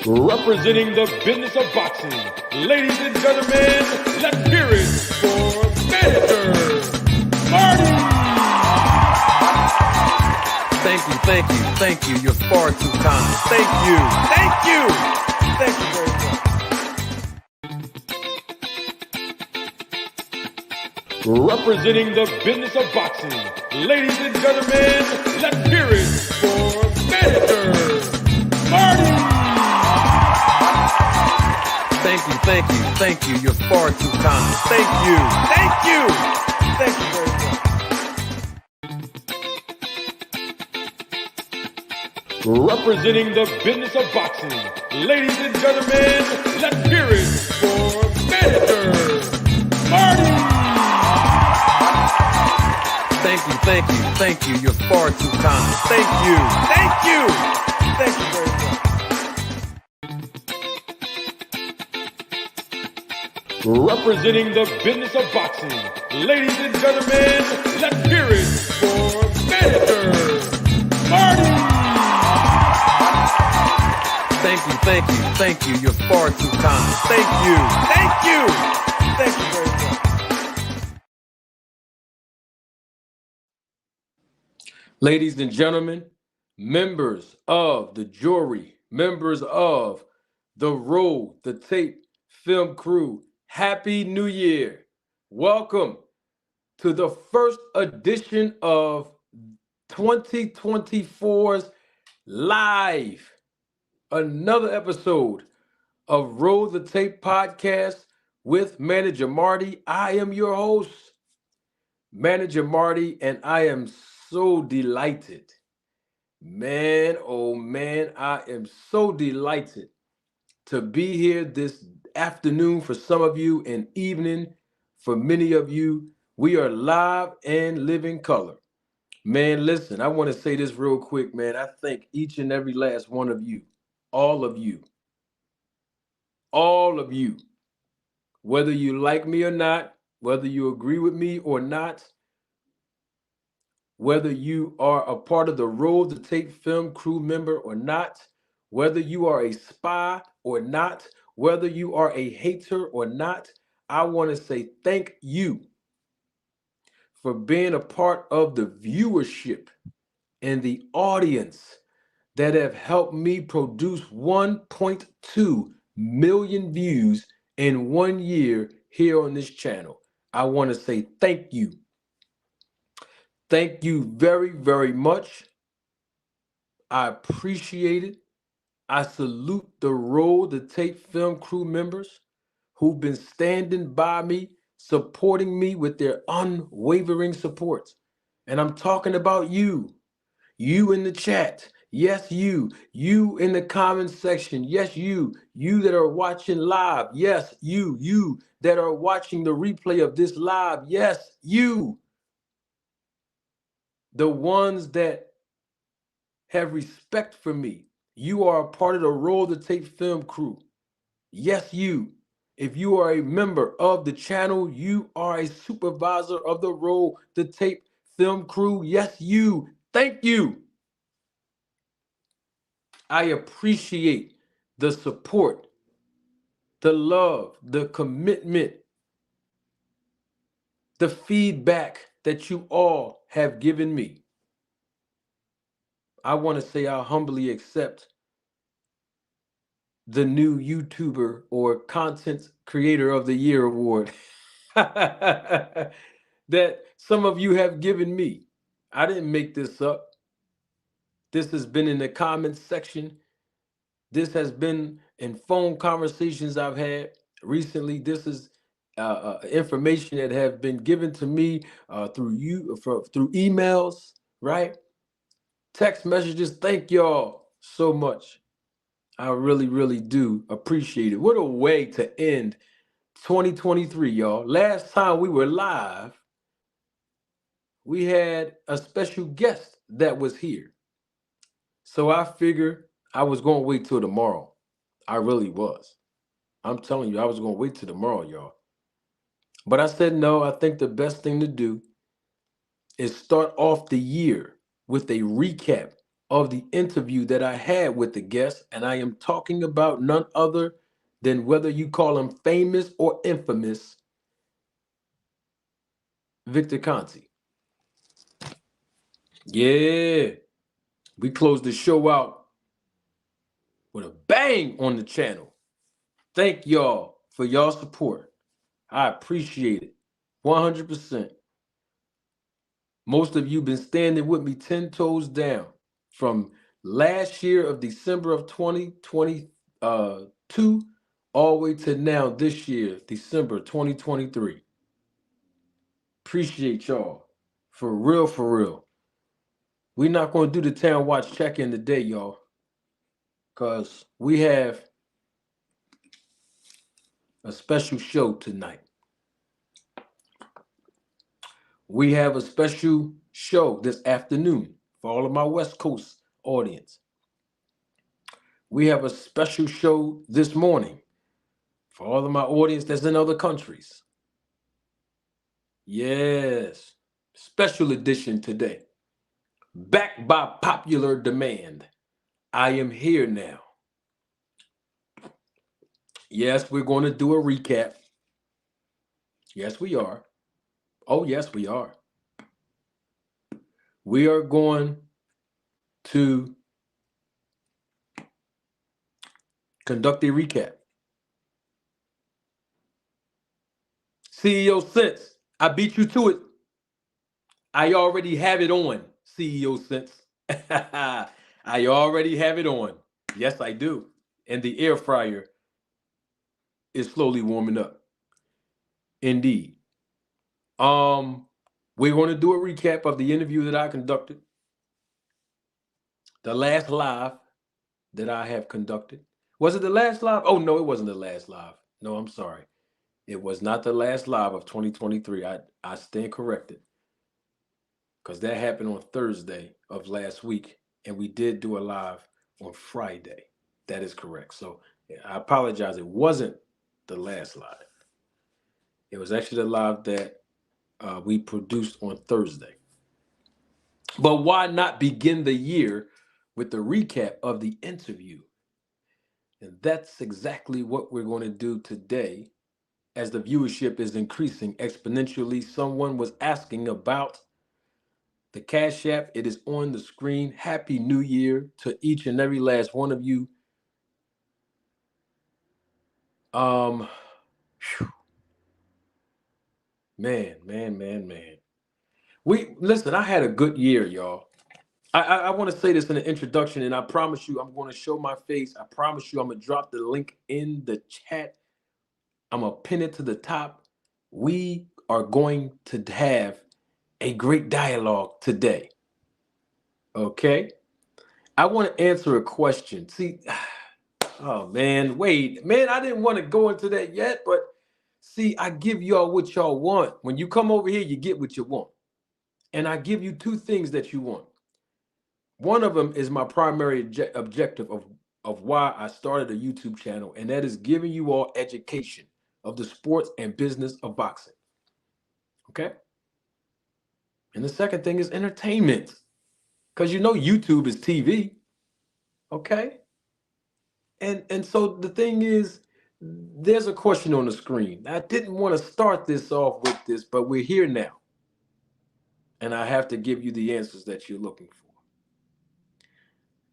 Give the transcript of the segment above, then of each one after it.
Representing the business of boxing, ladies and gentlemen, let's hear it for Manager Marty! Thank you. You're far too kind. Thank you very much. Representing the business of boxing, ladies and gentlemen, let's hear it for Manager Marty! Thank you. You're far too kind. Thank you very much. Representing the business of boxing, ladies and gentlemen, let's hear it for Manager Marty! Thank you. You're far too kind. Thank you very much. Representing the business of boxing, ladies and gentlemen, let's hear it for Manager Marty! Thank you. You're far too kind. Thank you very much. Ladies and gentlemen, members of the jury, members of the Roll the Tape film crew, Happy New Year. Welcome to the first edition of 2024's Live. Another episode of Roll the Tape podcast with Manager Marty. I am your host, Manager Marty, and I am so delighted. Man, oh man, I am so delighted to be here this afternoon for some of you and evening for many of you. We are live and living color. Man, listen, I want to say this real quick, man. I thank each and every last one of you, all of you, whether you like me or not, whether you agree with me or not, whether you are a part of the Roll the Tape film crew member or not, whether you are a spy or not, whether you are a hater or not, I want to say thank you for being a part of the viewership and the audience that have helped me produce 1.2 million views in 1 year here on this channel. I want to say thank you. Thank you very, very much. I appreciate it. I salute the Roll the Tape film crew members who've been standing by me, supporting me with their unwavering support. And I'm talking about you in the chat. Yes, you in the comment section. Yes, you that are watching live. Yes, you that are watching the replay of this live. Yes, you. The ones that have respect for me. You are a part of the Roll the Tape film crew. Yes, you. If you are a member of the channel, you are a supervisor of the Roll the Tape film crew. Yes, you. Thank you. I appreciate the support, the love, the commitment, the feedback that you all have given me. I want to say I humbly accept the new YouTuber or Content Creator of the Year award that some of you have given me. I didn't make this up. This has been in the comments section. This has been in phone conversations I've had recently. This is information that have been given to me through emails, right? Text messages. Thank y'all so much. I really, really do appreciate it. What a way to end 2023, y'all. Last time we were live, we had a special guest that was here. So I figured I was going to wait till tomorrow. I really was. I'm telling you, I was going to wait till tomorrow, y'all. But I said, no, I think the best thing to do is start off the year with a recap of the interview that I had with the guest, and I am talking about none other than, whether you call him famous or infamous, Victor Conti. Yeah, we closed the show out with a bang on the channel. Thank y'all for y'all support. I appreciate it 100%. Most of you been standing with me 10 toes down from last year of December of 2022 all the way to now this year, December 2023. Appreciate y'all. For real, for real. We're not going to do the Town Watch check-in today, y'all, because we have a special show tonight. We have a special show this afternoon for all of my West Coast audience. We have a special show this morning for all of my audience that's in other countries. Yes, special edition today. Backed by popular demand, I am here now. Yes, we're going to do a recap. Yes, we are. Oh, yes, we are. We are going to conduct a recap. CEO Sense, I beat you to it. I already have it on, CEO Sense. I already have it on. Yes, I do. And the air fryer is slowly warming up. Indeed. We're going to do a recap of the interview that I conducted. The last live that I have conducted. Was it the last live? Oh, no, it wasn't the last live. No, I'm sorry. It was not the last live of 2023. I stand corrected. Because that happened on Thursday of last week. And we did do a live on Friday. That is correct. So I apologize. It wasn't the last live. It was actually the live that we produced on Thursday. But why not begin the year with the recap of the interview? And that's exactly what we're going to do today, as the viewership is increasing exponentially. Someone was asking about the Cash App. It is on the screen. Happy New Year to each and every last one of you. Man. Listen, I had a good year, y'all. I want to say this in the introduction, and I promise you I'm going to show my face. I promise you I'm going to drop the link in the chat. I'm going to pin it to the top. We are going to have a great dialogue today. Okay? I want to answer a question. See, oh man, wait. Man, I didn't want to go into that yet, but see, I give y'all what y'all want. When you come over here, you get what you want. And I give you two things that you want. One of them is my primary objective of why I started a YouTube channel, and that is giving you all education of the sports and business of boxing. Okay? And the second thing is entertainment, because you know YouTube is TV. Okay? And so the thing is, there's a question on the screen. I didn't want to start this off with this, but we're here now. And I have to give you the answers that you're looking for.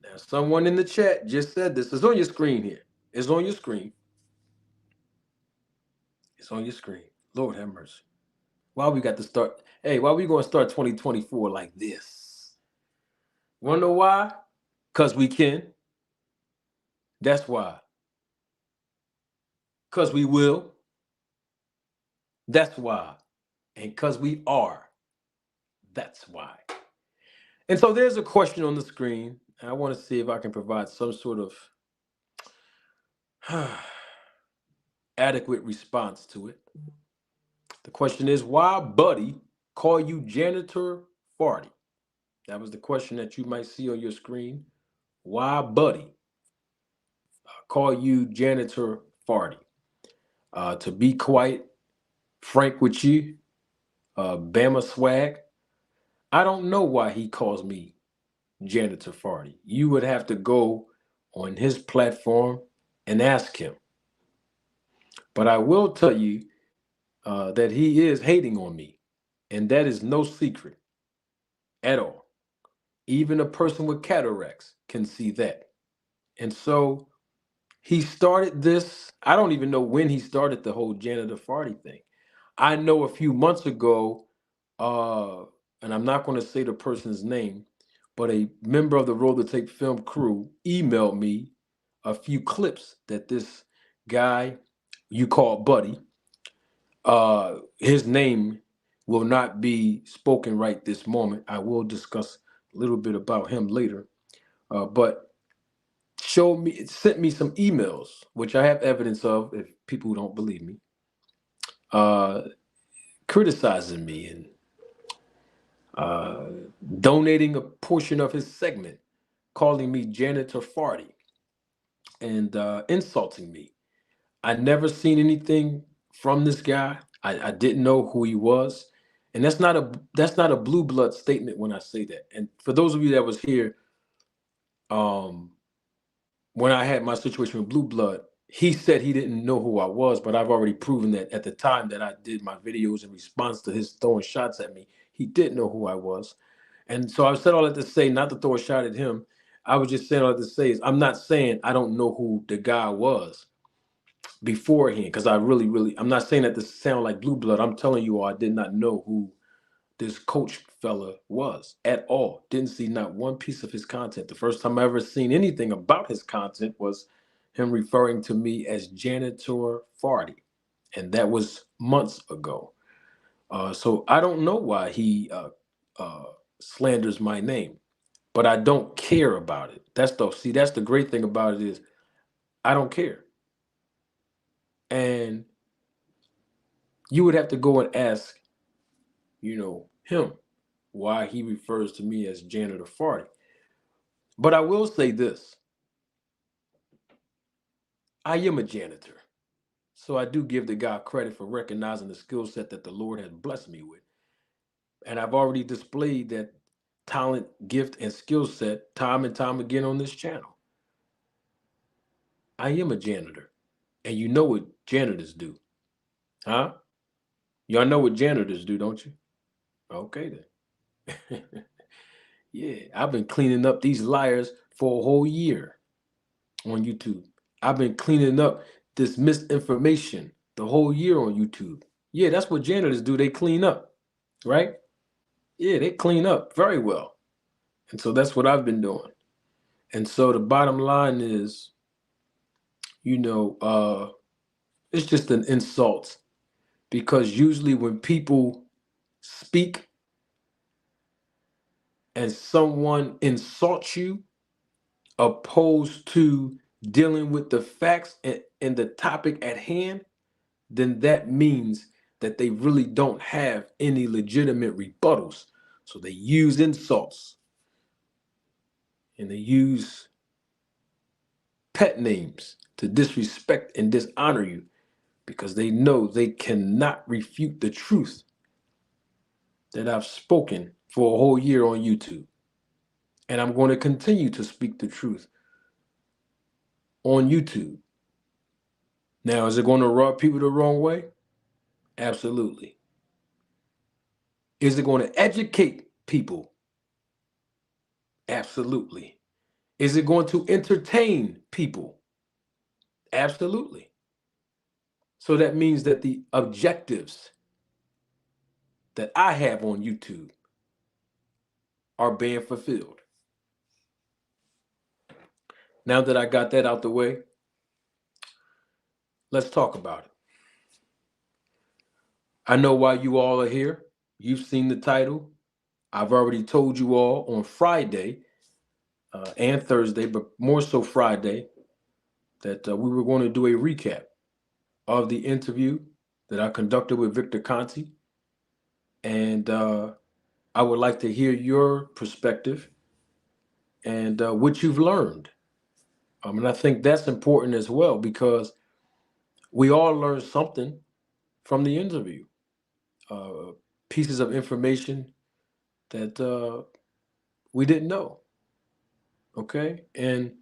Now, someone in the chat just said this. It's on your screen here. It's on your screen. It's on your screen. Lord have mercy. Why we got to start? Hey, why we going to start 2024 like this? Want to know why? Because we can. That's why. Because we will. That's why. And because we are. That's why. And so there's a question on the screen. I want to see if I can provide some sort of adequate response to it. The question is, why Buddy call you Janitor Farty? That was the question that you might see on your screen. Why Buddy call you Janitor Farty? To be quite frank with you, Bama Swag, I don't know why he calls me Janitor Fardy. You would have to go on his platform and ask him. But I will tell you that he is hating on me, and that is no secret at all. Even a person with cataracts can see that. And so he started this. I don't even know when he started the whole Janitor Fardy thing. I know a few months ago, uh, and I'm not going to say the person's name, but a member of the Roll the Tape film crew emailed me a few clips that this guy you call Buddy, his name will not be spoken right this moment. I will discuss a little bit about him later. But showed me, it sent me some emails, which I have evidence of if people don't believe me, uh, criticizing me and uh, donating a portion of his segment, calling me Janitor Fardy and insulting me. I never seen anything from this guy. I didn't know who he was, and that's not a blue blood statement when I say that. And for those of you that was here, um, when I had my situation with Blue Blood, he said he didn't know who I was, but I've already proven that at the time that I did my videos in response to his throwing shots at me, he did know who I was. And so I said all that to say, not to throw a shot at him. I was just saying all that to say is I'm not saying I don't know who the guy was beforehand, because I really, I'm not saying that to sound like Blue Blood. I'm telling you all, I did not know who this coach fella was at all. Didn't see not one piece of his content. The first time I ever seen anything about his content was him referring to me as Janitor Fardy, and that was months ago. So I don't know why he slanders my name, but I don't care about it. That's the great thing about it is I don't care. And you would have to go and ask, him why he refers to me as Janitor Fardy. But I will say this. I am a janitor. So I do give the guy credit for recognizing the skill set that the Lord has blessed me with. And I've already displayed that talent, gift, and skill set time and time again on this channel. I am a janitor. And you know what janitors do. Huh? Y'all know what janitors do, don't you? Okay then. Yeah, I've been cleaning up these liars for a whole year on YouTube. I've been cleaning up this misinformation the whole year on YouTube. Yeah, that's what janitors do. They clean up, right? Yeah, they clean up very well. And so that's what I've been doing. And so the bottom line is, it's just an insult because usually when people speak and someone insults you, opposed to dealing with the facts and the topic at hand, then that means that they really don't have any legitimate rebuttals. So they use insults and they use pet names to disrespect and dishonor you because they know they cannot refute the truth that I've spoken for a whole year on YouTube. And I'm going to continue to speak the truth on YouTube. Now, is it going to rub people the wrong way? Absolutely. Is it going to educate people? Absolutely. Is it going to entertain people? Absolutely. So that means that the objectives that I have on YouTube are being fulfilled. Now that I got that out the way, let's talk about it. I know why you all are here. You've seen the title. I've already told you all on Friday and Thursday, but more so Friday, that we were going to do a recap of the interview that I conducted with Victor Conti. And I would like to hear your perspective and what you've learned. And I think that's important as well because we all learned something from the interview. Pieces of information that we didn't know. Okay. And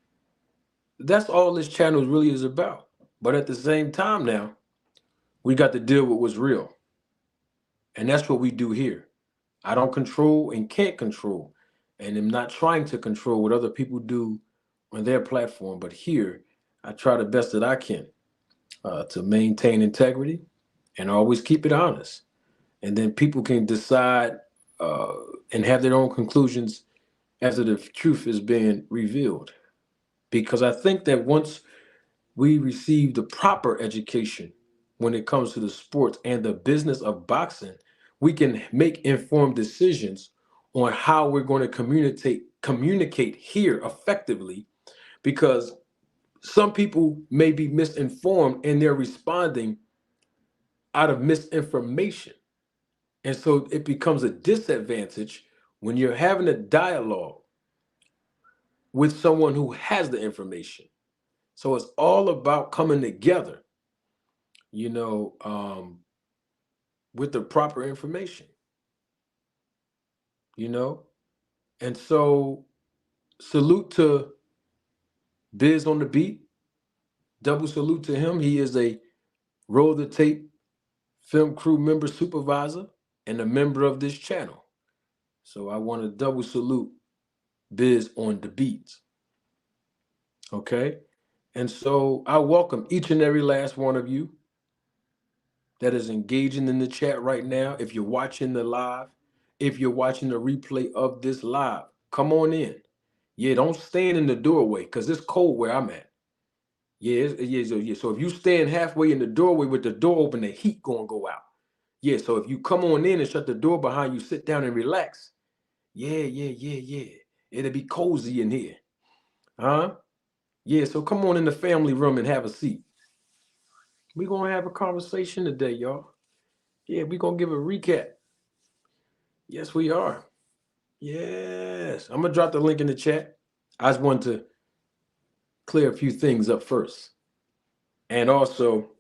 that's all this channel really is about. But at the same time now, we got to deal with what's real. And that's what we do here. I don't control and can't control, and am not trying to control what other people do on their platform. But here, I try the best that I can to maintain integrity and always keep it honest. And then people can decide uh, and have their own conclusions after the truth is being revealed. Because I think that once we receive the proper education when it comes to the sports and the business of boxing, we can make informed decisions on how we're going to communicate here effectively, because some people may be misinformed and they're responding out of misinformation. And so it becomes a disadvantage when you're having a dialogue with someone who has the information. So it's all about coming together, you know, with the proper information, you know? And so salute to Biz on the beat. Double salute to him. He is a roll the tape film crew member supervisor and a member of this channel. So I want to double salute Biz on the beats. Okay? And so I welcome each and every last one of you that is engaging in the chat right now. If you're watching the live, if you're watching the replay of this live, come on in. Yeah, don't stand in the doorway because it's cold where I'm at. Yeah, yeah. So if you stand halfway in the doorway with the door open, the heat gonna go out. Yeah, so if you come on in and shut the door behind you, sit down and relax. Yeah. It'll be cozy in here. Huh? Yeah, so come on in the family room and have a seat. We're gonna have a conversation today, y'all. Yeah, we're gonna give a recap. Yes, we are. Yes. I'm gonna drop the link in the chat. I just want to clear a few things up first. And also,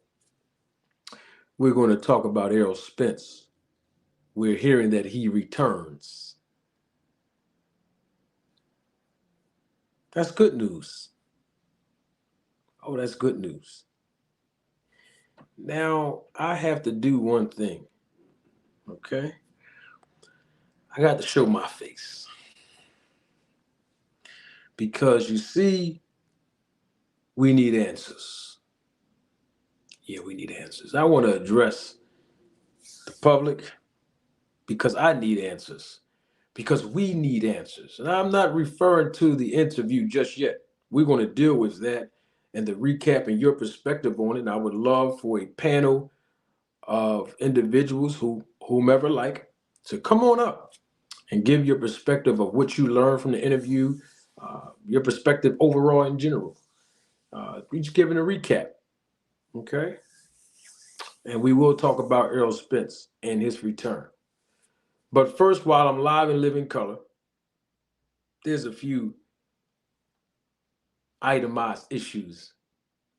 we're going to talk about Errol Spence. We're hearing that he returns. That's good news. Oh, that's good news. Now, I have to do one thing. Okay? I got to show my face. Because you see, we need answers. Yeah, we need answers. I want to address the public because I need answers. Because we need answers. And I'm not referring to the interview just yet. We're going to deal with that and the recap and your perspective on it. And I would love for a panel of individuals whomever like to come on up and give your perspective of what you learned from the interview, your perspective overall in general. We're just giving a recap, okay? And we will talk about Errol Spence and his return. But first, while I'm live in living color, there's a few itemized issues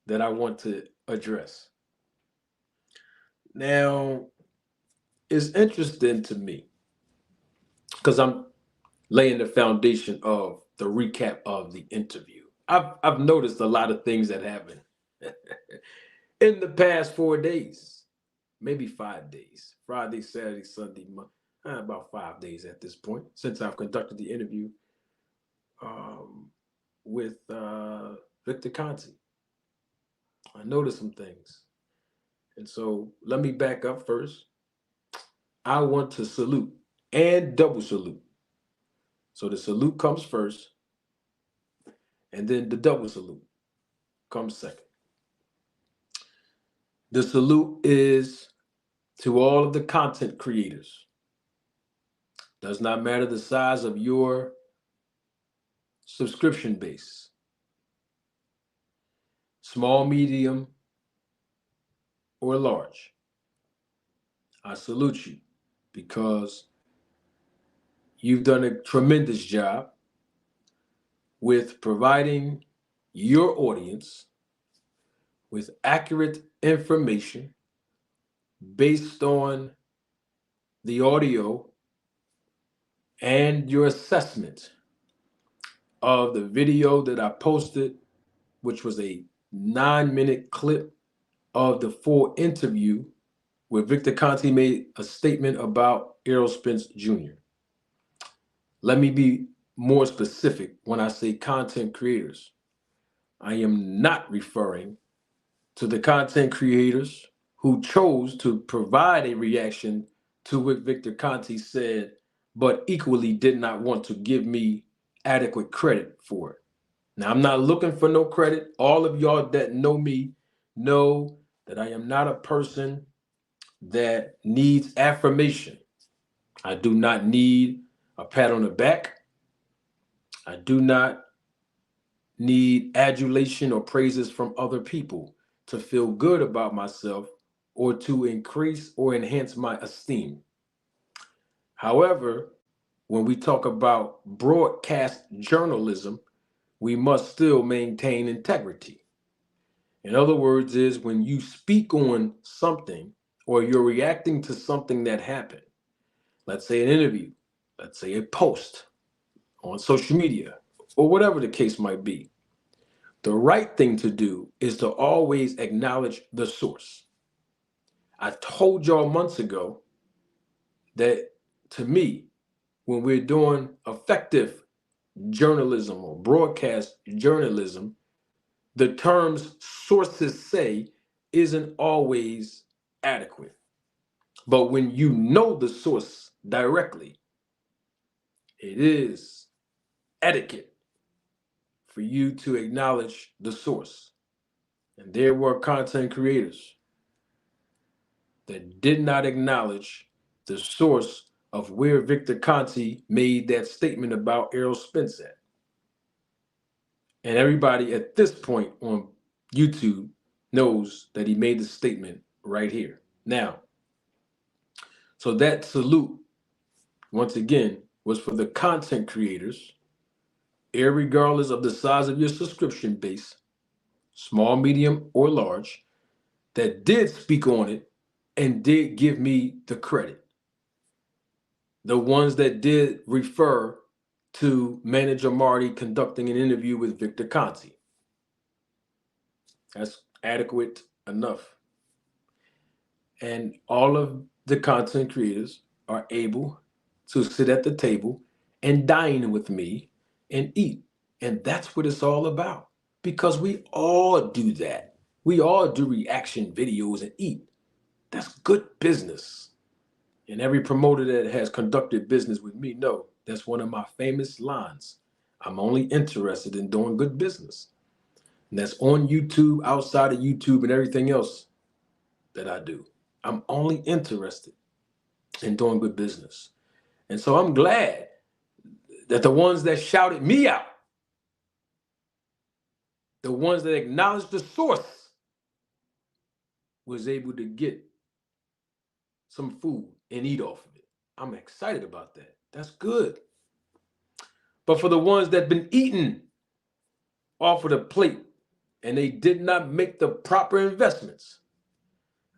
that I want to address. Now, it's interesting to me because I'm laying the foundation of the recap of the interview. I've noticed a lot of things that happened in the past 4 days, maybe 5 days, Friday, Saturday, Sunday, about 5 days at this point since I've conducted the interview um, with Victor Conte. I noticed some things. And so let me back up first. I want to salute and double salute. So the salute comes first, and then the double salute comes second. The salute is to all of the content creators. Does not matter the size of your subscription base. Small, medium, or large. I salute you because you've done a tremendous job with providing your audience with accurate information based on the audio and your assessment of the video that I posted, which was a 9-minute clip of the full interview where Victor Conte made a statement about Errol Spence Jr. Let me be more specific when I say content creators. I am not referring to the content creators who chose to provide a reaction to what Victor Conte said, but equally did not want to give me adequate credit for it. Now, I'm not looking for no credit. All of y'all that know me know that I am not a person that needs affirmation. I do not need a pat on the back. I do not need adulation or praises from other people to feel good about myself or to increase or enhance my esteem. However, when we talk about broadcast journalism, we must still maintain integrity. In other words, is when you speak on something or you're reacting to something that happened, let's say an interview, let's say a post on social media, or whatever the case might be, the right thing to do is to always acknowledge the source. I told y'all months ago that to me, when we're doing effective journalism or broadcast journalism, the terms sources say isn't always adequate. But when you know the source directly, it is etiquette for you to acknowledge the source. And there were content creators that did not acknowledge the source of where Victor Conte made that statement about Errol Spence at. And everybody at this point on YouTube knows that he made the statement right here. Now, so that salute, once again, was for the content creators, irregardless of the size of your subscription base, small, medium, or large, that did speak on it and did give me the credit. The ones that did refer to Manager Marty conducting an interview with Victor Conte. That's adequate enough. And all of the content creators are able to sit at the table and dine with me and eat. And that's what it's all about. Because we all do that. We all do reaction videos and eat. That's good business. And every promoter that has conducted business with me know that's one of my famous lines. I'm only interested in doing good business. And that's on YouTube, outside of YouTube, and everything else that I do. I'm only interested in doing good business. And so I'm glad that the ones that shouted me out, the ones that acknowledged the source, was able to get some food and eat off of it. I'm excited about that. That's good. But for the ones that been eating off of the plate and they did not make the proper investments,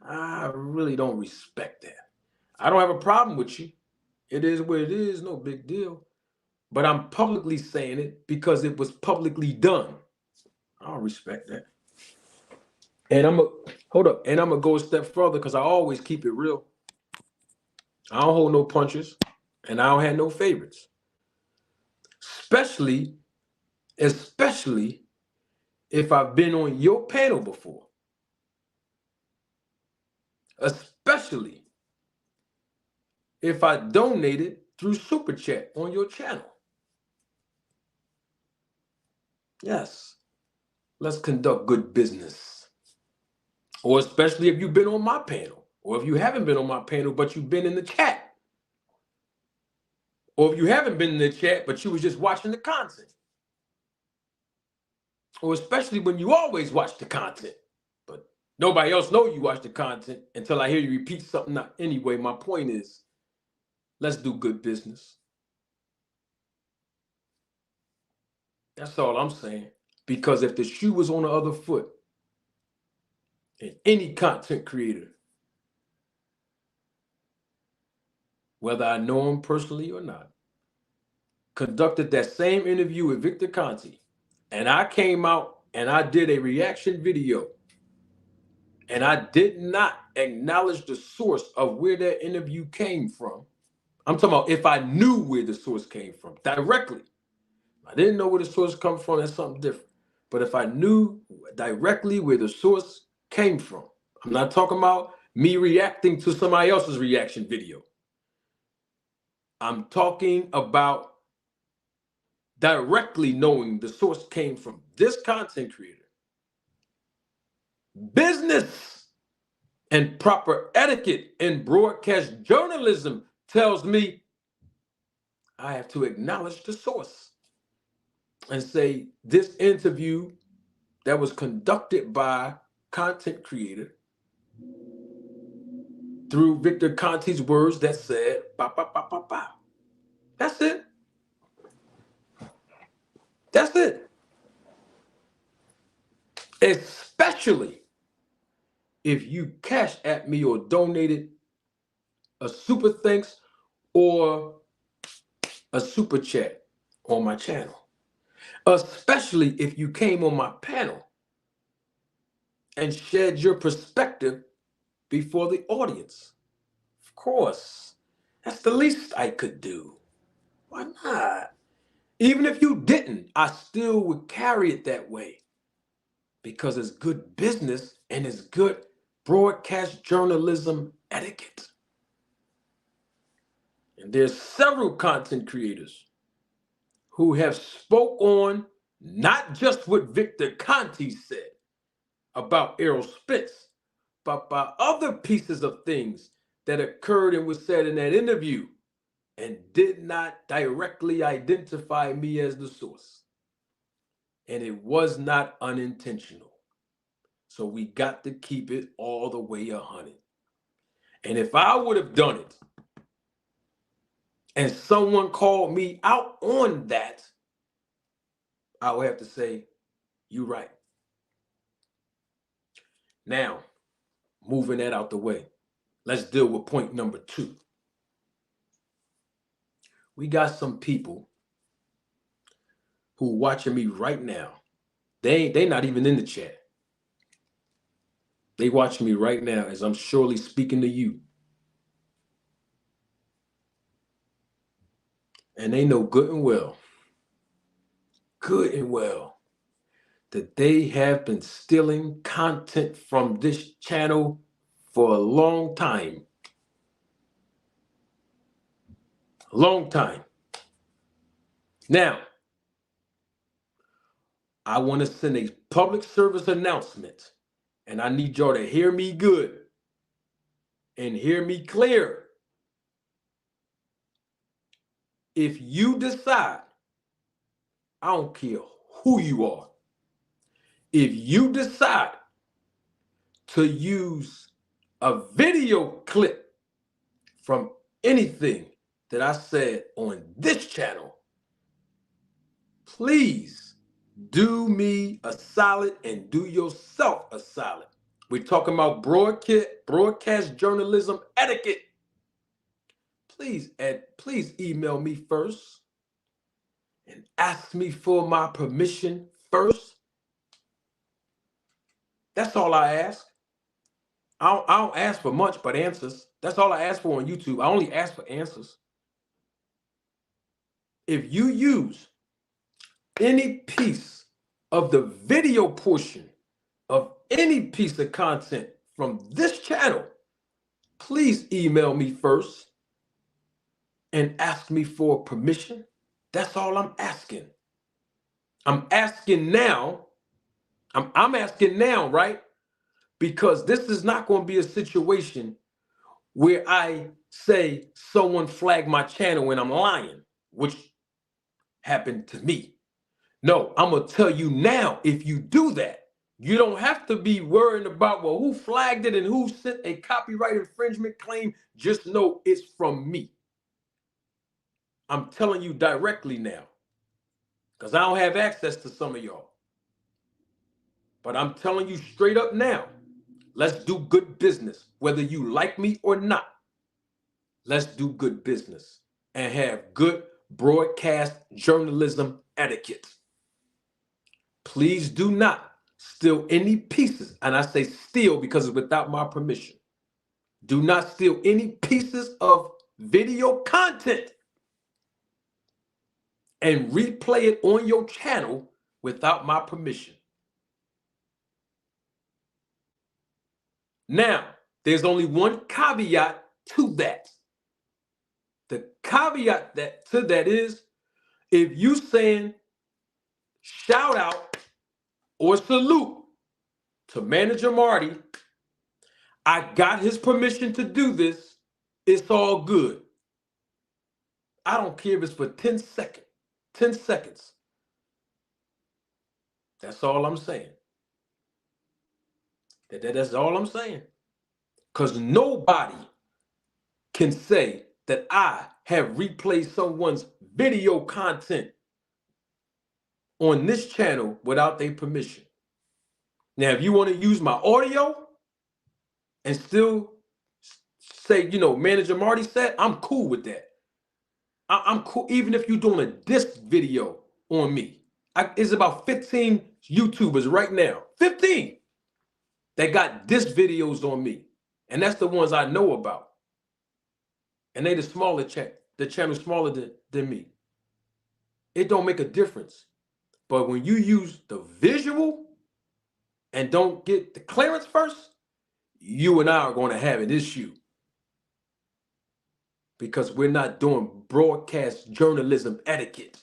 I really don't respect that. I don't have a problem with you. It is what it is, no big deal. But I'm publicly saying it because it was publicly done. I don't respect that. And I'm gonna go a step further because I always keep it real. I don't hold no punches and I don't have no favorites. Especially if I've been on your panel before. Especially if I donated through Super Chat on your channel. Yes, let's conduct good business. Or especially if you've been on my panel, or if you haven't been on my panel, but you've been in the chat. Or if you haven't been in the chat, but you was just watching the content. Or especially when you always watch the content, but nobody else know you watch the content until I hear you repeat something. Now, anyway, my point is, let's do good business. That's all I'm saying. Because if the shoe was on the other foot, and any content creator, whether I know him personally or not, conducted that same interview with Victor Conte, and I came out and I did a reaction video, and I did not acknowledge the source of where that interview came from. I'm talking about if I knew where the source came from directly. I didn't know where the source come from, that's something different. But if I knew directly where the source came from, I'm not talking about me reacting to somebody else's reaction video. I'm talking about directly knowing the source came from this content creator. Business and proper etiquette in broadcast journalism tells me I have to acknowledge the source and say this interview that was conducted by content creator through Victor Conte's words that said, ba, ba, ba, ba, ba. That's it. That's it. Especially if you cash at me or donated a super thanks or a super chat on my channel. Especially if you came on my panel and shared your perspective before the audience. Of course, that's the least I could do. Why not? Even if you didn't, I still would carry it that way because it's good business and it's good broadcast journalism etiquette. And there's several content creators who have spoke on not just what Victor Conte said about Errol Spence, but by other pieces of things that occurred and was said in that interview and did not directly identify me as the source. And it was not unintentional. So we got to keep it all the way 100. And if I would have done it and someone called me out on that, I would have to say, you're right. Now, moving that out the way, let's deal with point number 2. We got some people who watching me right now. They not even in the chat. They watching me right now as I'm surely speaking to you. And they know good and well, that they have been stealing content from this channel for a long time. Long time. Now, I want to send a public service announcement, and I need y'all to hear me good and hear me clear. If you decide, I don't care who you are, if you decide to use a video clip from anything that I said on this channel, please do me a solid and do yourself a solid. We're talking about broadcast journalism etiquette. Please email me first and ask me for my permission first. That's all I ask. I don't ask for much but answers. That's all I ask for on YouTube. I only ask for answers. If you use any piece of the video portion of any piece of content from this channel, please email me first and ask me for permission. That's all I'm asking. I'm asking now. I'm asking now, right? Because this is not going to be a situation where I say someone flagged my channel and I'm lying, which happened to me. No, I'm going to tell you now, if you do that, you don't have to be worrying about, well, who flagged it and who sent a copyright infringement claim. Just know it's from me. I'm telling you directly now, because I don't have access to some of y'all. But I'm telling you straight up now, let's do good business, whether you like me or not. Let's do good business and have good broadcast journalism etiquette. Please do not steal any pieces, and I say steal because it's without my permission. Do not steal any pieces of video content and replay it on your channel without my permission. Now, there's only one caveat to that. The caveat to that is if you saying shout out or salute to Manager Marty, I got his permission to do this, it's all good. I don't care if it's for 10 seconds. 10 seconds. That's all I'm saying. That's all I'm saying. Because nobody can say that I have replayed someone's video content on this channel without their permission. Now, if you want to use my audio and still say, Manager Marty said, I'm cool with that. I'm cool, even if you're doing a diss video on me. It's about 15 YouTubers right now, 15, that got diss videos on me. And that's the ones I know about. And they the smaller the channel smaller than me. It don't make a difference. But when you use the visual and don't get the clearance first, you and I are going to have an issue. Because we're not doing broadcast journalism etiquette.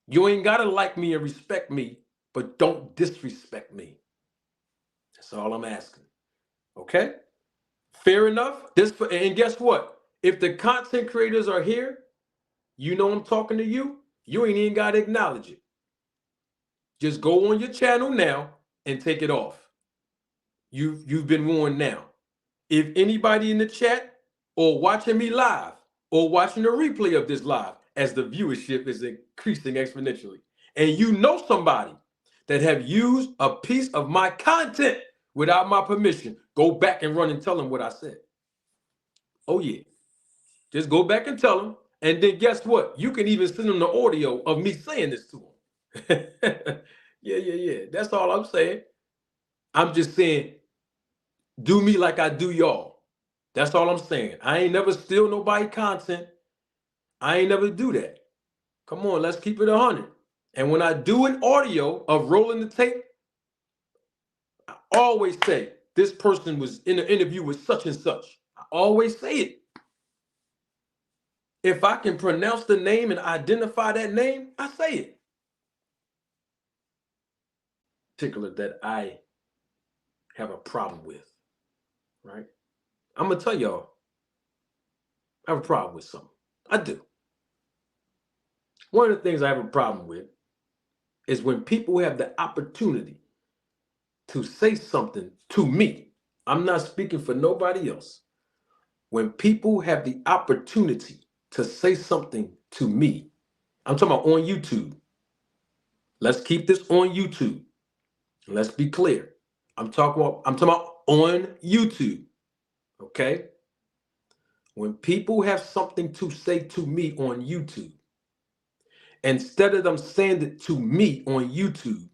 You ain't got to like me and respect me, but don't disrespect me. That's all I'm asking. Okay? Fair enough? And guess what? If the content creators are here, you know I'm talking to you, you ain't even got to acknowledge it. Just go on your channel now and take it off. You've been warned now. If anybody in the chat or watching me live or watching a replay of this live, as the viewership is increasing exponentially, and you know somebody that have used a piece of my content without my permission, go back and run and tell them what I said. Oh yeah. Just go back and tell them. And then guess what? You can even send them the audio of me saying this to them. Yeah. That's all I'm saying. I'm just saying, do me like I do y'all. That's all I'm saying. I ain't never steal nobody content. I ain't never do that. Come on, let's keep it 100. And when I do an audio of rolling the tape, I always say, this person was in an interview with such and such. I always say it. If I can pronounce the name and identify that name, I say it. Particular that I have a problem with, right? I'm going to tell y'all, I have a problem with something. I do. One of the things I have a problem with is when people have the opportunity to say something to me. I'm not speaking for nobody else. When people have the opportunity to say something to me, I'm talking about on YouTube. Let's keep this on YouTube. Let's be clear. I'm talking about on YouTube. Okay? When people have something to say to me on YouTube, instead of them saying it to me on YouTube,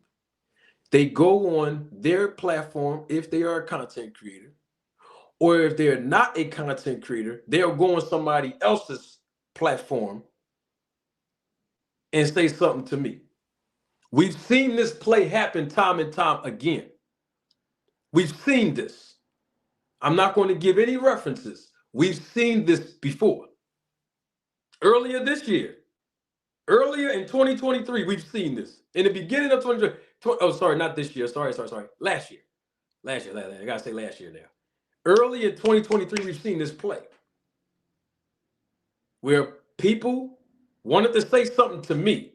they go on their platform if they are a content creator, or if they're not a content creator, they'll go on somebody else's platform and say something to me. We've seen this play happen time and time again. We've seen this. I'm not going to give any references. We've seen this before. Earlier this year, earlier in 2023, we've seen this. In the beginning of 2023, oh, sorry, not this year. Sorry. Last year. I got to say last year now. Early in 2023, we've seen this play where people wanted to say something to me.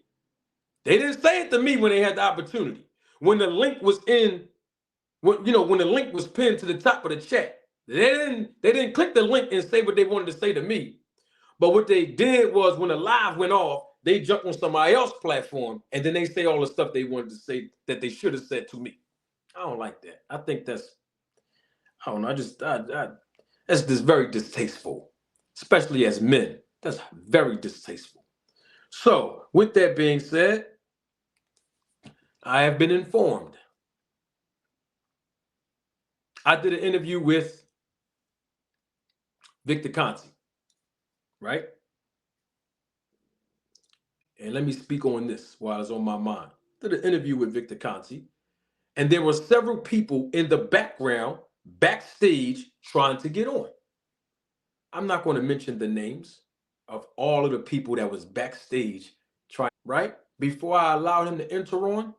They didn't say it to me when they had the opportunity. When the link was when the link was pinned to the top of the chat, they didn't click the link and say what they wanted to say to me. But what they did was when the live went off, they jumped on somebody else's platform and then they say all the stuff they wanted to say that they should have said to me. I don't like that. I think that's, I don't know. That's just very distasteful, especially as men. That's very distasteful. So, with that being said, I have been informed. I did an interview with Victor Conte, right? And let me speak on this while it's on my mind. Did an interview with Victor Conte, and there were several people in the background, backstage, trying to get on. I'm not going to mention the names of all of the people that was backstage trying, right? Before I allowed him to enter on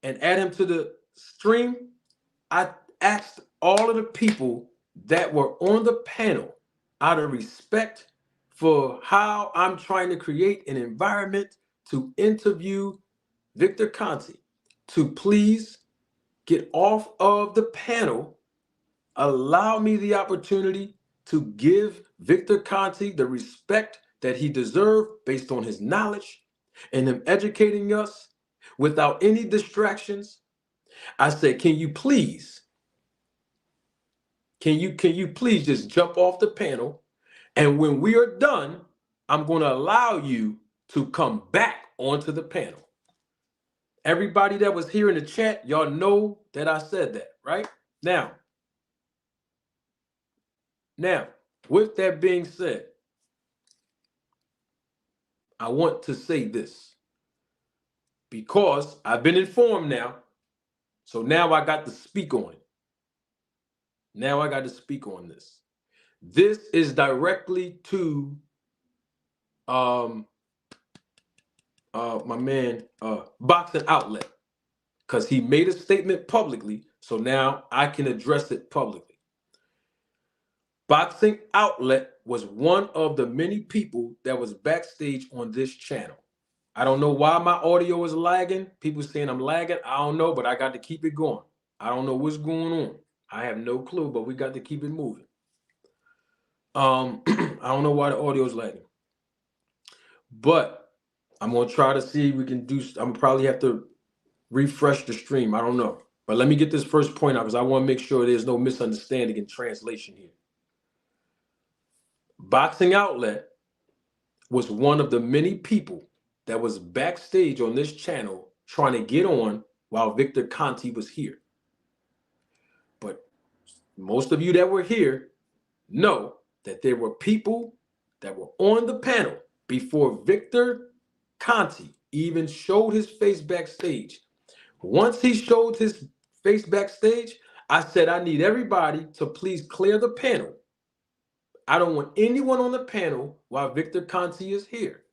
and add him to the stream, I asked all of the people that were on the panel, out of respect for how I'm trying to create an environment to interview Victor Conte, to please get off of the panel, allow me the opportunity to give Victor Conte the respect that he deserved based on his knowledge and him educating us without any distractions. I said, can you please just jump off the panel? And when we are done, I'm going to allow you to come back onto the panel. Everybody that was here in the chat, y'all know that I said that, right? Now, with that being said, I want to say this because I've been informed now. So now I got to speak on it. Now I got to speak on this. This is directly to my man, Boxing Outlet, because he made a statement publicly. So now I can address it publicly. Boxing Outlet was one of the many people that was backstage on this channel. I don't know why my audio is lagging. People saying I'm lagging. I don't know, but I got to keep it going. I don't know what's going on. I have no clue, but we got to keep it moving. I don't know why the audio is lagging. But I'm going to try to see if we can do, I'm probably have to refresh the stream. I don't know. But let me get this first point out because I want to make sure there's no misunderstanding in translation here. Boxing Outlet was one of the many people that was backstage on this channel trying to get on while Victor Conte was here. But most of you that were here know that there were people that were on the panel before Victor Conte even showed his face backstage. Once he showed his face backstage, I said, I need everybody to please clear the panel. I don't want anyone on the panel while Victor Conte is here.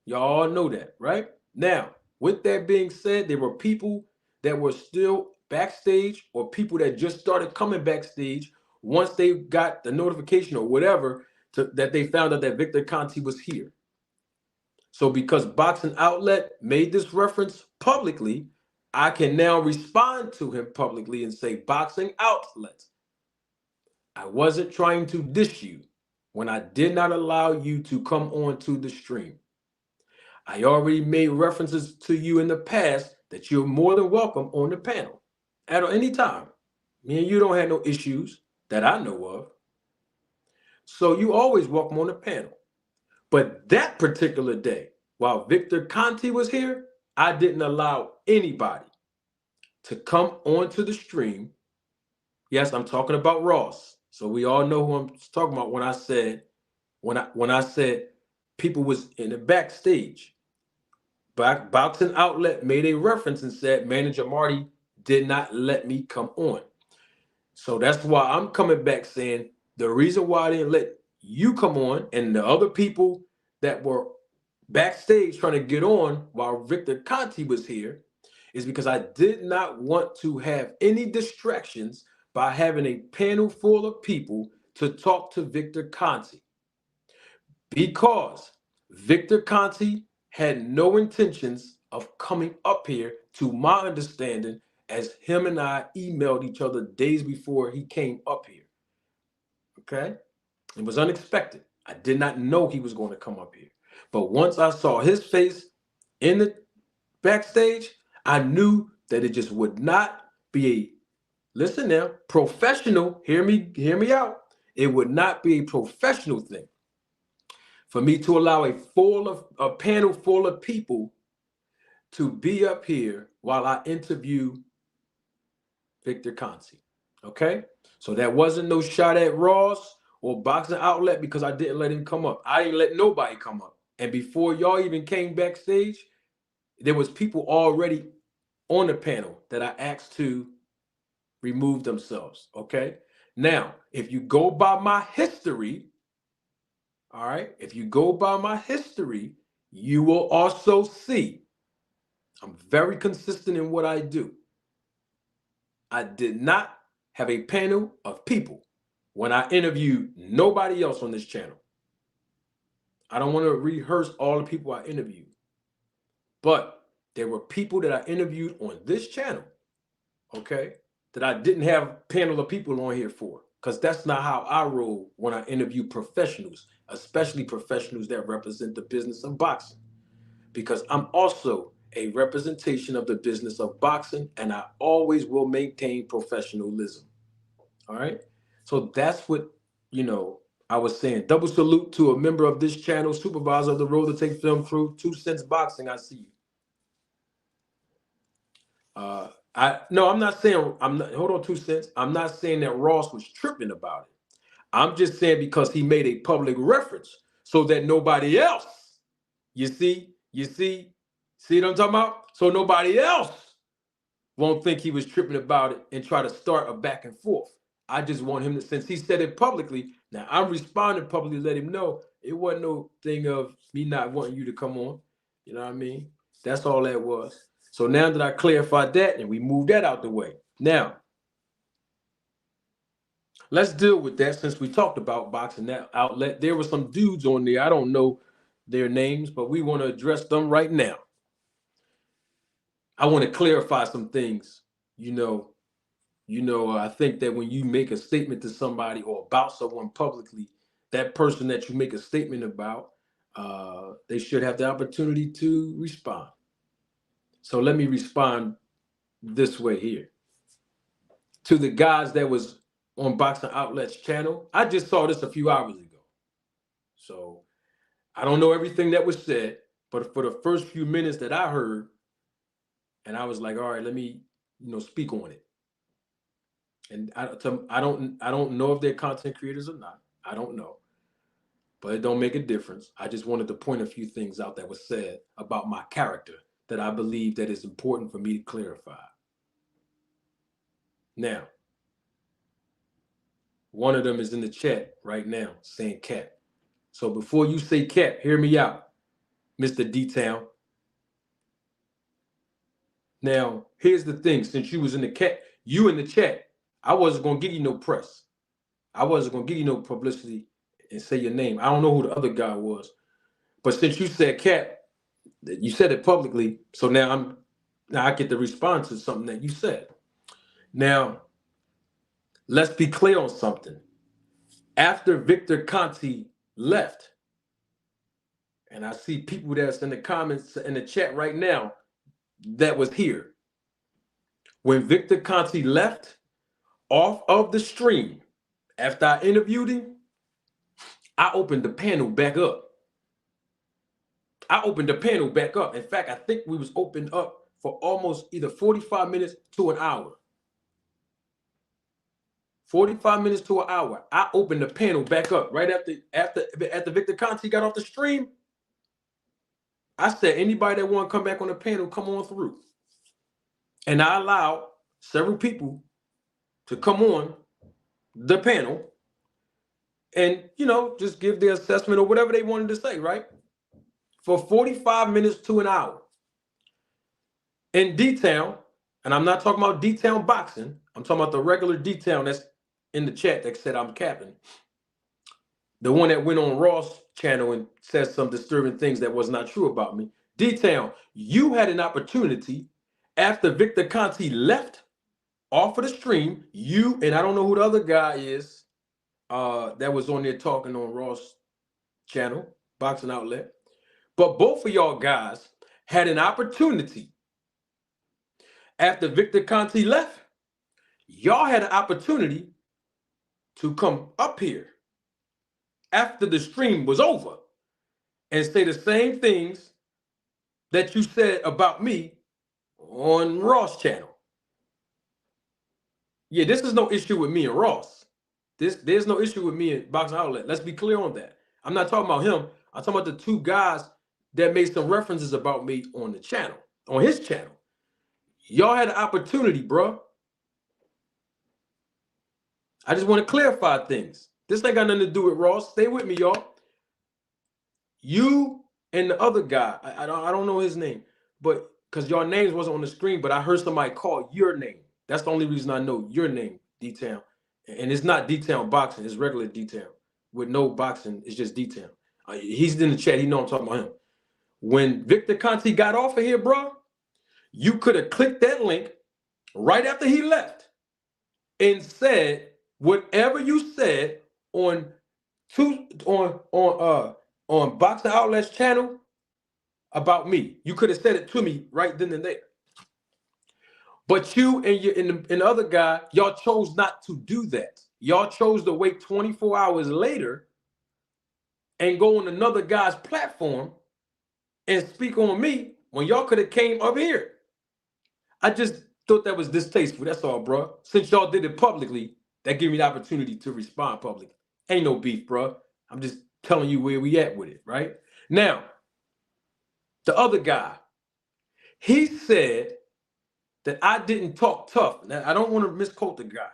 Y'all know that, right? Now, with that being said, there were people that were still backstage or people that just started coming backstage once they got the notification or whatever that they found out that Victor Conte was here. So because Boxing Outlet made this reference publicly, I can now respond to him publicly and say, Boxing Outlet, I wasn't trying to dish you when I did not allow you to come on to the stream. I already made references to you in the past that you're more than welcome on the panel at any time. Me and you don't have no issues that I know of. So you always welcome on the panel. But that particular day, while Victor Conte was here, I didn't allow anybody to come onto the stream. Yes, I'm talking about Ross. So we all know who I'm talking about when I said people was in the backstage. Boxing Outlet made a reference and said Manager Marty did not let me come on. So that's why I'm coming back saying the reason why I didn't let you come on and the other people that were backstage trying to get on while Victor Conte was here is because I did not want to have any distractions by having a panel full of people to talk to Victor Conte. Because Victor Conte had no intentions of coming up here, to my understanding, as him and I emailed each other days before he came up here. Okay? It was unexpected. I did not know he was going to come up here. But once I saw his face in the backstage, I knew that it just would not be a, listen now, professional, hear me out. It would not be a professional thing for me to allow a panel full of people to be up here while I interview Victor Conte. Okay? So that wasn't no shot at Ross or Boxing Outlet because I didn't let him come up. I didn't let nobody come up. And before y'all even came backstage, there was people already on the panel that I asked to remove themselves. Okay? Now, if you go by my history, all right, if you go by my history, you will also see I'm very consistent in what I do. I did not have a panel of people when I interviewed nobody else on this channel. I don't want to rehearse all the people I interviewed, but there were people that I interviewed on this channel, okay, that I didn't have a panel of people on here for, because that's not how I roll when I interview professionals, especially professionals that represent the business of boxing, because I'm also a representation of the business of boxing, and I always will maintain professionalism. All right. So that's what, I was saying. Double salute to a member of this channel, supervisor of the Road to Take Film crew, 2 Cents Boxing. I see you. I'm not saying, hold on, 2 Cents. I'm not saying that Ross was tripping about it. I'm just saying because he made a public reference so that nobody else, you see what I'm talking about? So nobody else won't think he was tripping about it and try to start a back and forth. I just want him to, since he said it publicly, now I'm responding publicly, let him know it wasn't no thing of me not wanting you to come on. You know what I mean? That's all that was. So now that I clarified that and we moved that out the way. Now, let's deal with that since we talked about Boxing Outlet. There were some dudes on there. I don't know their names, but we want to address them right now. I want to clarify some things. I think that when you make a statement to somebody or about someone publicly, that person that you make a statement about, they should have the opportunity to respond. So let me respond this way here. To the guys that was on Boxing Outlet's channel, I just saw this a few hours ago. So I don't know everything that was said, but for the first few minutes that I heard, and I was like, all right, let me, speak on it. And I don't know if they're content creators or not. I don't know. But it don't make a difference. I just wanted to point a few things out that was said about my character that I believe that is important for me to clarify. Now, one of them is in the chat right now saying Cap. So before you say Cap, hear me out, Mr. D-Town. Now, here's the thing. Since you was in the chat, I wasn't going to give you no press. I wasn't going to give you no publicity and say your name. I don't know who the other guy was. But since you said Cap, you said it publicly, so now I get to respond to something that you said. Now, let's be clear on something. After Victor Conte left, and I see people that's in the comments in the chat right now that was here. When Victor Conte left off of the stream, after I interviewed him, I opened the panel back up. In fact, I think we was opened up for almost either 45 minutes to an hour. 45 minutes to an hour. I opened the panel back up right after Victor Conte got off the stream. I said, anybody that want to come back on the panel, come on through. And I allowed several people to come on the panel and, just give their assessment or whatever they wanted to say, right? For 45 minutes to an hour. In D-Town, and I'm not talking about D-Town boxing, I'm talking about the regular D-Town that's in the chat that said I'm capping. The one that went on Ross' channel and said some disturbing things that was not true about me. D-Town, you had an opportunity after Victor Conte left off of the stream, you, and I don't know who the other guy is that was on there talking on Ross' channel, Boxing Outlet, but both of y'all guys had an opportunity after Victor Conte left. Y'all had an opportunity to come up here after the stream was over and say the same things that you said about me on Ross channel. Yeah, this is no issue with me and Ross. There's no issue with me and Boxing Outlet. Let's be clear on that. I'm not talking about him. I'm talking about the two guys that made some references about me on the channel, on his channel. Y'all had an opportunity, bro. I just want to clarify things. This ain't got nothing to do with Ross. Stay with me, y'all. You and the other guy, I don't know his name, but because your names wasn't on the screen, but I heard somebody call your name. That's the only reason I know your name, D-Town. And it's not D-Town boxing, it's regular D-Town. With no boxing, it's just D-Town. He's in the chat, he know I'm talking about him. When Victor Conte got off of here, bro, you could have clicked that link right after he left and said whatever you said on Boxing Outlet's channel about me. You could have said it to me right then and there. But you and the other guy, y'all chose not to do that. Y'all chose to wait 24 hours later and go on another guy's platform and speak on me when y'all could have came up here. I just thought that was distasteful. That's all, bro. Since y'all did it publicly, that gave me the opportunity to respond publicly. Ain't no beef, bro. I'm just telling you where we at with it, right? Now, the other guy, he said that I didn't talk tough. Now, I don't want to misquote the guy.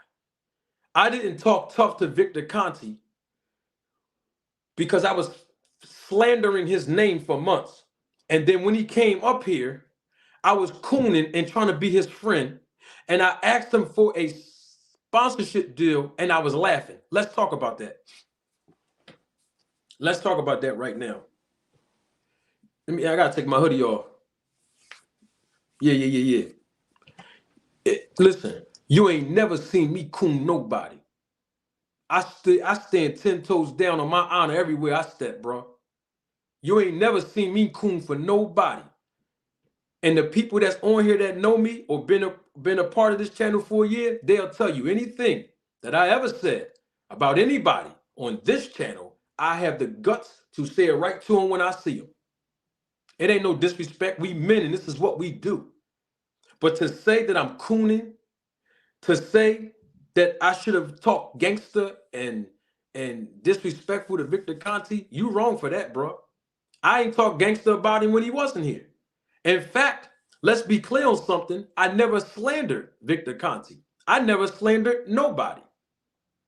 I didn't talk tough to Victor Conte because I was slandering his name for months. And then when he came up here, I was cooning and trying to be his friend. And I asked him for a sponsorship deal and I was laughing. Let's talk about that. Let's talk about that right now. I gotta take my hoodie off. Yeah. Listen, you ain't never seen me coon nobody. I stand 10 toes down on my honor everywhere I step, bro. You ain't never seen me coon for nobody. And the people that's on here that know me or been a part of this channel for a year, they'll tell you anything that I ever said about anybody on this channel, I have the guts to say it right to them when I see them. It ain't no disrespect. We men, and this is what we do. But to say that I'm cooning, to say that I should have talked gangster and disrespectful to Victor Conte, you wrong for that, bro. I ain't talked gangster about him when he wasn't here. In fact, let's be clear on something. I never slandered Victor Conte. I never slandered nobody.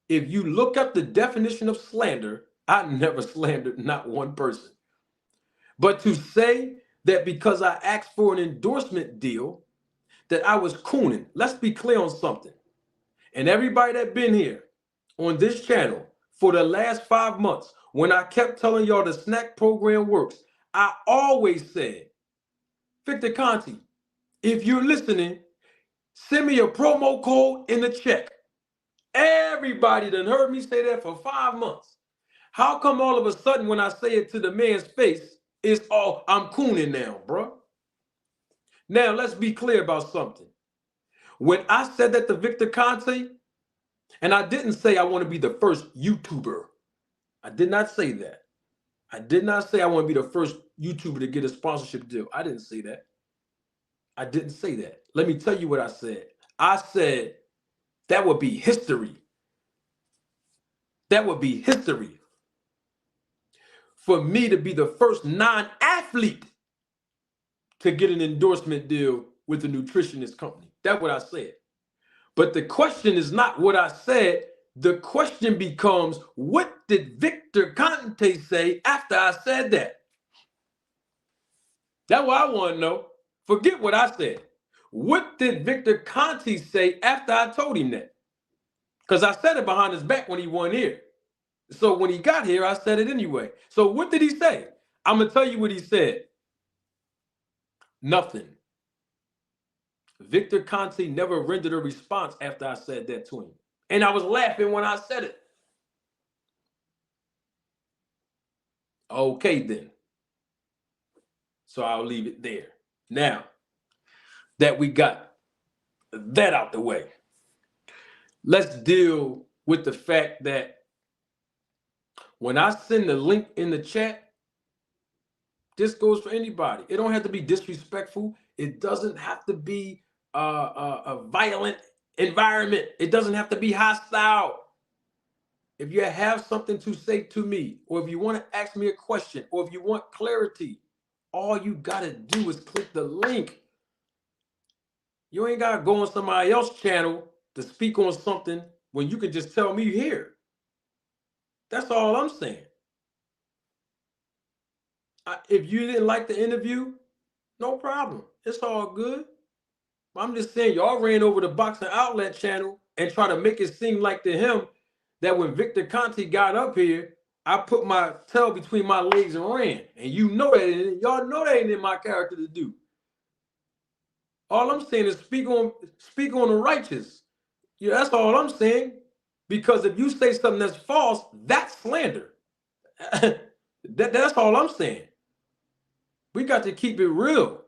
If you look up the definition of slander, I never slandered not one person. But to say that because I asked for an endorsement deal, that I was cooning, let's be clear on something. And everybody that been here on this channel for the last 5 months, when I kept telling y'all the snack program works, I always said, Victor Conte, if you're listening, send me a promo code in the check. Everybody done heard me say that for 5 months. How come all of a sudden when I say it to the man's face, it's all, I'm cooning now, bro? Now, let's be clear about something. When I said that to Victor Conte, and I didn't say I want to be the first YouTuber. I did not say that. I did not say I want to be the first YouTuber to get a sponsorship deal. I didn't say that. I didn't say that. Let me tell you what I said. I said that would be history. That would be history for me to be the first non-athlete to get an endorsement deal with a nutritionist company. That's what I said. But the question is not what I said. The question becomes, what did Victor Conte say after I said that? That's what I want to know. Forget what I said. What did Victor Conte say after I told him that? Because I said it behind his back when he wasn't here. So when he got here, I said it anyway. So what did he say? I'm going to tell you what he said. Nothing. Victor Conte never rendered a response after I said that to him. And I was laughing when I said it. Okay, then. So I'll leave it there. Now that we got that out the way, let's deal with the fact that when I send the link in the chat, This goes for anybody. It don't have to be disrespectful. It doesn't have to be a violent environment. It doesn't have to be hostile. If you have something to say to me, or if you want to ask me a question, or if you want clarity, all you got to do is click the link. You ain't got to go on somebody else's channel to speak on something when you can just tell me here. That's all I'm saying. If you didn't like the interview, no problem. It's all good. I'm just saying, y'all ran over the Boxing Outlet channel and try to make it seem like to him that when Victor Conte got up here, I put my tail between my legs and ran. And you know that, y'all know that ain't in my character to do. All I'm saying is speak on the righteous. Yeah, that's all I'm saying. Because if you say something that's false, that's slander. That's all I'm saying. We got to keep it real.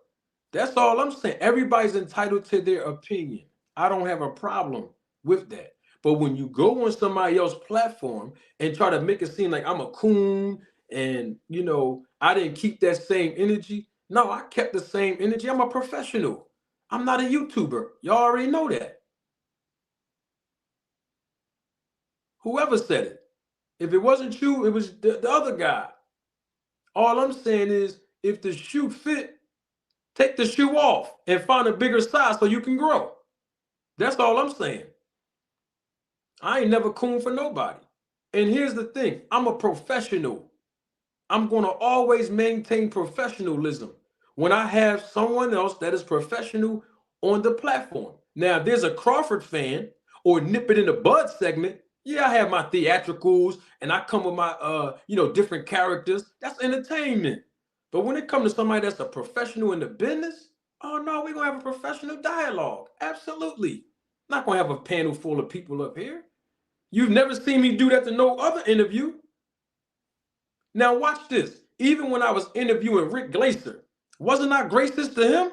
That's all I'm saying. Everybody's entitled to their opinion. I don't have a problem with that. But when you go on somebody else's platform and try to make it seem like I'm a coon and, you know, I didn't keep that same energy. No, I kept the same energy. I'm a professional. I'm not a YouTuber. Y'all already know that. Whoever said it. If it wasn't you, it was the other guy. All I'm saying is if the shoe fit, take the shoe off and find a bigger size so you can grow. That's all I'm saying. I ain't never coon for nobody. And here's the thing. I'm a professional. I'm going to always maintain professionalism when I have someone else that is professional on the platform. Now, if there's a Crawford fan or nip it in the bud segment, yeah, I have my theatricals and I come with my, different characters. That's entertainment. But when it comes to somebody that's a professional in the business, oh no, we're going to have a professional dialogue. Absolutely. Not going to have a panel full of people up here. You've never seen me do that to no other interview. Now watch this. Even when I was interviewing Rick Glaser, wasn't I gracious to him?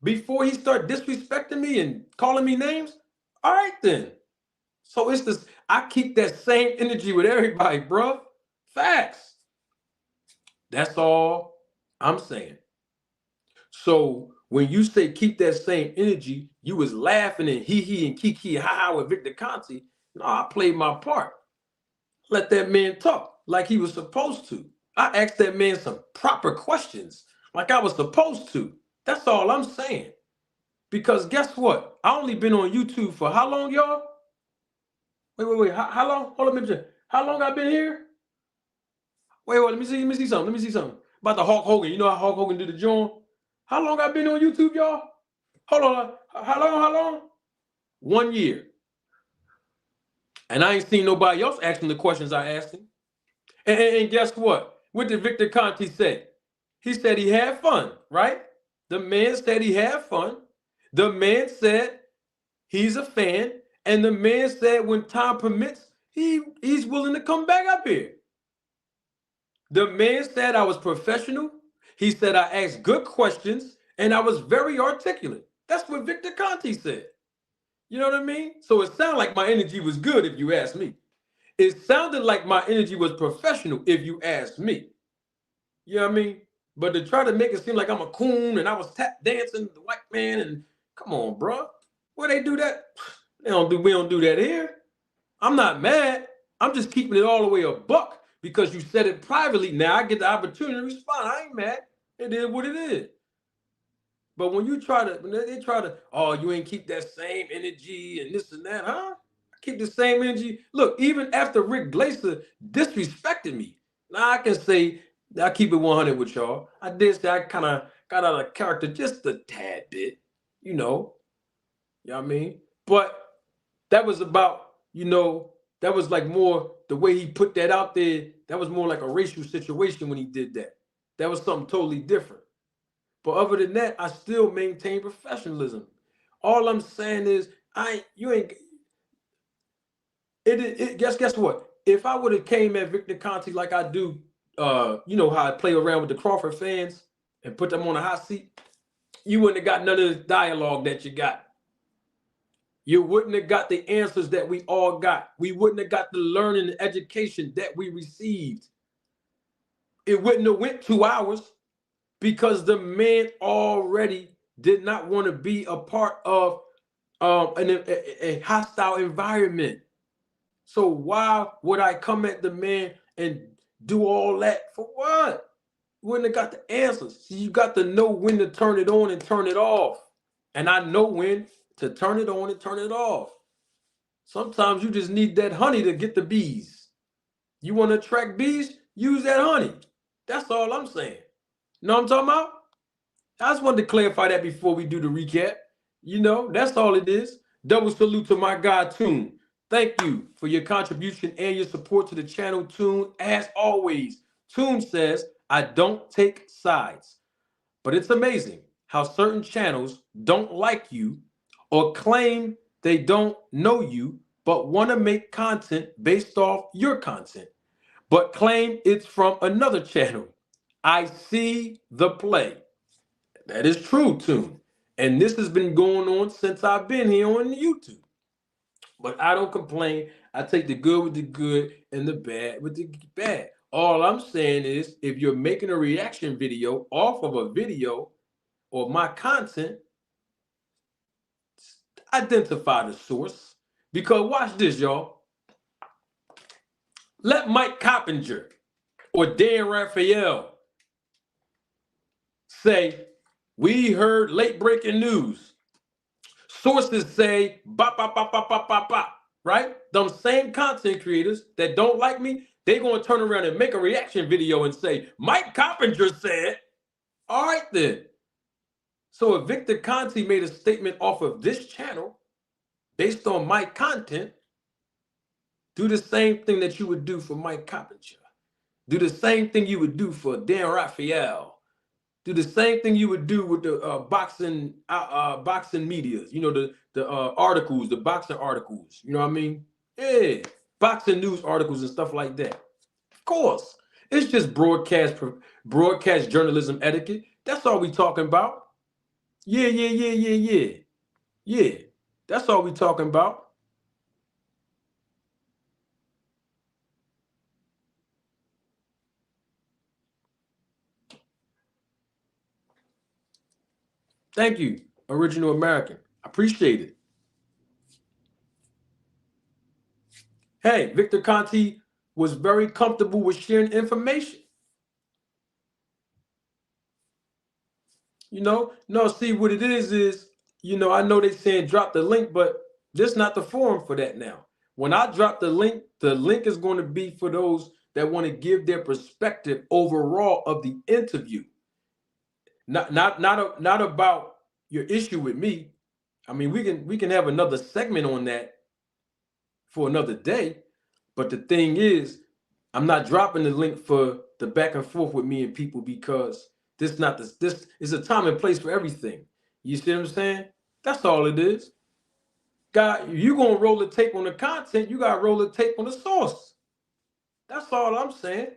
Before he started disrespecting me and calling me names? All right then. So it's this, I keep that same energy with everybody, bro. Facts. That's all I'm saying. So when you say keep that same energy, you was laughing and hee and kiki ha with Victor Conte. No, I played my part. Let that man talk like he was supposed to. I asked that man some proper questions like I was supposed to. That's all I'm saying. Because guess what? I only been on YouTube for how long, y'all? Wait. How long? Hold on, let me check. How long I been here? Wait, let me see something. About the Hulk Hogan. You know how Hulk Hogan did the joint? How long I been on YouTube, y'all? Hold on. How long? 1 year. And I ain't seen nobody else asking the questions I asked him. And guess what? What did Victor Conte say? He said he had fun, right? The man said he had fun. The man said he's a fan. And the man said when time permits, he's willing to come back up here. The man said I was professional. He said I asked good questions and I was very articulate. That's what Victor Conte said. You know what I mean? So it sounded like my energy was good if you ask me. It sounded like my energy was professional if you ask me. You know what I mean? But to try to make it seem like I'm a coon and I was tap dancing the white man and come on, bro. Where they do that? We don't do that here. I'm not mad. I'm just keeping it all the way a buck because you said it privately. Now I get the opportunity to respond. I ain't mad. It is what it is. But when they try to, oh, you ain't keep that same energy and this and that, huh? I keep the same energy. Look, even after Rick Glaser disrespected me, now I can say I keep it 100 with y'all. I did say I kind of got out of character just a tad bit, you know what I mean? But that was about, that was like more the way he put that out there. That was more like a racial situation when he did that. That was something totally different. But other than that, I still maintain professionalism. All I'm saying is, guess what? If I would have came at Victor Conte like I do, how I play around with the Crawford fans and put them on a hot seat, you wouldn't have got none of the dialogue that you got. You wouldn't have got the answers that we all got. We wouldn't have got the learning and education that we received. it wouldn't have went 2 hours because the man already did not want to be a part of a hostile environment. So why would I come at the man and do all that for what? Wouldn't have got the answers. See, you got to know when to turn it on and turn it off. And I know when to turn it on and turn it off. Sometimes you just need that honey to get the bees. You want to attract bees? Use that honey. That's all I'm saying. You know what I'm talking about? I just wanted to clarify that before we do the recap. You know, that's all it is. Double salute to my guy, Tune. Thank you for your contribution and your support to the channel, Tune. As always, Tune says, I don't take sides. But it's amazing how certain channels don't like you or claim they don't know you, but want to make content based off your content, but claim it's from another channel. I see the play. That is true, Tune. And this has been going on since I've been here on YouTube. But I don't complain. I take the good with the good and the bad with the bad. All I'm saying is if you're making a reaction video off of a video or my content, identify the source. Because watch this, y'all. Let Mike Coppinger or Dan Raphael say, we heard late breaking news. Sources say, bop, bop, bop, bop, bop, bop, bop, right? Them same content creators that don't like me, they're going to turn around and make a reaction video and say, Mike Coppinger said, all right then. So if Victor Conti made a statement off of this channel based on my content, do the same thing that you would do for Mike Coppinger. Do the same thing you would do for Dan Raphael. Do the same thing you would do with the boxing media. You know, the articles, the boxing articles. You know what I mean? Yeah, boxing news articles and stuff like that. Of course, it's just broadcast journalism etiquette. That's all we talking about. Yeah. That's all we talking about. Thank you, Original American. I appreciate it. Hey, Victor Conti was very comfortable with sharing information. You know, no, see what it is, you know, I know they saying drop the link, but this is not the forum for that now. When I drop the link is going to be for those that want to give their perspective overall of the interview. Not about your issue with me. I mean, we can have another segment on that for another day. But the thing is, I'm not dropping the link for the back and forth with me and people because this is a time and place for everything. You see what I'm saying? That's all it is. God, you gonna roll the tape on the content, you gotta roll the tape on the source. That's all I'm saying.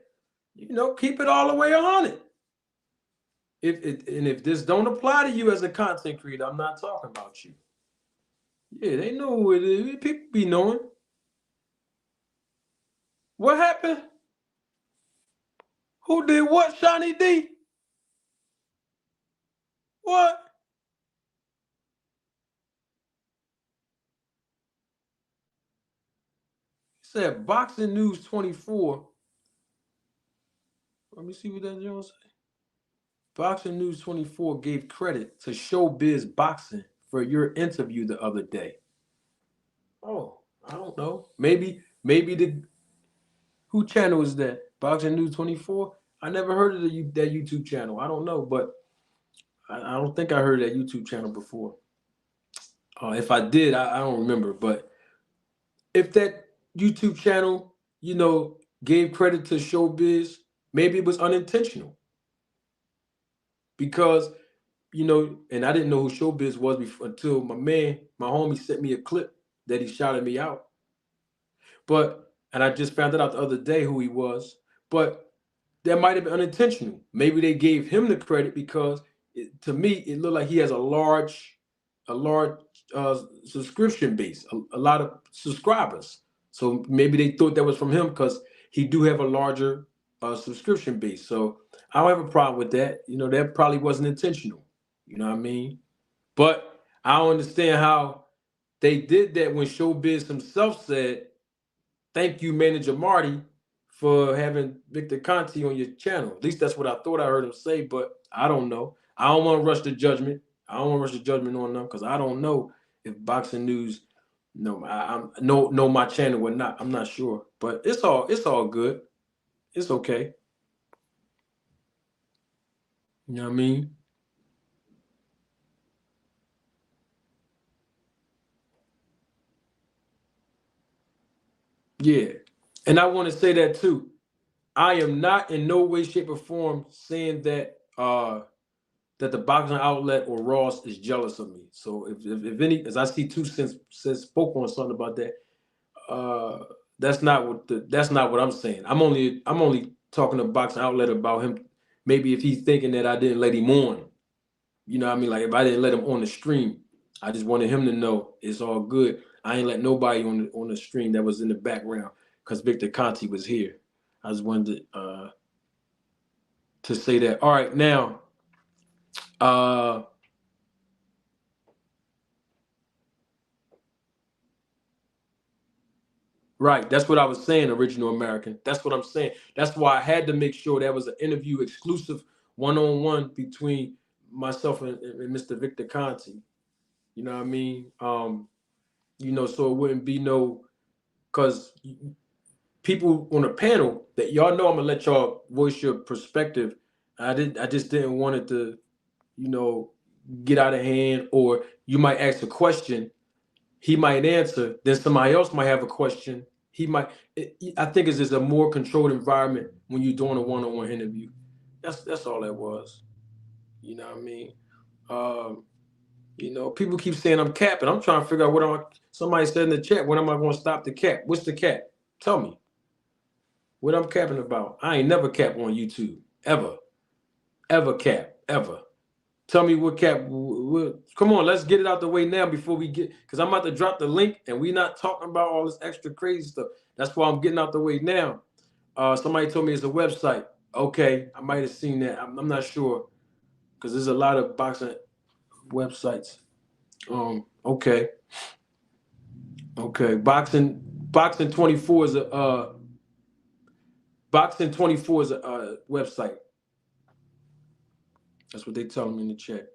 You know, keep it all the way on it. If this don't apply to you as a content creator, I'm not talking about you. Yeah, they know who it is. People be knowing. What happened? Who did what, Shawnee D? What? He said Boxing News 24. Let me see what that Jones say. Boxing News 24 gave credit to Showbiz Boxing for your interview the other day. Oh, I don't know. Maybe who channel is that? Boxing News 24? I never heard of that YouTube channel. I don't know, but I don't think I heard that YouTube channel before. If I did, I don't remember. But if that YouTube channel, you know, gave credit to Showbiz, maybe it was unintentional. Because, you know, and I didn't know who Showbiz was before, until my homie sent me a clip that he shouted me out. And I just found it out the other day who he was. But that might have been unintentional. Maybe they gave him the credit because to me, it looked like he has a large subscription base, a lot of subscribers. So maybe they thought that was from him because he do have a larger subscription based. So I don't have a problem with that. You know, that probably wasn't intentional. You know what I mean? But I don't understand how they did that when Showbiz himself said, "Thank you, Manager Marty, for having Victor Conti on your channel." At least that's what I thought I heard him say, but I don't know. I don't want to rush the judgment. I don't want to rush the judgment on them because I don't know if Boxing News I'm know my channel or not. I'm not sure, but it's all good. It's okay. You know what I mean? Yeah. And I want to say that too. I am not in no way, shape, or form saying that the boxing outlet or Ross is jealous of me. So if any, as I see Two Cents says spoke on something about that, uh, that's not what I'm saying. I'm only talking to boxing outlet about him. Maybe if he's thinking that I didn't let him on, you know what I mean? Like if I didn't let him on the stream, I just wanted him to know it's all good. I ain't let nobody on the stream that was in the background because Victor Conti was here. I just wanted to say that. All right, now, uh, right, that's what I was saying, Original American. That's what I'm saying. That's why I had to make sure that was an interview exclusive one-on-one between myself and Mr. Victor Conti. You know what I mean? You know, so it wouldn't be no, because people on the panel that y'all know I'm gonna let y'all voice your perspective. I just didn't want it to, you know, get out of hand, or you might ask a question, he might answer, then somebody else might have a question. He might. I think it's just a more controlled environment when you're doing a one-on-one interview. That's all that was. You know what I mean? Um, you know, people keep saying I'm capping. I'm trying to figure out what I'm. Somebody said in the chat, when am I going to stop the cap? What's the cap? Tell me what I'm capping about. I ain't never cap on YouTube ever, ever cap ever. Tell me what cap. Come on, let's get it out the way now before we get, because I'm about to drop the link and we not talking about all this extra crazy stuff. That's why I'm getting out the way now. Somebody told me it's a website. Okay, I might have seen that. I'm not sure because there's a lot of boxing websites. Okay, okay. Boxing 24 is a Boxing 24 is a website. That's what they tell me in the chat.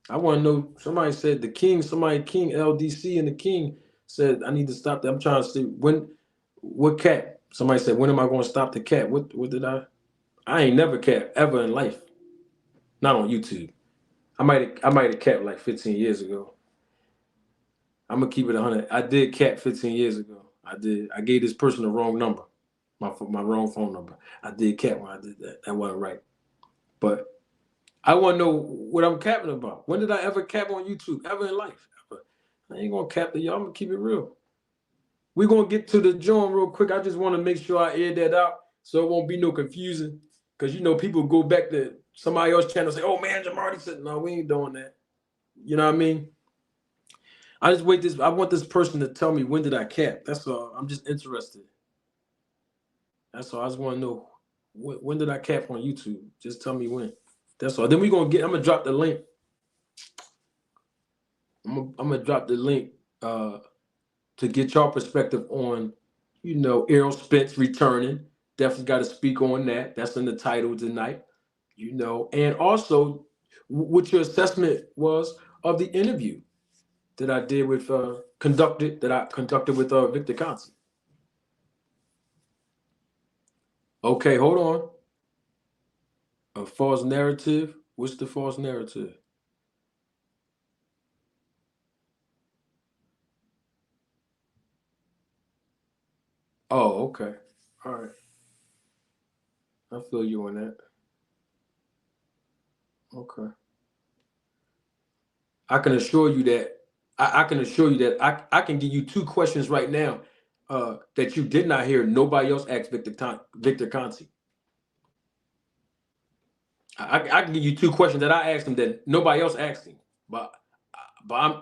I want to know. Somebody said the King. Somebody King LDC and the King said I need to stop that. I'm trying to see what cap. Somebody said when am I going to stop the cap? What did I? I ain't never cap ever in life. Not on YouTube. I might have capped like 15 years ago. I'm gonna keep it 100. I did cap 15 years ago. I did. I gave this person the wrong number, my wrong phone number. I did cap when I did that. That wasn't right. But I want to know what I'm capping about. When did I ever cap on YouTube? Ever in life? Ever. I ain't gonna cap the y'all. I'm gonna keep it real. We're gonna get to the joint real quick. I just want to make sure I air that out so it won't be no confusion. Because you know, people go back to somebody else's channel and say, "Oh man, Jamarty said, no, we ain't doing that." You know what I mean? I want this person to tell me when did I cap. That's all. I'm just interested. That's all. I just want to know when did I cap on YouTube. Just tell me when. That's all. Then I'm gonna drop the link. I'm gonna drop the link to get your perspective on, you know, Errol Spence returning. Definitely got to speak on that. That's in the title tonight. You know, and also what your assessment was of the interview that I did with conducted with Victor Conti. Okay, hold on. A false narrative. What's the false narrative? Oh, okay. All right. I feel you on that. Okay. I can assure you that I can give you two questions right now that you did not hear nobody else ask Victor Conti. I can give you two questions that I asked him that nobody else asked him. But but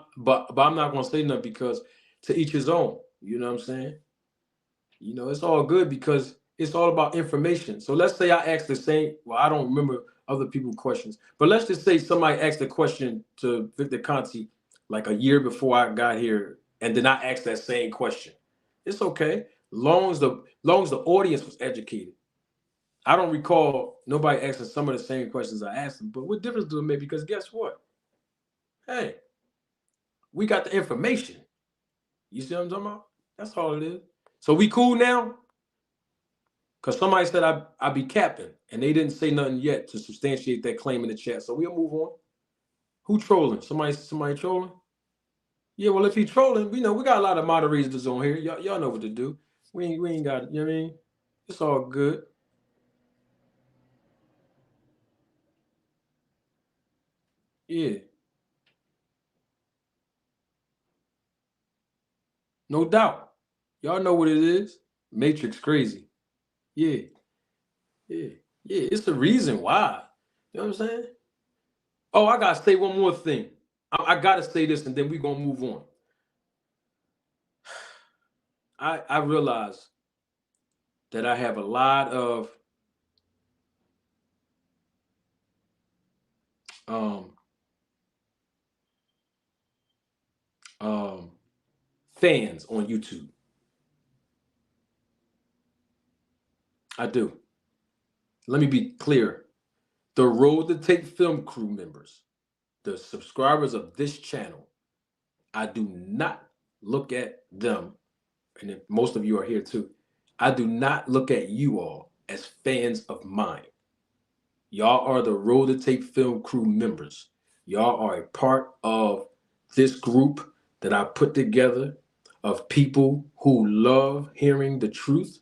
I'm not gonna say nothing because to each his own. You know what I'm saying? It's all good because it's all about information. So let's say I asked the same. Well, I don't remember other people's questions, but let's just say somebody asked a question to Victor Conti like a year before I got here, and then I asked that same question. It's okay, long as the audience was educated. I don't recall nobody asking some of the same questions I asked them, but what difference do it make? Because guess what? Hey, we got the information. You see what I'm talking about? That's all it is. So we cool now? Because somebody said I be capping, and they didn't say nothing yet to substantiate that claim in the chat. So we'll move on. Who trolling? Somebody trolling? Yeah, well, if he trolling, we got a lot of moderators on here. Y'all know what to do. We ain't got it. You know what I mean? It's all good. Yeah. No doubt. Y'all know what it is. Matrix crazy. Yeah. Yeah. Yeah. It's the reason why. You know what I'm saying? Oh, I gotta say one more thing. I gotta say this, and then we're gonna move on. I realize that I have a lot of fans on YouTube. I do. Let me be clear. The Road to Tape Film crew members, the subscribers of this channel, I do not look at them, and if most of you are here too, I do not look at you all as fans of mine. Y'all are the Road to Tape Film crew members. Y'all are a part of this group that I put together of people who love hearing the truth,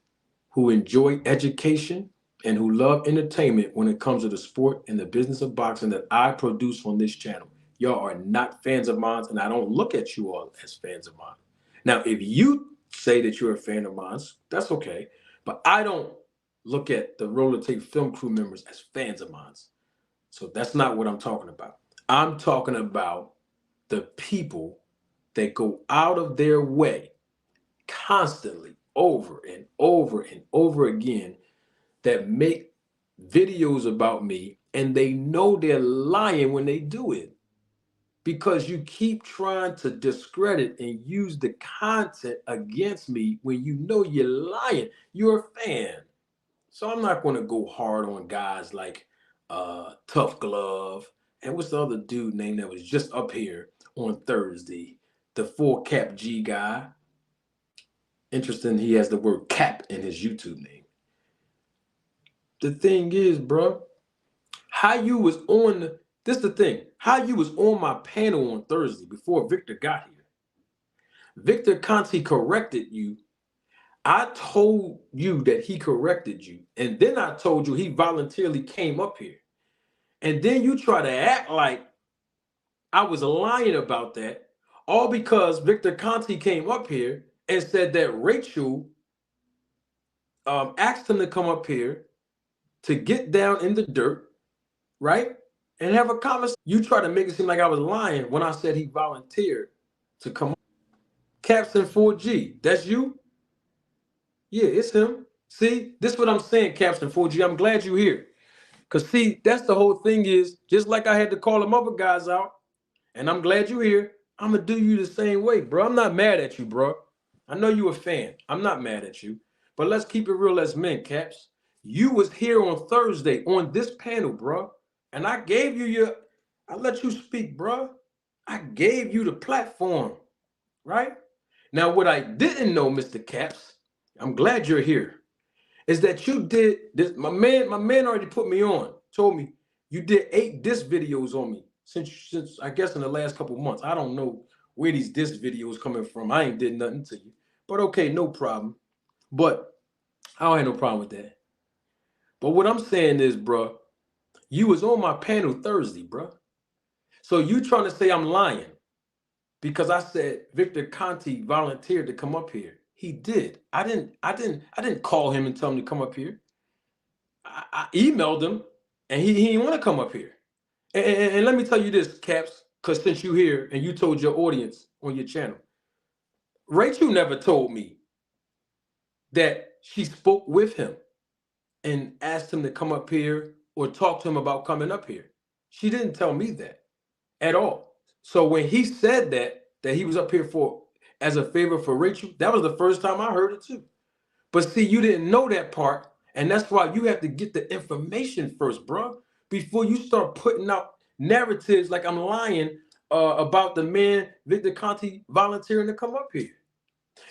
who enjoy education, and who love entertainment when it comes to the sport and the business of boxing that I produce on this channel. Y'all are not fans of mine, and I don't look at you all as fans of mine. Now, if you say that you're a fan of mine, that's okay, but I don't look at the Road to Tape Film crew members as fans of mine. So that's not what I'm talking about. I'm talking about the people that go out of their way constantly over and over and over again that make videos about me, and they know they're lying when they do it because you keep trying to discredit and use the content against me when you know you're lying. You're a fan. So I'm not going to go hard on guys like Tough Glove. And what's the other dude name that was just up here on Thursday? The 4Cap G guy. Interesting, he has the word cap in his YouTube name. The thing is, bro, how you was on how you was on my panel on Thursday before Victor got here. Victor Conti corrected you. I told you that he corrected you, and then I told you he voluntarily came up here. And then you try to act like I was lying about that, all because Victor Conti came up here and said that Rachel asked him to come up here to get down in the dirt, right? And have a conversation. You try to make it seem like I was lying when I said he volunteered to come up. Capson 4G, that's you? Yeah, it's him. See, this is what I'm saying, Capson 4G. I'm glad you're here. Because, see, that's the whole thing is, just like I had to call them other guys out, and I'm glad you're here, I'm going to do you the same way, bro. I'm not mad at you, bro. I know you a fan. I'm not mad at you. But let's keep it real as men, Caps. You was here on Thursday on this panel, bro. And I gave you I let you speak, bro. I gave you the platform, right? Now, what I didn't know, Mr. Caps, I'm glad you're here, is that you did this. My man already put me on, told me you did 8 diss videos on me since I guess in the last couple months. I don't know where these diss videos coming from. I ain't did nothing to you. But okay, no problem. But I don't have no problem with that. But what I'm saying is, bro, you was on my panel Thursday, bro. So you trying to say I'm lying because I said Victor Conti volunteered to come up here. He did. I didn't call him and tell him to come up here. I emailed him, and he didn't want to come up here. And let me tell you this, Caps. because since you're here and you told your audience on your channel, Rachel never told me that she spoke with him and asked him to come up here or talk to him about coming up here. She didn't tell me that at all. So when he said that he was up here for as a favor for Rachel, that was the first time I heard it too. But see, you didn't know that part, and that's why you have to get the information first, bro, before you start putting out narratives like I'm lying about the man Victor Conte volunteering to come up here.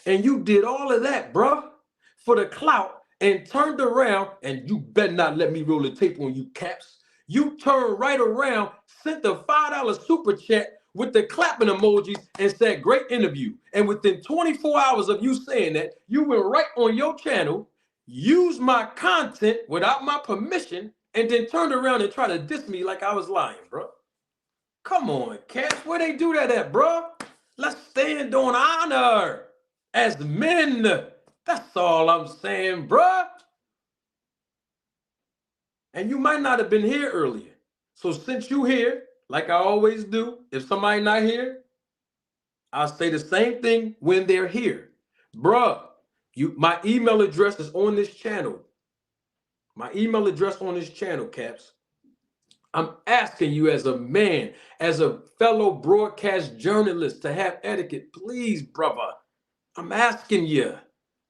And you did all of that, bro, for the clout, and turned around, and you better not let me roll the tape on you, Caps. You turned right around, sent the $5 super chat with the clapping emojis, and said, great interview. And within 24 hours of you saying that, you went right on your channel, used my content without my permission, and then turned around and tried to diss me like I was lying, bro. Come on, Caps, where they do that at, bro? Let's stand on honor as men. That's all I'm saying, bruh. And you might not have been here earlier. So since you here, like I always do, if somebody not here, I'll say the same thing when they're here. Bruh, my email address is on this channel. My email address on this channel, Caps. I'm asking you as a man, as a fellow broadcast journalist, to have etiquette. Please, brother. I'm asking you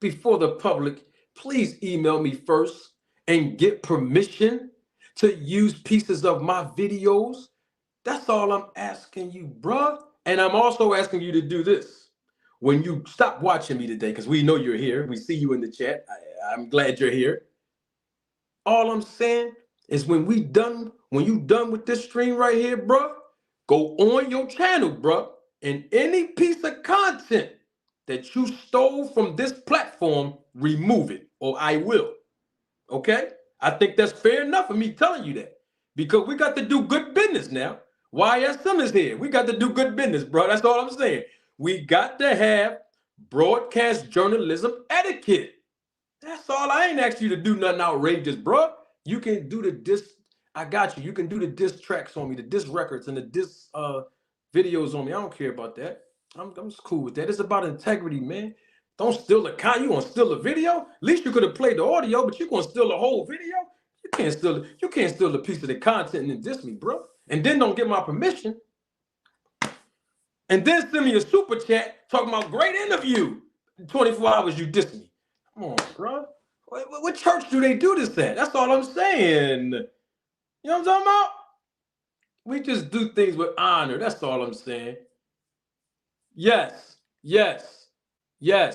before the public, please email me first and get permission to use pieces of my videos. That's all I'm asking you, bruh. And I'm also asking you to do this. When you stop watching me today, because we know you're here, we see you in the chat. I'm glad you're here. All I'm saying is when you done with this stream right here, bruh, go on your channel, bruh, and any piece of content that you stole from this platform, remove it, or I will. Okay? I think that's fair enough for me telling you that, because we got to do good business now. YSM is here. We got to do good business, bro. That's all I'm saying. We got to have broadcast journalism etiquette. That's all. I ain't asked you to do nothing outrageous, bro. You can do the diss. I got you. You can do the diss tracks on me, the diss records and the diss videos on me. I don't care about that. I'm just cool with that. It's about integrity, man. Don't steal the content. You want to steal a video? At least you could have played the audio, but you gonna steal the whole video? You can't steal the piece of the content and then diss me, bro. And then don't get my permission. And then send me a super chat talking about great interview. In 24 hours you diss me. Come on, bro. What church do they do this at? That's all I'm saying. You know what I'm talking about? We just do things with honor. That's all I'm saying. Yes.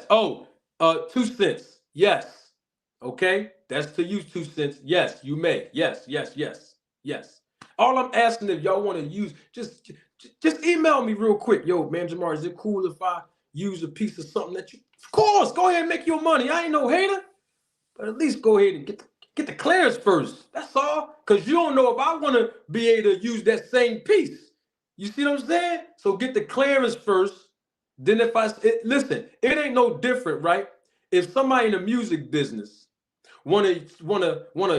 Oh, 2 cents. Yes. Okay. That's to use 2 cents. Yes, you may. Yes. All I'm asking, if y'all want to use, just email me real quick. Yo, man, Jamar, is it cool if I use a piece of something that you? Of course, go ahead and make your money. I ain't no hater, but at least go ahead and get the clearance first. That's all. Because you don't know if I want to be able to use that same piece. You see what I'm saying? So get the clearance first. Then listen, it ain't no different, right? If somebody in the music business wanna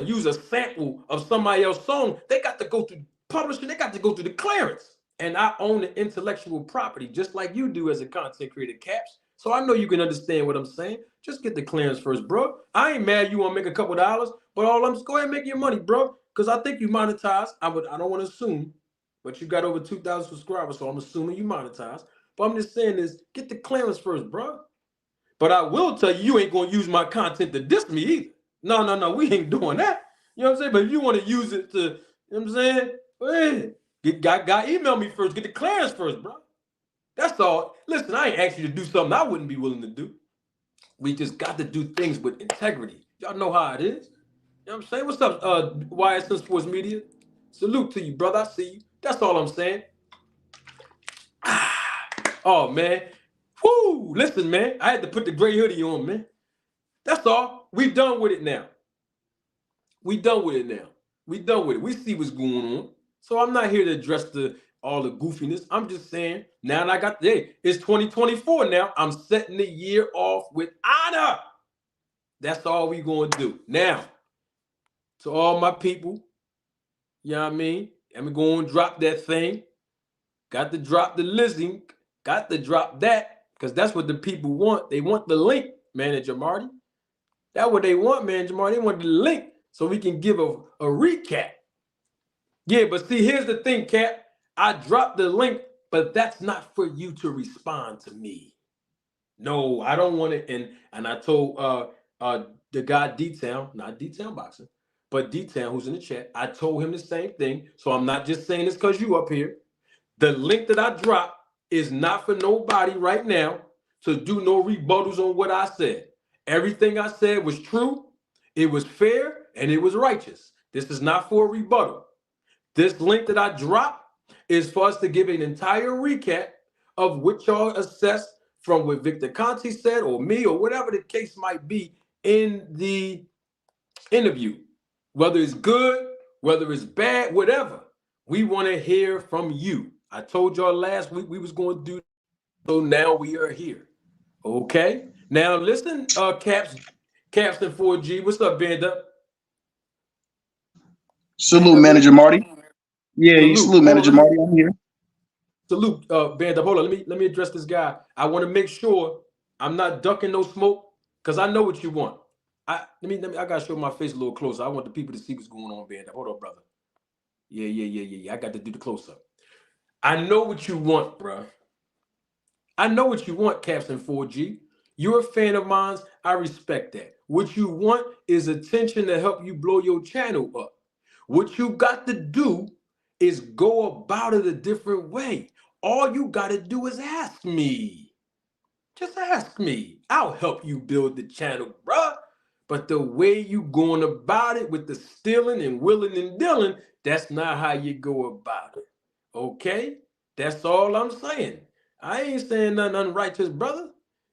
use a sample of somebody else's song, they got to go through publishing, they got to go through the clearance. And I own the intellectual property, just like you do as a content creator, Caps. So I know you can understand what I'm saying. Just get the clearance first, bro. I ain't mad you want to make a couple dollars, but all I'm just go ahead and make your money, bro. Because I think you monetize. I don't want to assume, but you got over 2,000 subscribers, so I'm assuming you monetize. But I'm just saying is get the clearance first, bro. But I will tell you, you ain't gonna use my content to diss me either. No, we ain't doing that. You know what I'm saying? But if you want to use it to, you know what I'm saying? Go ahead. Email me first. Get the clearance first, bro. That's all. Listen, I ain't asked you to do something I wouldn't be willing to do. We just got to do things with integrity. Y'all know how it is. You know what I'm saying? What's up, YSM Sports Media? Salute to you, brother. I see you. That's all I'm saying. Oh, man. Whoo! Listen, man. I had to put the gray hoodie on, man. That's all. We done with it now. We done with it. We see what's going on. So I'm not here to address all the goofiness. I'm just saying, now that I got it's 2024 now. I'm setting the year off with honor. That's all we gonna do. Now, to all my people, you know what I mean? I'm gonna go and drop that thing. Got to drop the link. Got to drop that because that's what the people want. They want the link, Manager Marty. That's what they want, Manager Marty. They want the link so we can give a recap. Yeah, but see, here's the thing, Cap. I dropped the link, but that's not for you to respond to me. No, I don't want it. And I told the guy D-Town, not D-Town Boxing, but D-Town who's in the chat, I told him the same thing. So I'm not just saying this because you up here. The link that I dropped is not for nobody right now to do no rebuttals on what I said. Everything I said was true, it was fair, and it was righteous. This is not for a rebuttal. This link that I dropped is for us to give an entire recap of what y'all assessed from what Victor Conte said or me or whatever the case might be in the interview. Whether it's good, whether it's bad, whatever. We want to hear from you. I told y'all last week we was going to do, so now we are here. Okay? Now listen, Caps and 4G. What's up, Banda? Salute, Manager Marty. Yeah, you salute, Manager Marty. I'm here. Salute, Banda. Hold on, let me address this guy. I want to make sure I'm not ducking no smoke because I know what you want. I gotta show my face a little closer. I want the people to see what's going on, Banda. Hold on, brother. Yeah. I got to do the close up. I know what you want, bro. I know what you want, Caps and 4G. You're a fan of mine. I respect that. What you want is attention to help you blow your channel up. What you got to do is go about it a different way. All you got to do is ask me. Just ask me. I'll help you build the channel, bruh. But the way you going about it with the stealing and willing and dealing, that's not how you go about it. Okay? That's all I'm saying. I ain't saying nothing unrighteous, brother.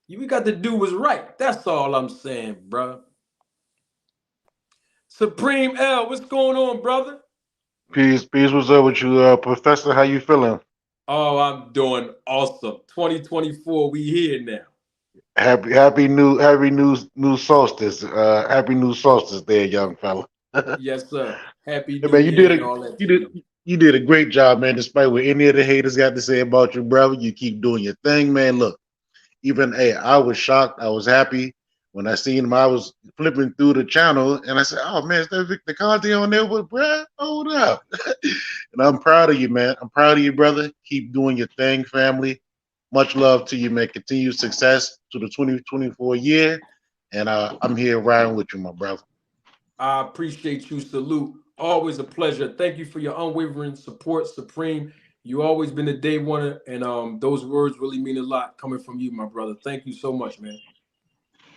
You got to do what's right. That's all I'm saying, bruh. Supreme L, what's going on, brother? Peace. What's up with you, Professor? How you feeling? Oh, I'm doing awesome. 2024, we here now. Happy new solstice. Happy new solstice, there, young fella. Yes, sir. Happy New New Year. You did a great job, man. Despite what any of the haters got to say about you, brother, you keep doing your thing, man. Look, I was shocked. I was happy when I seen him. I was flipping through the channel and I said, "Oh man, is that Victor Conte on there with Brad? Hold up!" And I'm proud of you, man. I'm proud of you, brother. Keep doing your thing, family. Much love to you, man. Continued success to the 2024 year. And I'm here riding with you, my brother. I appreciate you. Salute. Always a pleasure. Thank you for your unwavering support, Supreme. You always been a day one, and those words really mean a lot coming from you, my brother. Thank you so much, man.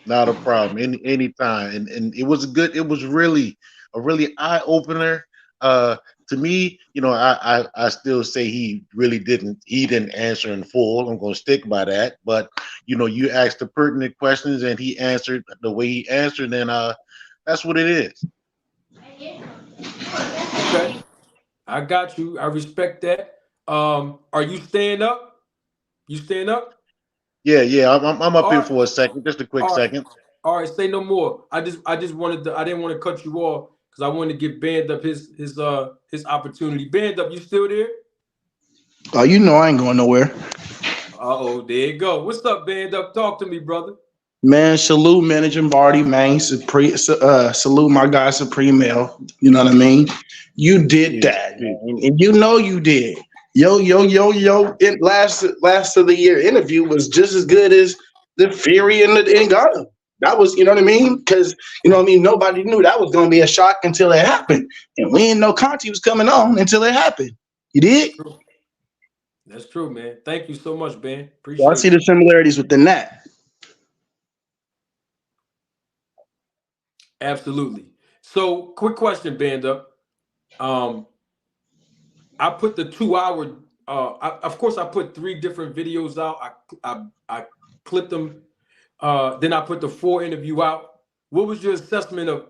Not a problem. Anytime. And it was good. It was really a really eye opener. To me, I still say he didn't answer in full. I'm gonna stick by that. But you asked the pertinent questions and he answered the way he answered, and that's what it is. Okay. I got you. I respect that. Are you staying up? You staying up? Yeah. I'm up here for a second, just a quick second. All right, say no more. I just wanted to. I didn't want to cut you off because I wanted to give Band Up his opportunity. Band Up, you still there? Oh, I ain't going nowhere. Oh, there you go. What's up, Band Up? Talk to me, brother. Man, salute Manager Marty, man. Salute my guy Supreme L. You know what I mean? You did that, man. And you did. Yo. It last of the year interview was just as good as the Fury and Ghana. That was, you know what I mean? Because, nobody knew that was going to be a shock until it happened. And we didn't know Conte was coming on until it happened. You did? That's true, man. Thank you so much, Ben. Appreciate I see the similarities within that. Absolutely. So, quick question, Band Up. I put the 2-hour. Of course, I put 3 different videos out. I clipped them. Then I put the 4 interview out. What was your assessment of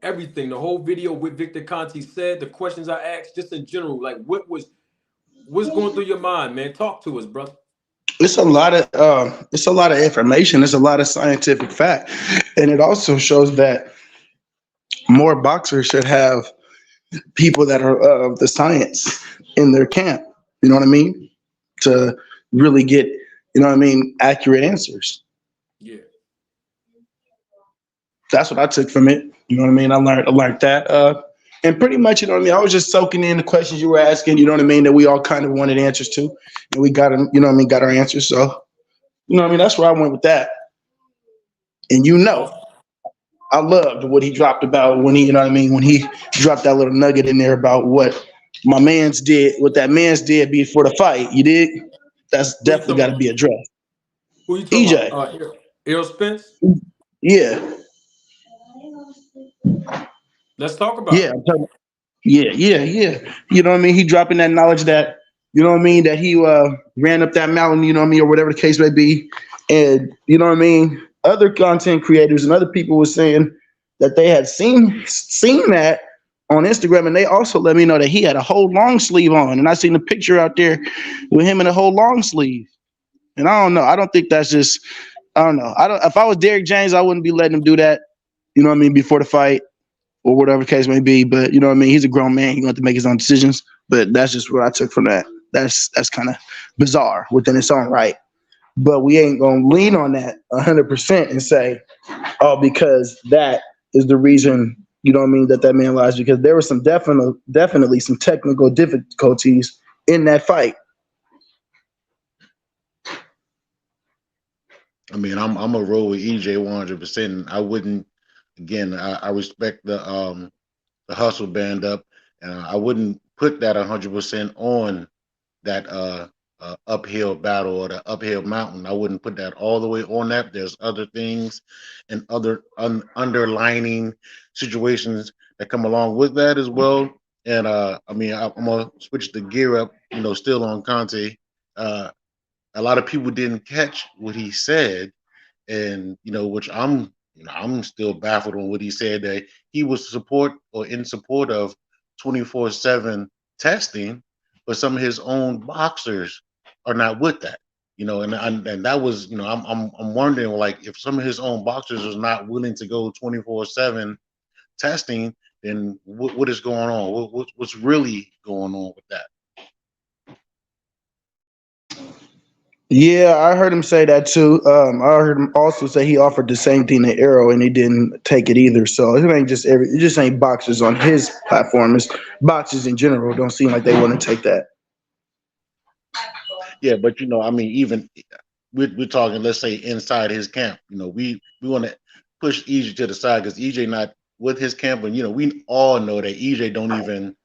everything, the whole video, what Victor Conte said, the questions I asked, just in general? What's going through your mind, man? Talk to us, brother. It's a lot of information. It's a lot of scientific fact, and it also shows that more boxers should have people that are of the science in their camp. You know what I mean? To really get, you know what I mean, accurate answers. Yeah. That's what I took from it. You know what I mean? I learned that. And pretty much, you know what I mean? I was just soaking in the questions you were asking, you know what I mean, that we all kind of wanted answers to. And we got them, you know what I mean, got our answers. So, you know what I mean? That's where I went with that. And you know, I loved what he dropped about when he, you know what I mean, when he dropped that little nugget in there about what my man's did, what that man's did before the fight. You dig? That's Who you definitely talking got to about? be addressed. Who you talking EJ. about? Errol Spence? Yeah. Let's talk about Yeah. it. I'm talking- Yeah. You know what I mean? He dropping that knowledge that, you know what I mean, that he ran up that mountain, you know what I mean, or whatever the case may be. And, you know what I mean? Other content creators and other people were saying that they had seen that on Instagram, and they also let me know that he had a whole long sleeve on. And I seen the picture out there with him in a whole long sleeve. And I don't know. I don't think that's just, I don't know. If I was Derrick James, I wouldn't be letting him do that, you know what I mean, before the fight or whatever the case may be. But you know what I mean? He's a grown man. He's going to have to make his own decisions. But that's just what I took from that. That's kind of bizarre within its own right. But we ain't going to lean on that 100% and say, oh, because that is the reason, you know what I mean, that man lies. Because there was some definitely some technical difficulties in that fight. I mean, I'm a roll with EJ 100%. I wouldn't. Again, I respect the hustle band up, and I wouldn't put that 100% on that uphill battle or the uphill mountain. I wouldn't put that all the way on that. There's other things and other underlining situations that come along with that as well. And I mean, I'm gonna switch the gear up. You know, still on Conte. A lot of people didn't catch what he said, and you know, which I'm still baffled on what he said, that he was in support of 24/7 testing, but some of his own boxers are not with that. You know, and that was, you know, I'm wondering, like, if some of his own boxers is not willing to go 24/7 testing, then what is going on? What's really going on with that? Yeah, I heard him say that too. I heard him also say he offered the same thing to Arrow and he didn't take it either. So it ain't just it just ain't boxers on his platform. It's boxers in general don't seem like they want to take that. Yeah, but you know, I mean, even we're talking, let's say, inside his camp. You know, we want to push EJ to the side because EJ not with his camp, and you know, we all know that EJ don't even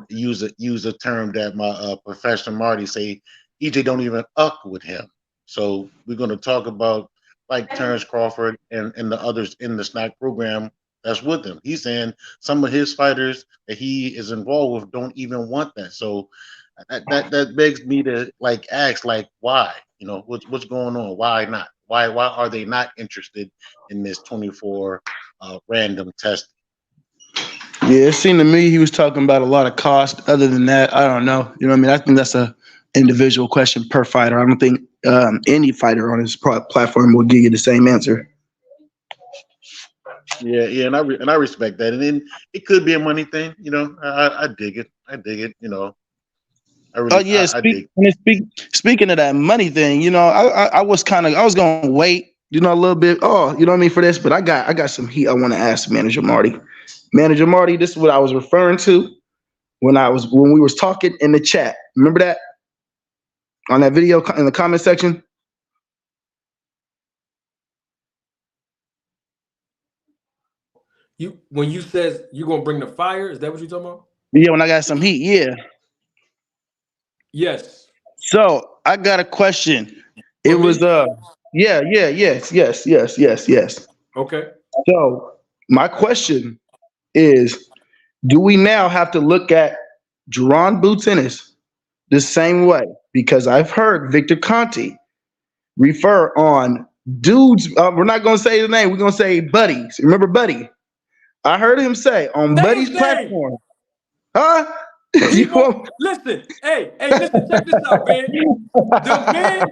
use a term that my Professor Marty say. EJ don't even uck with him. So we're going to talk about like Terrence Crawford and the others in the snack program that's with him. He's saying some of his fighters that he is involved with don't even want that. So that begs me to like ask, like, why? You know, what's going on? Why not? Why are they not interested in this 24 random testing? Yeah, it seemed to me he was talking about a lot of cost. Other than that, I don't know. You know what I mean? I think that's a individual question per fighter. I don't think any fighter on his platform will give you the same answer. Yeah, and I respect that. And then it could be a money thing. You know, I dig it. You know, Oh yeah, I dig. Speaking of that money thing, you know, I was going to wait, you know, a little bit. Oh, you know what I mean, for this, but I got some heat I want to ask Manager Marty. Manager Marty, this is what I was referring to when we was talking in the chat. Remember that on that video in the comment section? When you says you're gonna bring the fire, is that what you're talking about? Yeah, when I got some heat, yeah. Yes. So I got a question. For It was me? yes. Okay. So my question is, do we now have to look at Jaron Boots Ennis the same way? Because I've heard Victor Conte refer on dudes. We're not going to say his name. We're going to say Buddies. Remember Buddy? I heard him say on Buddy's platform. Huh? Listen, listen, check this out, man. The man,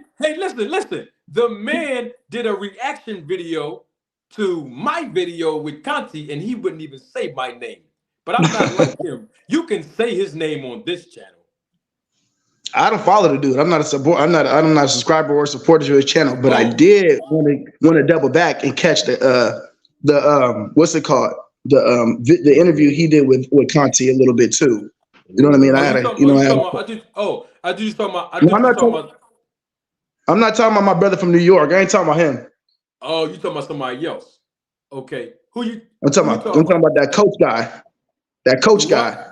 listen. The man did a reaction video to my video with Conti, and he wouldn't even say my name. But I'm not like him. You can say his name on this channel. I don't follow the dude. I'm not a support. I'm not a subscriber or supporter to his channel. But I did want to double back and catch the what's it called, the interview he did with Conti a little bit too. You know what I mean? I'm not talking about my brother from New York. I ain't talking about him. Oh, you talking about somebody else? Okay, I'm talking about that coach guy. That coach guy.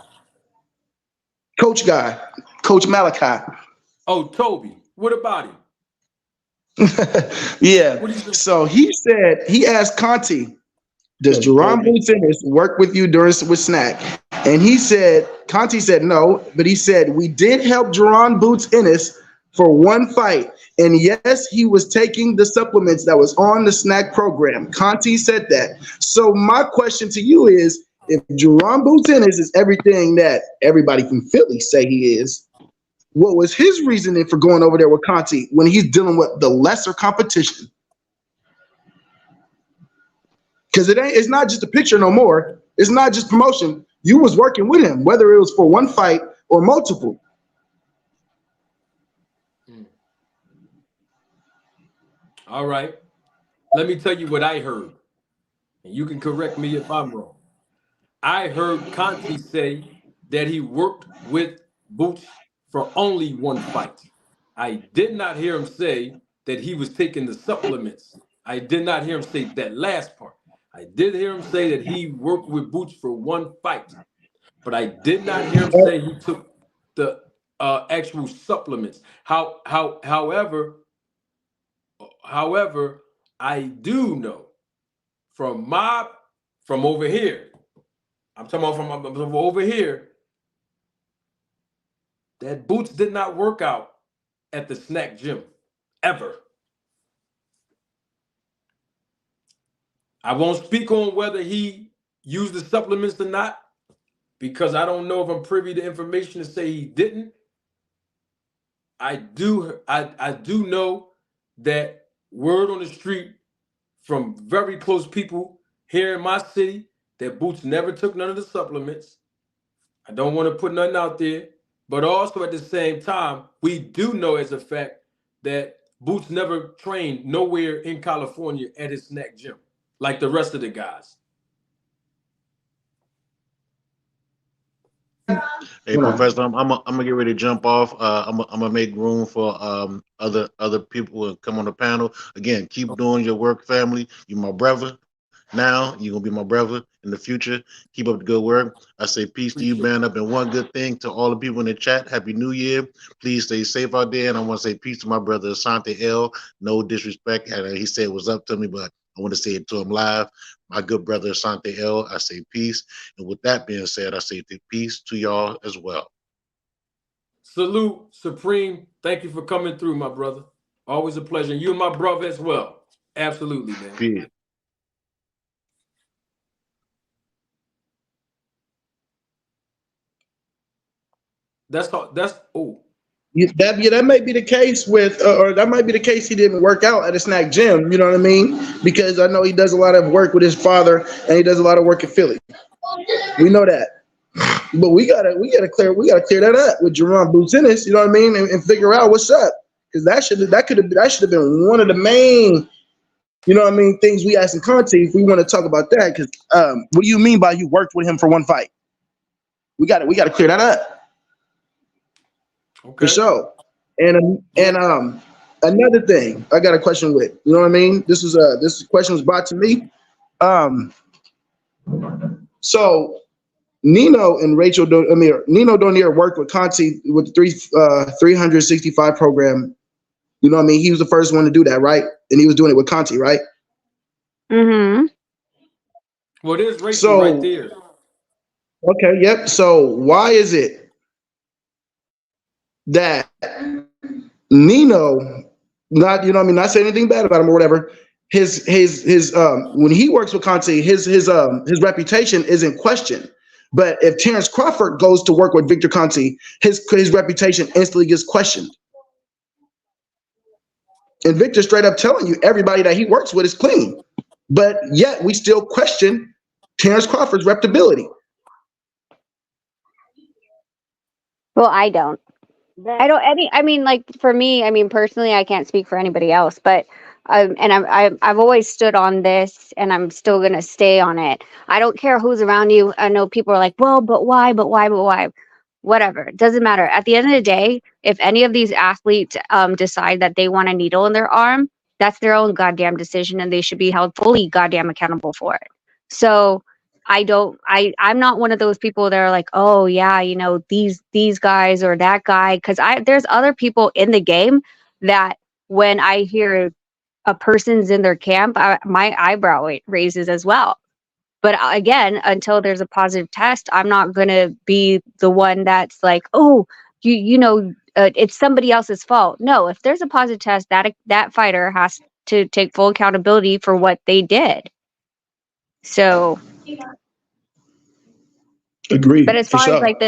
Coach guy. Coach Malachi. Oh, Toby. What about him? Yeah. So he asked Conti, does Jerron Boots Ennis work with you with Snack? And Conti said no, but he said, we did help Jerron Boots Ennis for one fight. And yes, he was taking the supplements that was on the Snack program. Conti said that. So my question to you is, if Jerron Boots Ennis is everything that everybody from Philly say he is, what was his reasoning for going over there with Conti when he's dealing with the lesser competition? Because it's not just a picture no more. It's not just promotion. You was working with him, whether it was for one fight or multiple. All right. Let me tell you what I heard. And you can correct me if I'm wrong. I heard Conti say that he worked with Boots for only one fight. I did not hear him say that he was taking the supplements. I did not hear him say that last part. I did hear him say that he worked with Boots for one fight, but I did not hear him say he took the actual supplements. However, I do know from over here. I'm talking about from over here, that Boots did not work out at the Snack gym ever. I won't speak on whether he used the supplements or not, because I don't know if I'm privy to information to say he didn't. I do know that word on the street from very close people here in my city that Boots never took none of the supplements. I don't want to put nothing out there, but also at the same time, we do know as a fact that Boots never trained nowhere in California at his Snack gym like the rest of the guys. Hey, Professor, I'm gonna get ready to jump off. I'm gonna make room for other people to come on the panel. Again, keep doing your work, family. You're my brother. Now you're gonna be my brother in the future. Keep up the good work. I say peace to you, man. Up, and one good thing to all the people in the chat. Happy New Year. Please stay safe out there. And I want to say peace to my brother Asante L. No disrespect. He said it was up to me, but I want to say it to him live. My good brother Asante L. I say peace. And with that being said, I say peace to y'all as well. Salute, Supreme. Thank you for coming through, my brother. Always a pleasure. You and my brother as well. Absolutely, man. Peace. That might be the case with, or that might be the case he didn't work out at a Snack gym. You know what I mean? Because I know he does a lot of work with his father, and he does a lot of work in Philly. We know that, but we gotta clear that up with Jerron Boots Ennis. You know what I mean? And figure out what's up, because that should have been one of the main, you know what I mean, things we asked in Conti if we want to talk about that. Because what do you mean by you worked with him for one fight? We got to clear that up. Okay. For sure. And another thing I got a question with, you know what I mean? This question was brought to me. So Nino and Nino Donaire worked with Conti with the 365 program. You know what I mean? He was the first one to do that, right? And he was doing it with Conti, right? Mm-hmm. Well, there's Rachel right there. Okay, yep. So why is it that Nino, not, you know what I mean, not saying anything bad about him or whatever, his when he works with Conti, his reputation isn't questioned. But if Terrence Crawford goes to work with Victor Conti, his reputation instantly gets questioned. And Victor straight up telling you everybody that he works with is clean. But yet we still question Terrence Crawford's reputability. Well, I don't. I mean, like for me, I mean, personally, I can't speak for anybody else, but and I've always stood on this, and I'm still gonna stay on it. I don't care who's around you. I know people are like, well, but why, but why, but why? Whatever, it doesn't matter. At the end of the day, if any of these athletes decide that they want a needle in their arm, that's their own goddamn decision, and they should be held fully goddamn accountable for it. So I'm not one of those people that are like, oh yeah, you know, these guys or that guy, because there's other people in the game that when I hear a person's in their camp, my eyebrow raises as well. But again, until there's a positive test, I'm not gonna be the one that's like, oh, you know, it's somebody else's fault. No, if there's a positive test, that fighter has to take full accountability for what they did. So, Agreed. but as For far as sure. like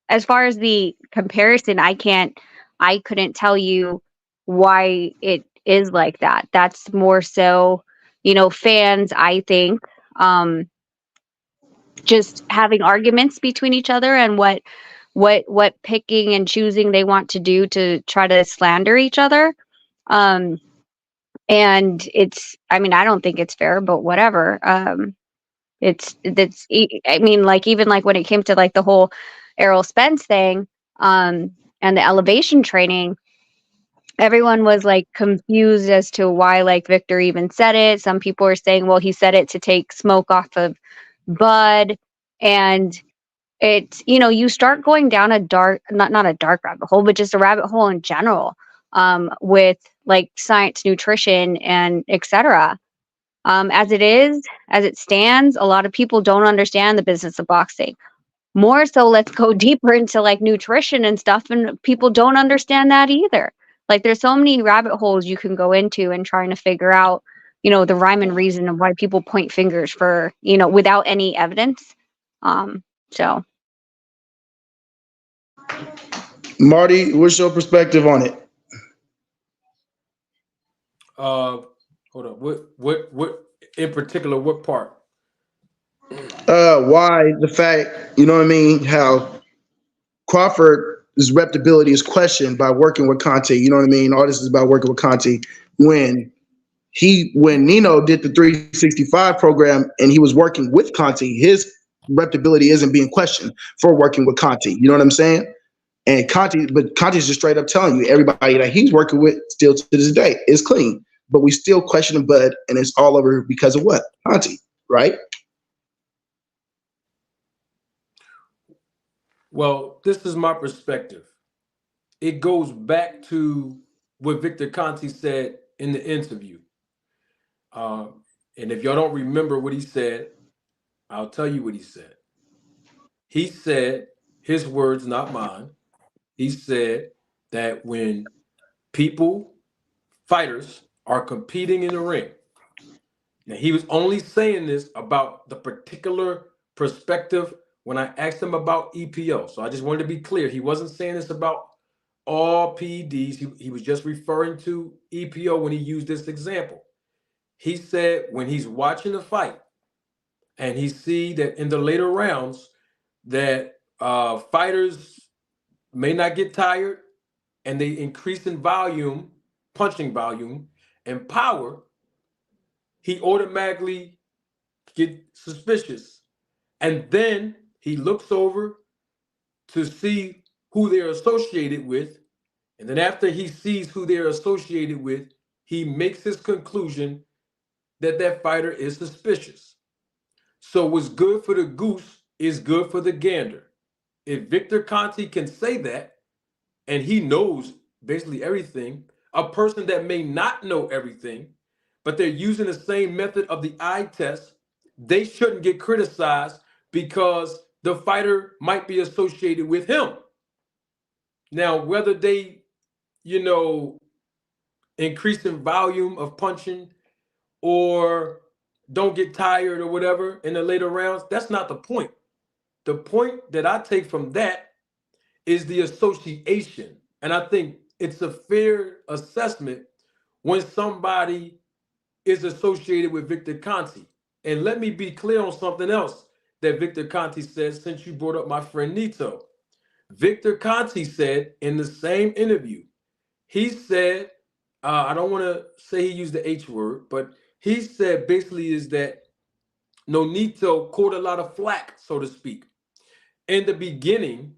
as far as the comparison, I couldn't tell you why it is like that. That's more so, you know, fans, I think, um, just having arguments between each other and what picking and choosing they want to do to try to slander each other. Um, and I mean, I don't think it's fair, but whatever. I mean, like, even like when it came to like the whole Errol Spence thing, and the elevation training, everyone was like confused as to why like Victor even said it. Some people were saying, well, he said it to take smoke off of Bud. And it's, you know, you start going down a dark, not a dark rabbit hole, but just a rabbit hole in general, with like science, nutrition, and etc. As it stands, a lot of people don't understand the business of boxing. More so, let's go deeper into like nutrition and stuff, and people don't understand that either. Like, there's so many rabbit holes you can go into and trying to figure out, you know, the rhyme and reason of why people point fingers for, you know, without any evidence. So Marty, what's your perspective on it? Hold on. What in particular? What part? Why the fact, you know what I mean, how Crawford's reputability is questioned by working with Conte. You know what I mean? All this is about working with Conte. When Nino did the 365 program and he was working with Conte, his reputability isn't being questioned for working with Conte. You know what I'm saying? And Conte's just straight up telling you everybody that he's working with still to this day is clean. But we still question Bud, and it's all over because of what? Conte, right? Well, this is my perspective. It goes back to what Victor Conte said in the interview. And if y'all don't remember what he said, I'll tell you what he said. He said, his words, not mine. He said that when fighters are competing in the ring, now he was only saying this about the particular perspective when I asked him about EPO. So I just wanted to be clear. He wasn't saying this about all PEDs. He was just referring to EPO when he used this example. He said when he's watching the fight and he see that in the later rounds that fighters may not get tired and they increase in volume, punching volume and power, he automatically get suspicious. And then he looks over to see who they're associated with. And then after he sees who they're associated with, he makes his conclusion that that fighter is suspicious. So what's good for the goose is good for the gander. If Victor Conte can say that, and he knows basically everything, a person that may not know everything, but they're using the same method of the eye test, they shouldn't get criticized because the fighter might be associated with him. Now, whether they, you know, increase in volume of punching or don't get tired or whatever in the later rounds, that's not the point. The point that I take from that is the association. And I think it's a fair assessment when somebody is associated with Victor Conte. And let me be clear on something else that Victor Conte says, since you brought up my friend Nito. Victor Conte said in the same interview, he said, I don't want to say he used the H word, but he said basically is that Nonito caught a lot of flack, so to speak, in the beginning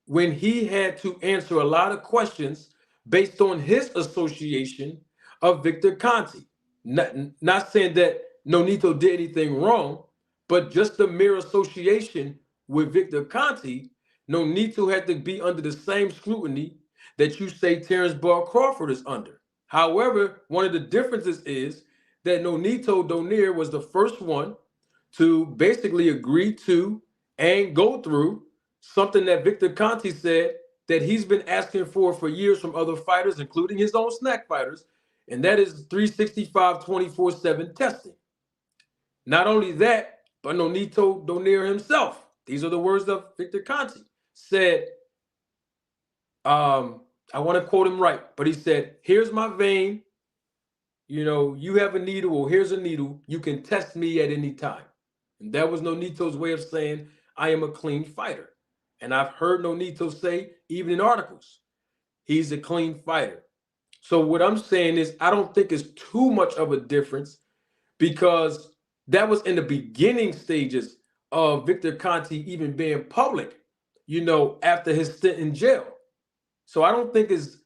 when he had to answer a lot of questions based on his association of Victor Conte. Not saying that Nonito did anything wrong, but just the mere association with Victor Conte, Nonito had to be under the same scrutiny that you say Terrence Bud Crawford is under. However, one of the differences is that Nonito Donaire was the first one to basically agree to and go through something that Victor Conte said that he's been asking for years from other fighters, including his own snack fighters, and that is 365 24/7 testing. Not only that, but Nonito Donaire himself, these are the words of Victor Conte, said, I want to quote him right, but he said, here's my vein, you have a needle, or here's a needle, you can test me at any time. And that was Nonito's way of saying, I am a clean fighter. And I've heard Nonito say, even in articles, he's a clean fighter. So what I'm saying is, I don't think it's too much of a difference, because that was in the beginning stages of Victor Conte even being public, after his stint in jail. So I don't think it's,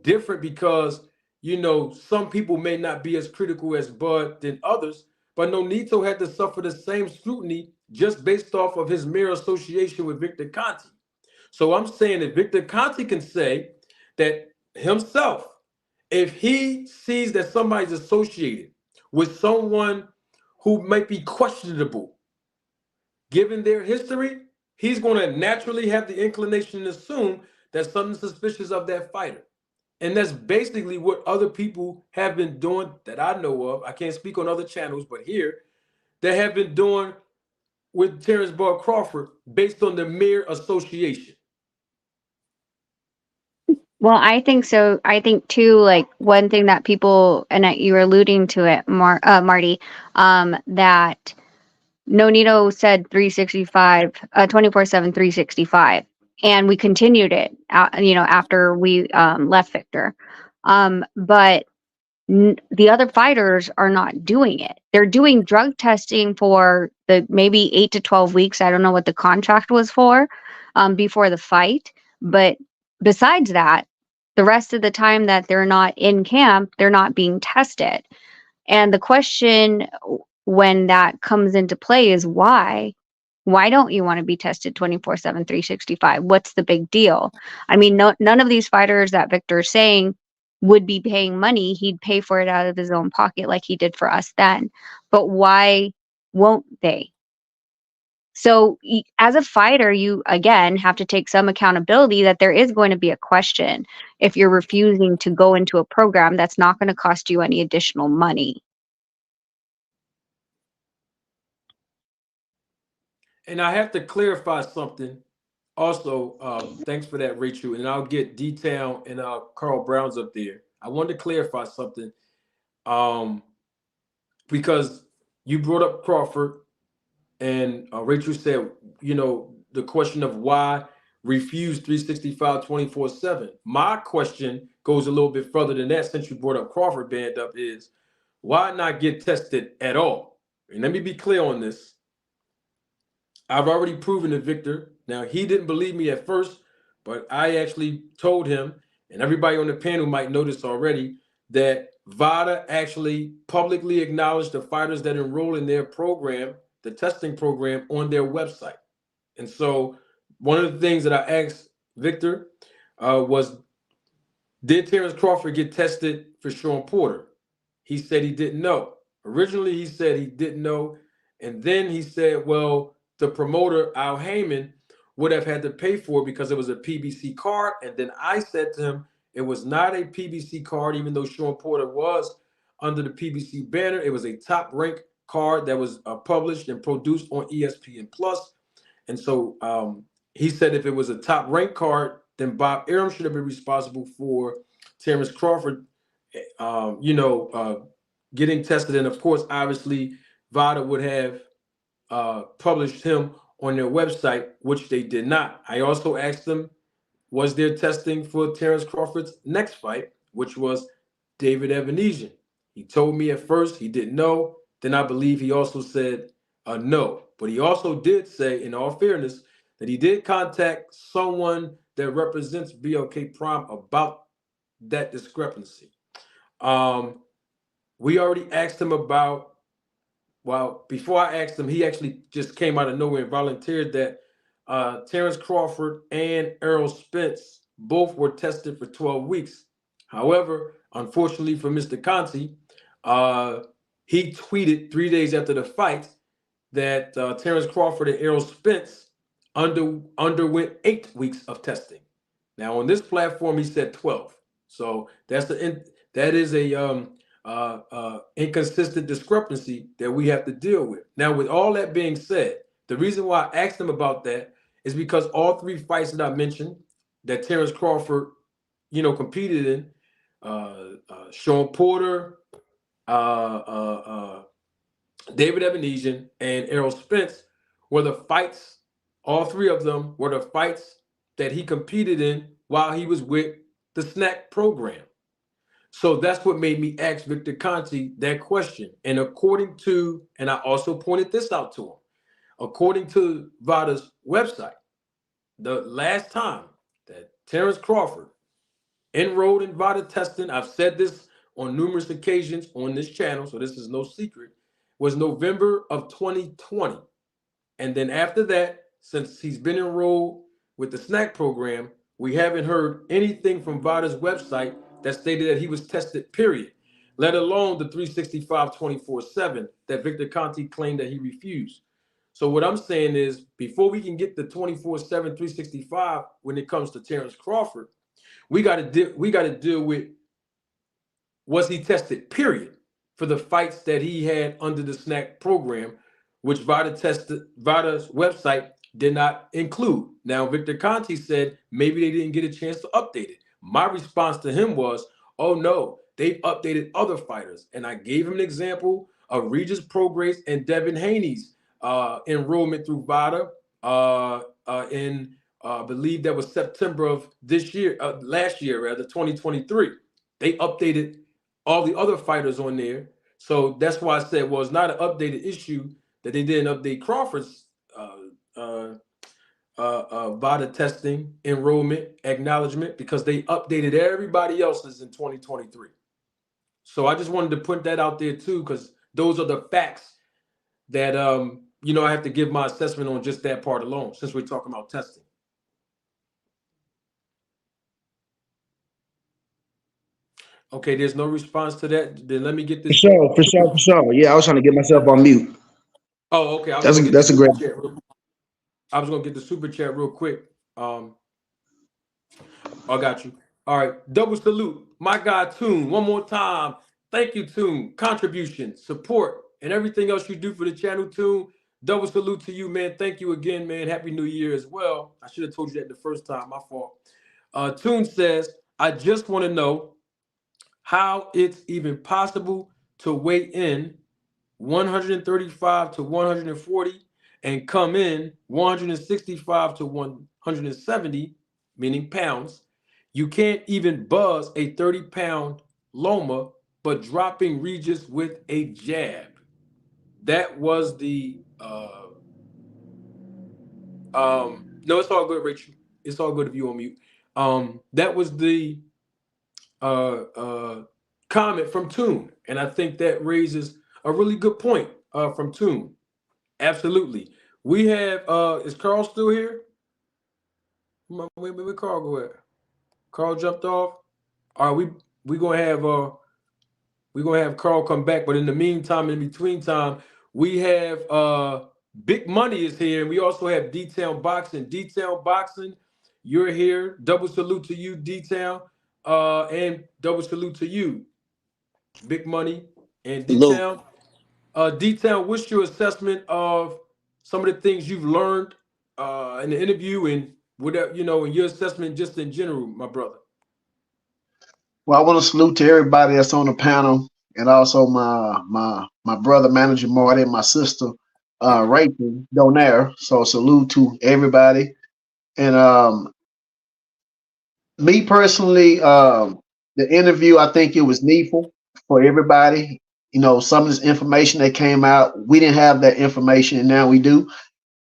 different because, some people may not be as critical as Bud than others, but Nonito had to suffer the same scrutiny just based off of his mere association with Victor Conte. So I'm saying that Victor Conte can say that himself, if he sees that somebody's associated with someone who might be questionable, given their history, he's going to naturally have the inclination to assume that something suspicious of that fighter. And that's basically what other people have been doing that I know of. I can't speak on other channels, but here, they have been doing with Terrence Bud Crawford based on the mere association. Well, I think so. I think too, like one thing that people, and you were alluding to it, Marty, that Nonito said 365, 24/7, 365. And we continued it, after we left Victor. But the other fighters are not doing it. They're doing drug testing for the maybe 8 to 12 weeks. I don't know what the contract was for before the fight. But besides that, the rest of the time that they're not in camp, they're not being tested. And the question when that comes into play is why? Why don't you want to be tested 24/7, 365? What's the big deal? I mean, none of these fighters that Victor's saying would be paying money. He'd pay for it out of his own pocket like he did for us then. But why won't they? So as a fighter, you, again, have to take some accountability that there is going to be a question if you're refusing to go into a program that's not going to cost you any additional money. And I have to clarify something also. Thanks for that, Rachel. And I'll get D-Town and Carl Brown's up there. I wanted to clarify something because you brought up Crawford and Rachel said, the question of why refuse 365 24/7. My question goes a little bit further than that, since you brought up Crawford band up, is why not get tested at all? And let me be clear on this. I've already proven to Victor. Now, he didn't believe me at first, but I actually told him, and everybody on the panel might know this already, that VADA actually publicly acknowledged the fighters that enroll in their program, the testing program, on their website. And so one of the things that I asked Victor was, did Terrence Crawford get tested for Sean Porter? He said he didn't know. Originally, he said he didn't know. And then he said, well, the promoter, Al Heyman, would have had to pay for it because it was a PBC card. And then I said to him, it was not a PBC card, even though Sean Porter was under the PBC banner. It was a top rank card that was published and produced on ESPN Plus. And so he said if it was a top rank card, then Bob Arum should have been responsible for Terrence Crawford, getting tested. And of course, obviously, VADA would have published him on their website, which they did not. I also asked them, was there testing for Terrence Crawford's next fight, which was David Evanesian? He told me at first he didn't know. Then I believe he also said no. But he also did say, in all fairness, that he did contact someone that represents BLK Prime about that discrepancy. We already asked him about, well, before I asked him, he actually just came out of nowhere and volunteered that Terrence Crawford and Errol Spence both were tested for 12 weeks. However, unfortunately for Mr. Conti, he tweeted 3 days after the fight that Terrence Crawford and Errol Spence underwent 8 weeks of testing. Now on this platform, he said 12. So that is a inconsistent discrepancy that we have to deal with. Now, with all that being said, the reason why I asked him about that is because all 3 fights that I mentioned that Terrence Crawford, competed in, Sean Porter, David Evanesian, and Errol Spence were the fights. All 3 of them were the fights that he competed in while he was with the SNAC program. So that's what made me ask Victor Conti that question. And and I also pointed this out to him, according to VADA's website, the last time that Terrence Crawford enrolled in VADA testing, I've said this on numerous occasions on this channel, so this is no secret, was November of 2020. And then after that, since he's been enrolled with the SNAC program, we haven't heard anything from VADA's website that stated that he was tested, period, let alone the 365 24/7 that Victor Conti claimed that he refused. So what I'm saying is, before we can get the 24/7 365 when it comes to Terrence Crawford, we got to deal with, was he tested, period, for the fights that he had under the SNAC program, which VADA's website did not include. Now, Victor Conti said maybe they didn't get a chance to update it. My response to him was, oh no, they've updated other fighters. And I gave him an example of Regis Prograis and Devin Haney's enrollment through VADA in I believe that was September of last year, 2023. They updated all the other fighters on there. So that's why I said, well, it's not an updated issue that they didn't update Crawford's VADA testing enrollment acknowledgement, because they updated everybody else's in 2023. So I just wanted to put that out there too, because those are the facts that I have to give my assessment on just that part alone, since we're talking about testing. Okay, there's no response to that. Then let me get this. For sure. Yeah, I was trying to get myself on mute. Oh, okay. That's a great. I was gonna get the super chat real quick. I got you. All right, double salute, my guy Toon. One more time, thank you, Toon. Contribution, support, and everything else you do for the channel, Toon. Double salute to you, man. Thank you again, man. Happy New Year as well. I should have told you that the first time. My fault. Toon says, I just want to know how it's even possible to weigh in 135 to 140 and come in 165 to 170, meaning pounds. You can't even buzz a 30-pound Loma, but dropping Regis with a jab. That was the no, it's all good, Rachel. It's all good if you on mute. That was the comment from Toon, and I think that raises a really good point from Toon. Absolutely. We have is Carl still here? Where Carl go at? Carl jumped off. All right, we're gonna have Carl come back, but in the meantime, in between time, we have Big Money is here, and we also have D-Town Boxing. D-Town Boxing, you're here. Double salute to you, D-Town, and double salute to you, Big Money and D-Town. D-Town, what's your assessment of some of the things you've learned in the interview, and whatever, and your assessment just in general, my brother? Well, I want to salute to everybody that's on the panel, and also my brother, Manager Marty, and my sister, Rachel Donaire. So salute to everybody. And me personally, the interview, I think it was needful for everybody. You know, some of this information that came out, we didn't have that information, and now we do.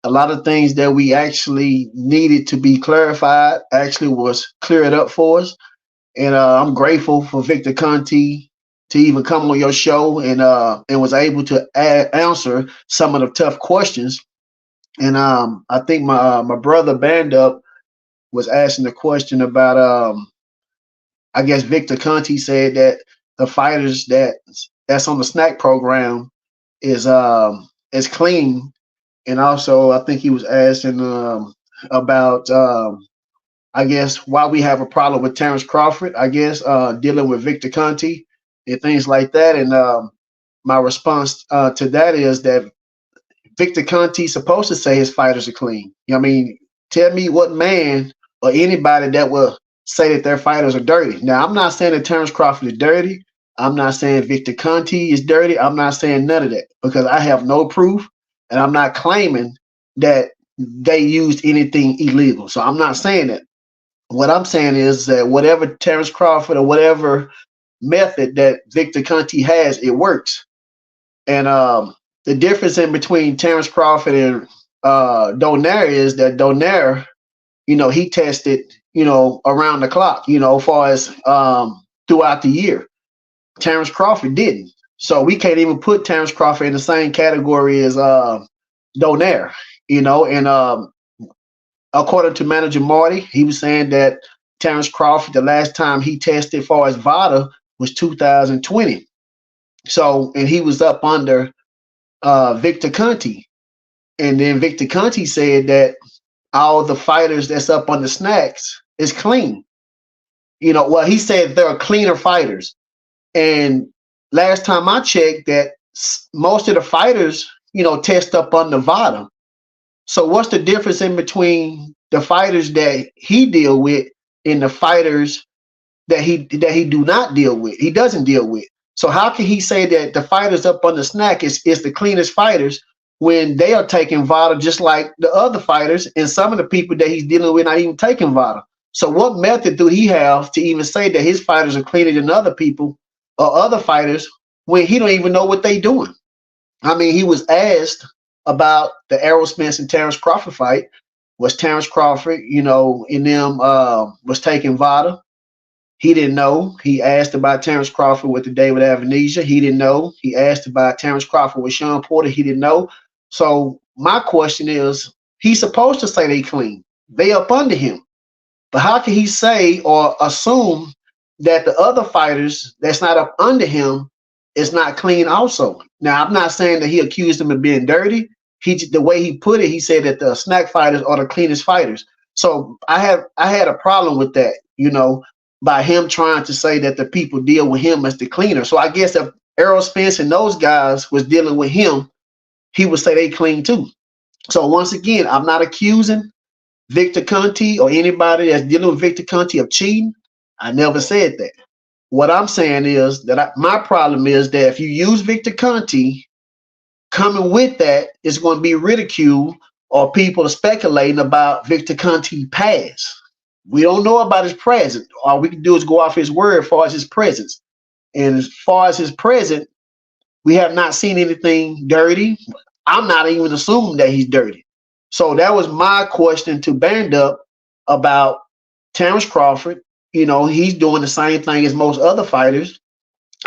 A lot of things that we actually needed to be clarified actually was cleared up for us. And I'm grateful for Victor Conti to even come on your show and was able to answer some of the tough questions. And I think my brother Band Up was asking the question about I guess Victor Conti said that the fighters that's on the snack program is clean. And also I think he was asking about I guess why we have a problem with Terrence Crawford, I guess, dealing with Victor Conti and things like that. And my response to that is that Victor Conti's supposed to say his fighters are clean. You know what I mean? Tell me what man or anybody that will say that their fighters are dirty. Now, I'm not saying that Terrence Crawford is dirty. I'm not saying Victor Conti is dirty. I'm not saying none of that because I have no proof and I'm not claiming that they used anything illegal. So I'm not saying that. What I'm saying is that whatever Terrence Crawford or whatever method that Victor Conti has, it works. And the difference in between Terrence Crawford and Donaire is that Donaire, you know, he tested, you know, around the clock, you know, as far as throughout the year. Terrence Crawford didn't. So we can't even put Terrence Crawford in the same category as Donaire, you know, and according to manager Marty, he was saying that Terrence Crawford, the last time he tested for his VADA was 2020. So, and he was up under Victor Conti. And then Victor Conti said that all the fighters that's up on the snacks is clean. You know, well, he said there are cleaner fighters. And last time I checked that most of the fighters, you know, test up on the VADA. So what's the difference in between the fighters that he deal with and the fighters that he do not deal with? He doesn't deal with. So how can he say that the fighters up on the snack is the cleanest fighters when they are taking VADA just like the other fighters and some of the people that he's dealing with not even taking VADA? So what method do he have to even say that his fighters are cleaner than other people or other fighters when he don't even know what they doing? I mean, he was asked about the Errol Spence and Terrence Crawford fight. Was Terrence Crawford, you know, in them was taking VADA? He didn't know. He asked about Terrence Crawford with the David Avanesha. He didn't know. He asked about Terrence Crawford with Sean Porter. He didn't know. So my question is, he's supposed to say they clean. They up under him. But how can he say or assume that the other fighters that's not up under him is not clean also? Now, I'm not saying that he accused them of being dirty. The way he put it, he said that the snack fighters are the cleanest fighters. So I had a problem with that, you know, by him trying to say that the people deal with him as the cleaner. So I guess if Errol Spence and those guys was dealing with him, he would say they clean too. So once again, I'm not accusing Victor Conti or anybody that's dealing with Victor Conti of cheating. I never said that. What I'm saying is that my problem is that if you use Victor Conti, coming with that is going to be ridicule or people are speculating about Victor Conti past. We don't know about his present. All we can do is go off his word as far as his presence. And as far as his present, we have not seen anything dirty. I'm not even assuming that he's dirty. So that was my question to Band Up about Terrence Crawford. You know, he's doing the same thing as most other fighters.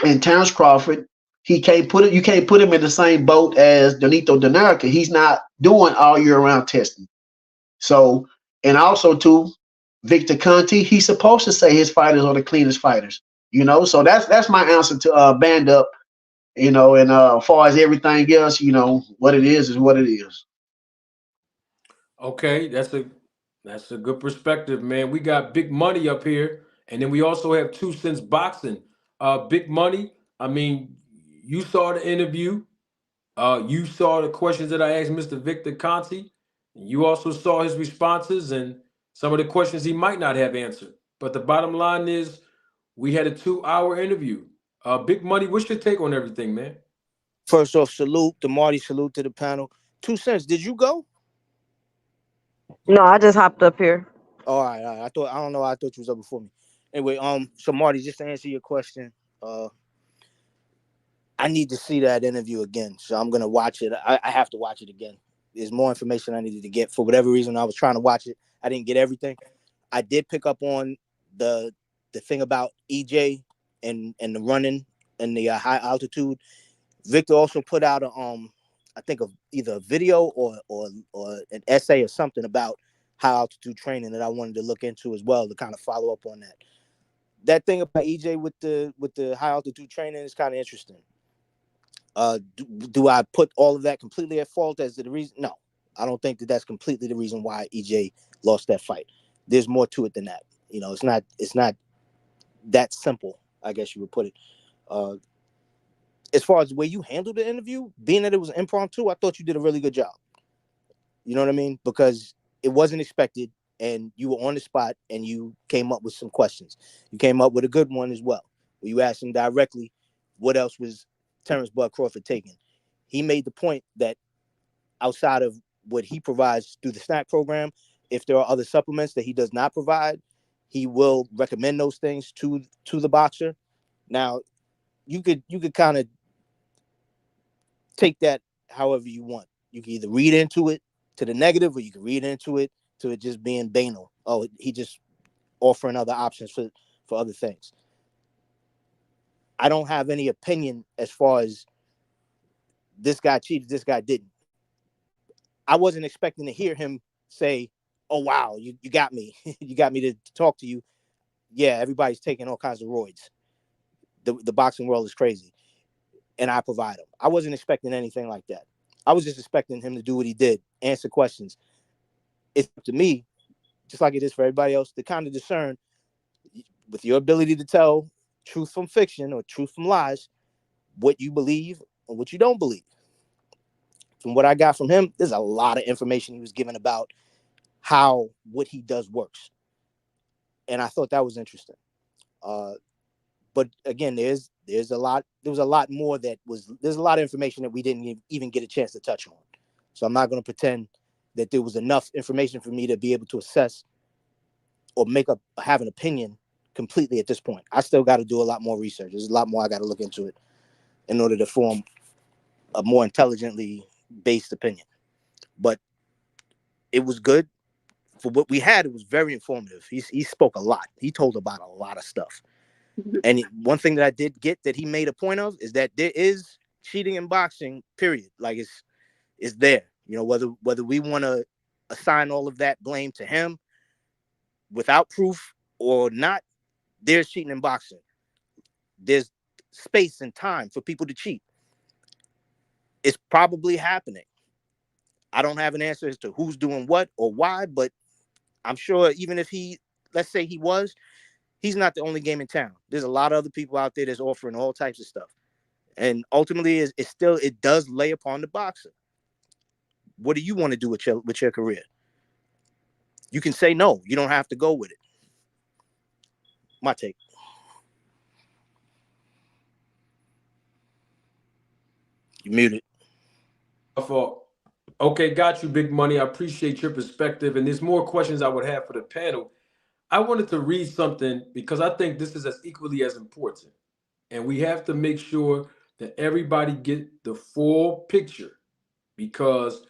And Terrence Crawford, you can't put him in the same boat as Donito Donaire. He's not doing all year round testing. So, and also too, Victor Conti, he's supposed to say his fighters are the cleanest fighters. You know, so that's my answer to Band Up. You know, and as far as everything else, you know, what it is what it is. Okay, that's a good perspective, man. We got Big Money up here, and then we also have 2 Cents Boxing. Big Money, I mean, you saw the interview. You saw the questions that I asked Mr. Victor Conti. You also saw his responses and some of the questions he might not have answered. But the bottom line is we had a 2-hour interview. Big Money, what's your take on everything, man? First off, salute to Marty, salute to the panel. 2 Cents, did you go? No, I just hopped up here. All right, all right. I don't know. I thought you was up before me. Anyway, so Marty, just to answer your question, I need to see that interview again, so I'm gonna watch it. I have to watch it again. There's more information I needed to get. For whatever reason, I was trying to watch it. I didn't get everything. I did pick up on the thing about EJ and the running and the high altitude. Victor also put out I think of either a video or an essay or something about high altitude training that I wanted to look into as well to kind of follow up on that. That thing about EJ with the high altitude training is kind of interesting. Do I put all of that completely at fault as the reason? No, I don't think that's completely the reason why EJ lost that fight. There's more to it than that. It's not that simple, I guess you would put it. As far as the way you handled the interview, being that it was impromptu, I thought you did a really good job. You know what I mean? Because it wasn't expected, and you were on the spot, and you came up with some questions. You came up with a good one as well, where you asked him directly, what else was Terrence Bud Crawford taking? He made the point that outside of what he provides through the snack program, if there are other supplements that he does not provide, he will recommend those things to the boxer. Now, you could kind of take that however you want. You can either read into it to the negative, or you can read into it to it just being banal. Oh, he just offering other options for other things. I don't have any opinion as far as this guy cheated, this guy didn't. I wasn't expecting to hear him say, oh, wow, you got me. You got me to talk to you. Yeah, everybody's taking all kinds of roids. The boxing world is crazy. And I provide them. I wasn't expecting anything like that. I was just expecting him to do what he did, answer questions. It's up to me, just like it is for everybody else, to kind of discern with your ability to tell truth from fiction or truth from lies, what you believe and what you don't believe. From what I got from him, there's a lot of information he was given about how what he does works. And I thought that was interesting. But again, there was a lot more there's a lot of information that we didn't even get a chance to touch on. So I'm not going to pretend that there was enough information for me to be able to assess or have an opinion completely at this point. I still got to do a lot more research. There's a lot more I got to look into it in order to form a more intelligently based opinion. But it was good. For what we had, it was very informative. He spoke a lot. He told about a lot of stuff. And one thing that I did get that he made a point of is that there is cheating in boxing, period. Like it's there. Whether we want to assign all of that blame to him without proof or not, there's cheating in boxing. There's space and time for people to cheat. It's probably happening. I don't have an answer as to who's doing what or why, but I'm sure even if let's say he's not the only game in town. There's a lot of other people out there that's offering all types of stuff. And ultimately, it does lay upon the boxer. What do you want to do with your career? You can say no. You don't have to go with it. My take. You muted. Okay, got you, Big Money. I appreciate your perspective. And there's more questions I would have for the panel. I wanted to read something because I think this is as equally as important. And we have to make sure that everybody get the full picture, because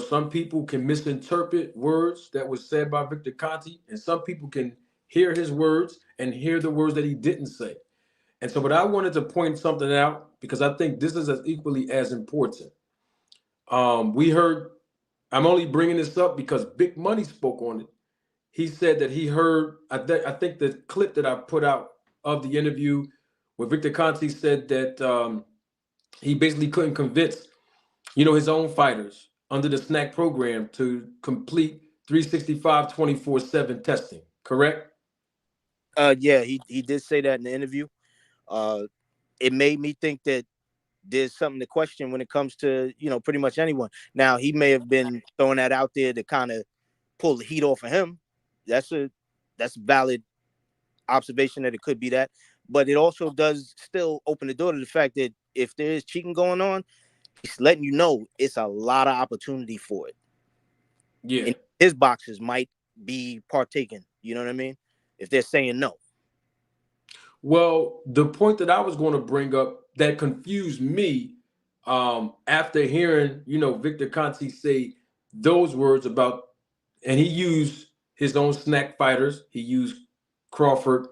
some people can misinterpret words that was said by Victor Conte, and some people can hear his words and hear the words that he didn't say. And so, but I wanted to point something out because I think this is as equally as important. We heard, I'm only bringing this up because Big Money spoke on it. He said that he heard, I think the clip that I put out of the interview where Victor Conte said that he basically couldn't convince, his own fighters under the SNAC program to complete 365 24/7 testing, correct? Yeah, he did say that in the interview. It made me think that there's something to question when it comes to, pretty much anyone. Now, he may have been throwing that out there to kind of pull the heat off of him. That's a valid observation that it could be that. But it also does still open the door to the fact that if there is cheating going on, He's letting you know it's a lot of opportunity for it. Yeah. And his boxers might be partaking. You know what I mean? If they're saying no. Well, the point that I was going to bring up that confused me after hearing, Victor Conte say those words about, and he used his own snack fighters. He used Crawford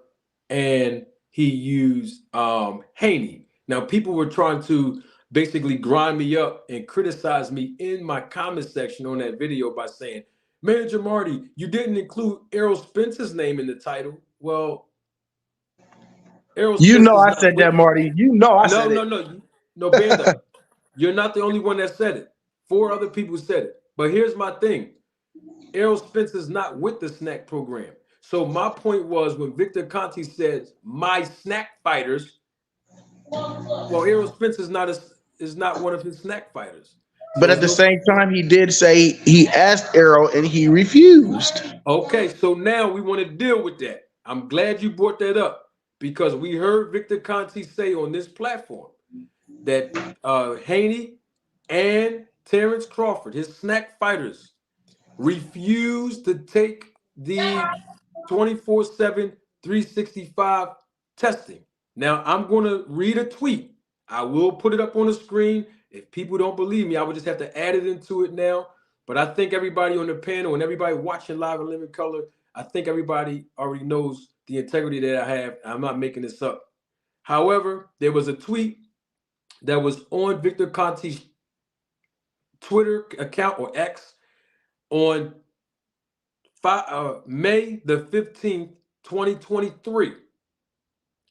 and he used Haney. Now, people were trying to basically grind me up and criticize me in my comment section on that video by saying, Manager Marty, you didn't include Errol Spence's name in the title. Well, Errol You Spence know is I not said with that, Marty. You know I said it. No, Banda. You're not the only one that said it. 4 other people said it. But here's my thing. Errol Spence is not with the snack program. So my point was when Victor Conte says my snack fighters, well, Errol Spence is not one of his snack fighters. But at the same time, he did say he asked Errol and he refused. Okay, so now we want to deal with that. I'm glad you brought that up because we heard Victor Conte say on this platform that Haney and Terrence Crawford, his snack fighters, refused to take the 24/7, 365 testing. Now, I'm going to read a tweet. I will put it up on the screen. If people don't believe me, I would just have to add it into it now. But I think everybody on the panel and everybody watching live in living color, I think everybody already knows the integrity that I have. I'm not making this up. However, there was a tweet that was on Victor Conte's Twitter account or X on May the 15th, 2023.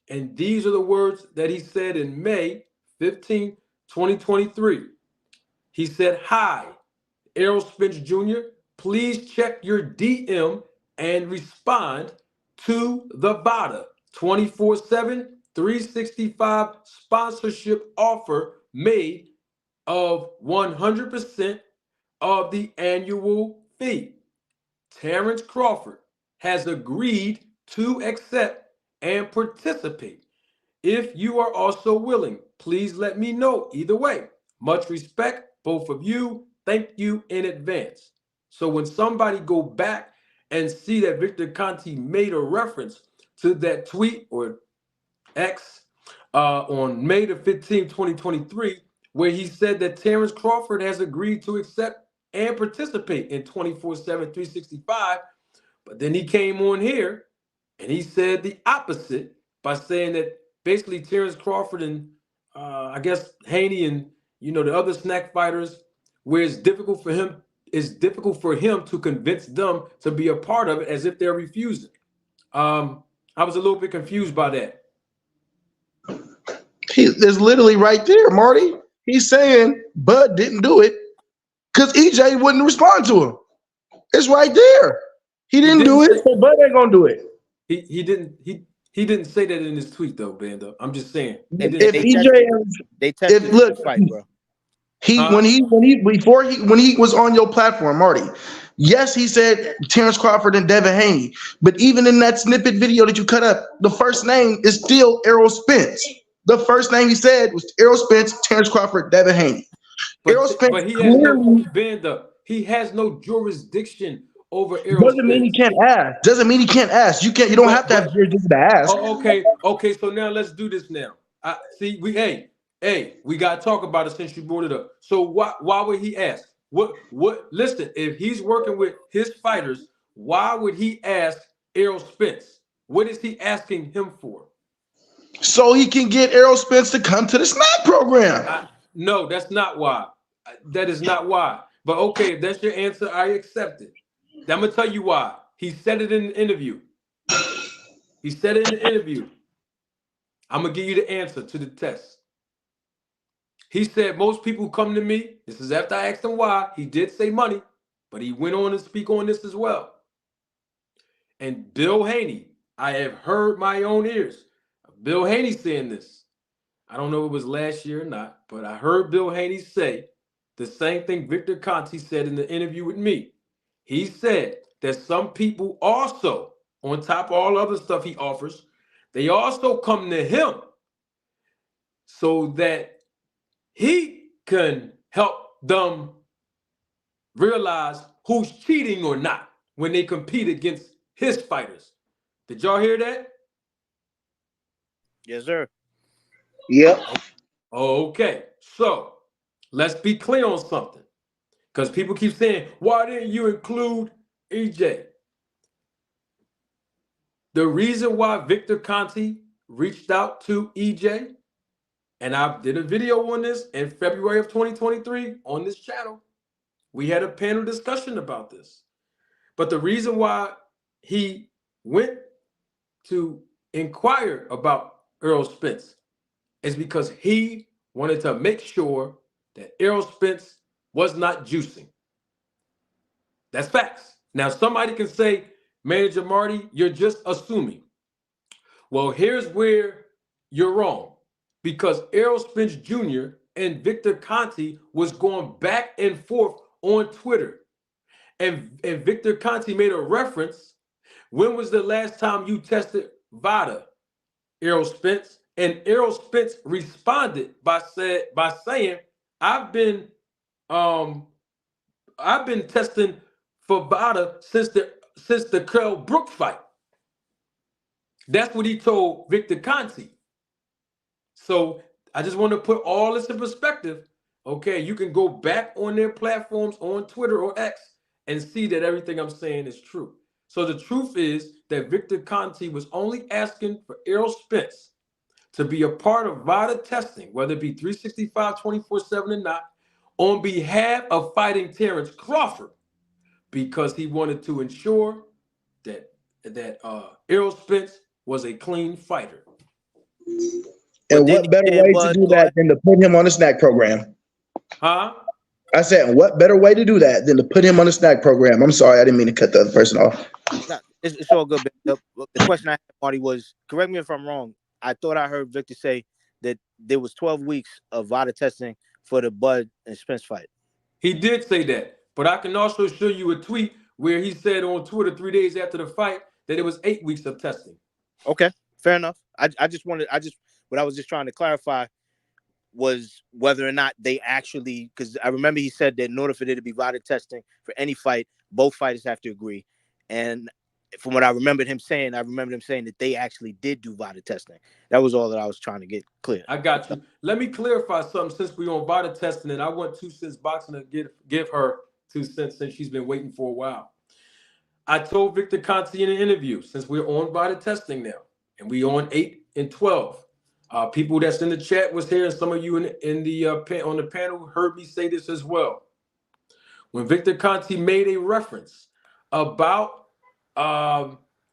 And these are the words that he said in May 15th, 2023. He said, hi, Errol Spence Jr., please check your DM and respond to the VADA 24/7, 365 sponsorship offer made of 100% of the annual fee. Terrence Crawford has agreed to accept and participate. If you are also willing, please let me know. Either way, much respect, both of you. Thank you in advance. So when somebody go back and see that Victor Conte made a reference to that tweet or X on May the 15th, 2023, where he said that Terrence Crawford has agreed to accept and participate in 24/7, 365, but then he came on here and he said the opposite by saying that basically Terrence Crawford and I guess Haney and the other snack fighters, where it's difficult for him to convince them to be a part of it as if they're refusing. I was a little bit confused by that. It's literally right there, Marty. He's saying Bud didn't do it because EJ wouldn't respond to him. It's right there. He didn't do it, so Bud ain't gonna do it. He didn't say that in his tweet though, Bando. I'm just saying. If EJ tested the fight, bro. When he was on your platform, Marty. Yes, he said Terrence Crawford and Devin Haney, but even in that snippet video that you cut up, the first name is still Errol Spence. The first name he said was Errol Spence, Terrence Crawford, Devin Haney. Errol Spence, but he has no jurisdiction over Errol Doesn't mean he can't ask. Doesn't mean he can't ask. You don't have to have jurisdiction to ask. Okay. So now let's do this now. We gotta talk about it since you brought it up. So why would he ask? Listen, if he's working with his fighters, why would he ask Errol Spence? What is he asking him for? So he can get Errol Spence to come to the snack program. No, that's not why. That is not why. But okay, if that's your answer, I accept it. I'm gonna tell you why. He said it in the interview. I'm gonna give you the answer to the test. He said most people come to me. This is after I asked him why. He did say money, but he went on to speak on this as well. And Bill Haney, I have heard my own ears. Bill Haney saying this. I don't know if it was last year or not, but I heard Bill Haney say the same thing Victor Conte said in the interview with me. He said that some people also, on top of all other stuff he offers, they also come to him so that he can help them realize who's cheating or not when they compete against his fighters. Did y'all hear that? Yes, sir. Yep. Okay, so let's be clear on something, because people keep saying, why didn't you include EJ? The reason why Victor Conte reached out to EJ, and I did a video on this in February of 2023 on this channel. We had a panel discussion about this. But the reason why he went to inquire about Errol Spence is because he wanted to make sure that Errol Spence was not juicing. That's facts. Now, somebody can say, Manager Marty, you're just assuming. Well, here's where you're wrong. Because Errol Spence Jr. and Victor Conte was going back and forth on Twitter. And Victor Conte made a reference. When was the last time you tested VADA, Errol Spence? And Errol Spence responded by saying, I've been testing for VADA since the Kell Brook fight. That's what he told Victor Conte. So I just want to put all this in perspective. Okay, you can go back on their platforms on Twitter or X and see that everything I'm saying is true. So the truth is that Victor Conte was only asking for Errol Spence to be a part of VADA testing, whether it be 365, 24/7 or not, on behalf of fighting Terrence Crawford, because he wanted to ensure that Errol Spence was a clean fighter. And But what better then way Bud to do go that ahead. than to put him on the snack program? Huh? I said, what better way to do that than to put him on the snack program? I'm sorry, I didn't mean to cut the other person off. Nah, it's all good. But the question I had, Marty, was, correct me if I'm wrong. I thought I heard Victor say that there was 12 weeks of VADA testing for the Bud and Spence fight. He did say that, but I can also show you a tweet where he said on Twitter 3 days after the fight that it was 8 weeks of testing. Okay, fair enough. What I was just trying to clarify was whether or not they actually, because I remember he said that in order for there to be VADA testing for any fight, both fighters have to agree. And from what I remembered him saying, that they actually did do VADA testing. That was all that I was trying to get clear. I got you. Let me clarify something since we're on VADA testing, and I want 2 Cents Boxing to give her 2 cents since she's been waiting for a while. I told Victor Conte in an interview, since we're on VADA testing now, and we on 8 and 12. People that's in the chat was here, and some of you on the panel heard me say this as well. When Victor Conte made a reference about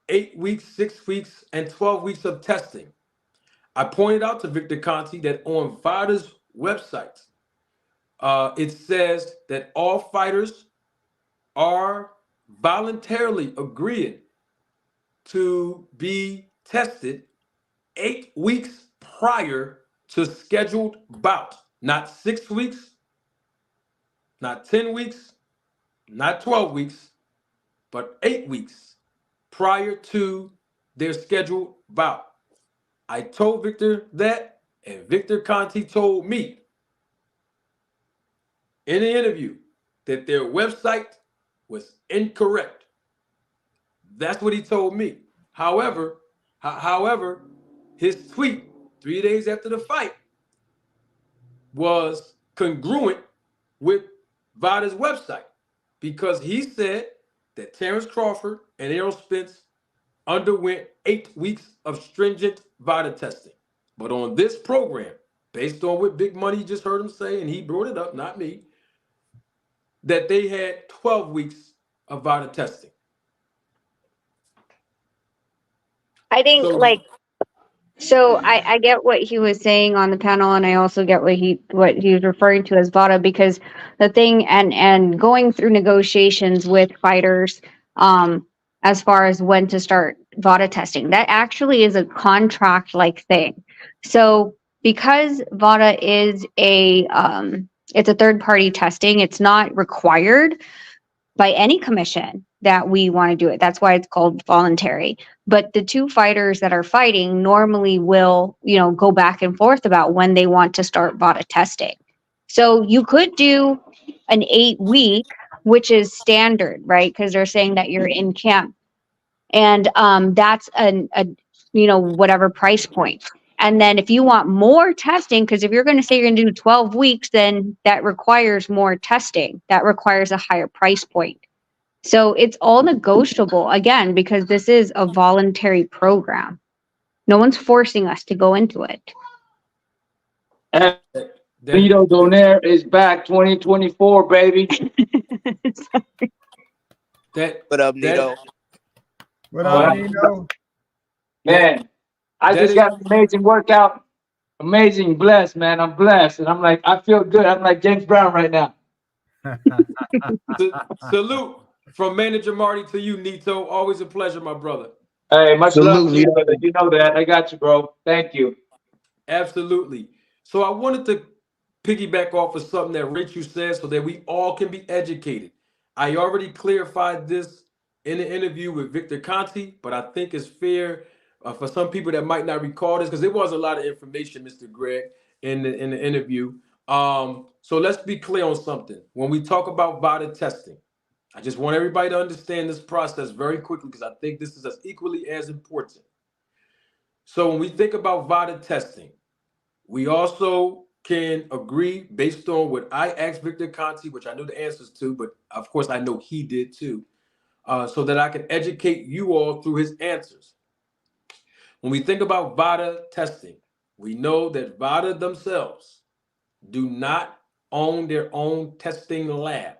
8 weeks, 6 weeks, and 12 weeks of testing, I pointed out to Victor Conte that on VADA's website, it says that all fighters are voluntarily agreeing to be tested 8 weeks prior to scheduled bout. Not 6 weeks, not 10 weeks, not 12 weeks, but 8 weeks prior to their scheduled bout. I told Victor that, and Victor Conte told me in the interview that their website was incorrect. That's what he told me. However, his tweet 3 days after the fight was congruent with VADA's website, because he said that Terrence Crawford and Errol Spence underwent 8 weeks of stringent VADA testing. But on this program, based on what Big Money just heard him say, and he brought it up, not me, that they had 12 weeks of VADA testing. I think I get what he was saying on the panel, and I also get what he was referring to as VADA, because the thing and going through negotiations with fighters as far as when to start VADA testing, that actually is a contract like thing. So because VADA is it's a third party testing, it's not required by any commission that we want to do it. That's why it's called voluntary. But the two fighters that are fighting normally will, go back and forth about when they want to start VADA testing. So you could do an 8-week, which is standard, right? Because they're saying that you're in camp, and that's a whatever price point. And then if you want more testing, because if you're going to say you're going to do 12 weeks, then that requires more testing. That requires a higher price point. So it's all negotiable, again, because this is a voluntary program. No one's forcing us to go into it. That, Vito Donaire is back 2024, baby. What up, Nito? What up, Nino? Man, I that just is- got an amazing workout. Amazing, blessed, man. I'm blessed. And I'm like, I feel good. I'm like James Brown right now. Salute from Manager Marty to you, Nito. Always a pleasure, my brother. Hey, much Salute, love to you, Nito. brother. You know that. I got you, bro. Thank you. Absolutely. So I wanted to piggyback off of something that Rachel said so that we all can be educated. I already clarified this in the interview with Victor Conti, but I think it's fair for some people that might not recall this because there was a lot of information, Mr. Greg, in the interview. So let's be clear on something. When we talk about VADA testing, I just want everybody to understand this process very quickly because I think this is as equally as important. So when we think about VADA testing, we also can agree based on what I asked Victor Conti, which I knew the answers to, but of course I know he did too, so that I can educate you all through his answers. When we think about VADA testing, we know that VADA themselves do not own their own testing lab.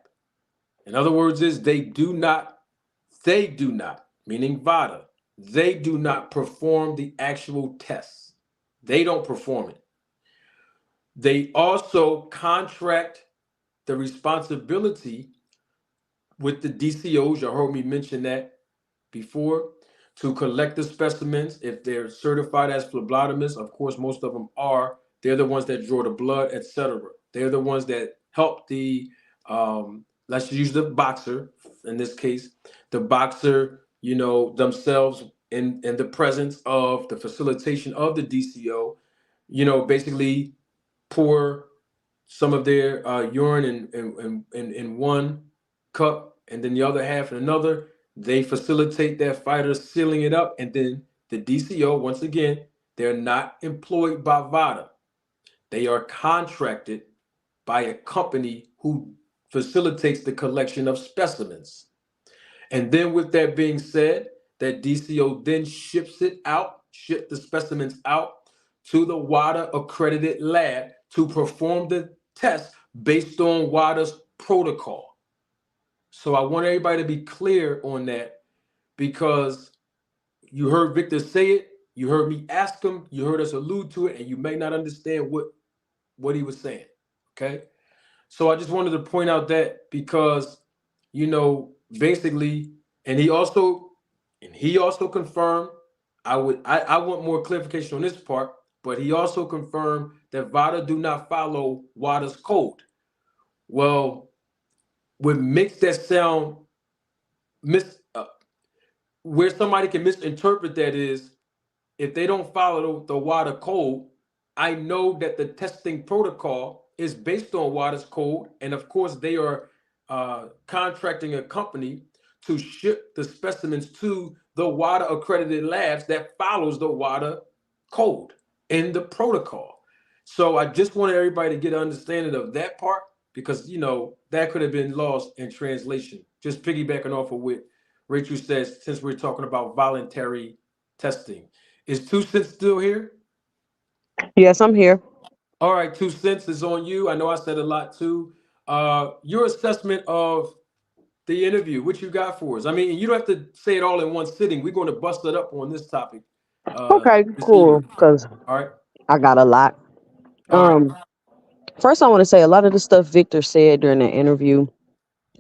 In other words, they do not, meaning VADA, they do not perform the actual tests. They don't perform it. They also contract the responsibility with the DCOs, you heard me mention that before, to collect the specimens. If they're certified as phlebotomists, of course, most of them are. They're the ones that draw the blood, etc. They're the ones that help the, let's use the boxer, in this case, the boxer, themselves in the presence of the facilitation of the DCO, basically pour some of their urine in one cup and then the other half in another. They facilitate that fighter sealing it up, and then the DCO, once again, they're not employed by VADA. They are contracted by a company who facilitates the collection of specimens. And then with that being said, that DCO then ship the specimens out to the WADA accredited lab to perform the test based on WADA's protocol. So I want everybody to be clear on that because you heard Victor say it, you heard me ask him, you heard us allude to it, and you may not understand what he was saying, okay? So I just wanted to point out that because, basically, and he also confirmed, I want more clarification on this part, but he also confirmed that VADA do not follow WADA's code. Well, what makes that sound where somebody can misinterpret that is if they don't follow the WADA code. I know that the testing protocol is based on WADA's code, and of course they are contracting a company to ship the specimens to the WADA accredited labs that follows the WADA code in the protocol. So I just wanted everybody to get an understanding of that part because that could have been lost in translation. Just piggybacking off of what Rachel says, since we're talking about voluntary testing. Is 2 Cents still here? Yes, I'm here. All right, 2 Cents is on you. I know I said a lot too. Your assessment of the interview, what you got for us? I mean, you don't have to say it all in one sitting. We're going to bust it up on this topic. Okay, cool. Because all right, I got a lot. all right. First, I want to say a lot of the stuff Victor said during the interview,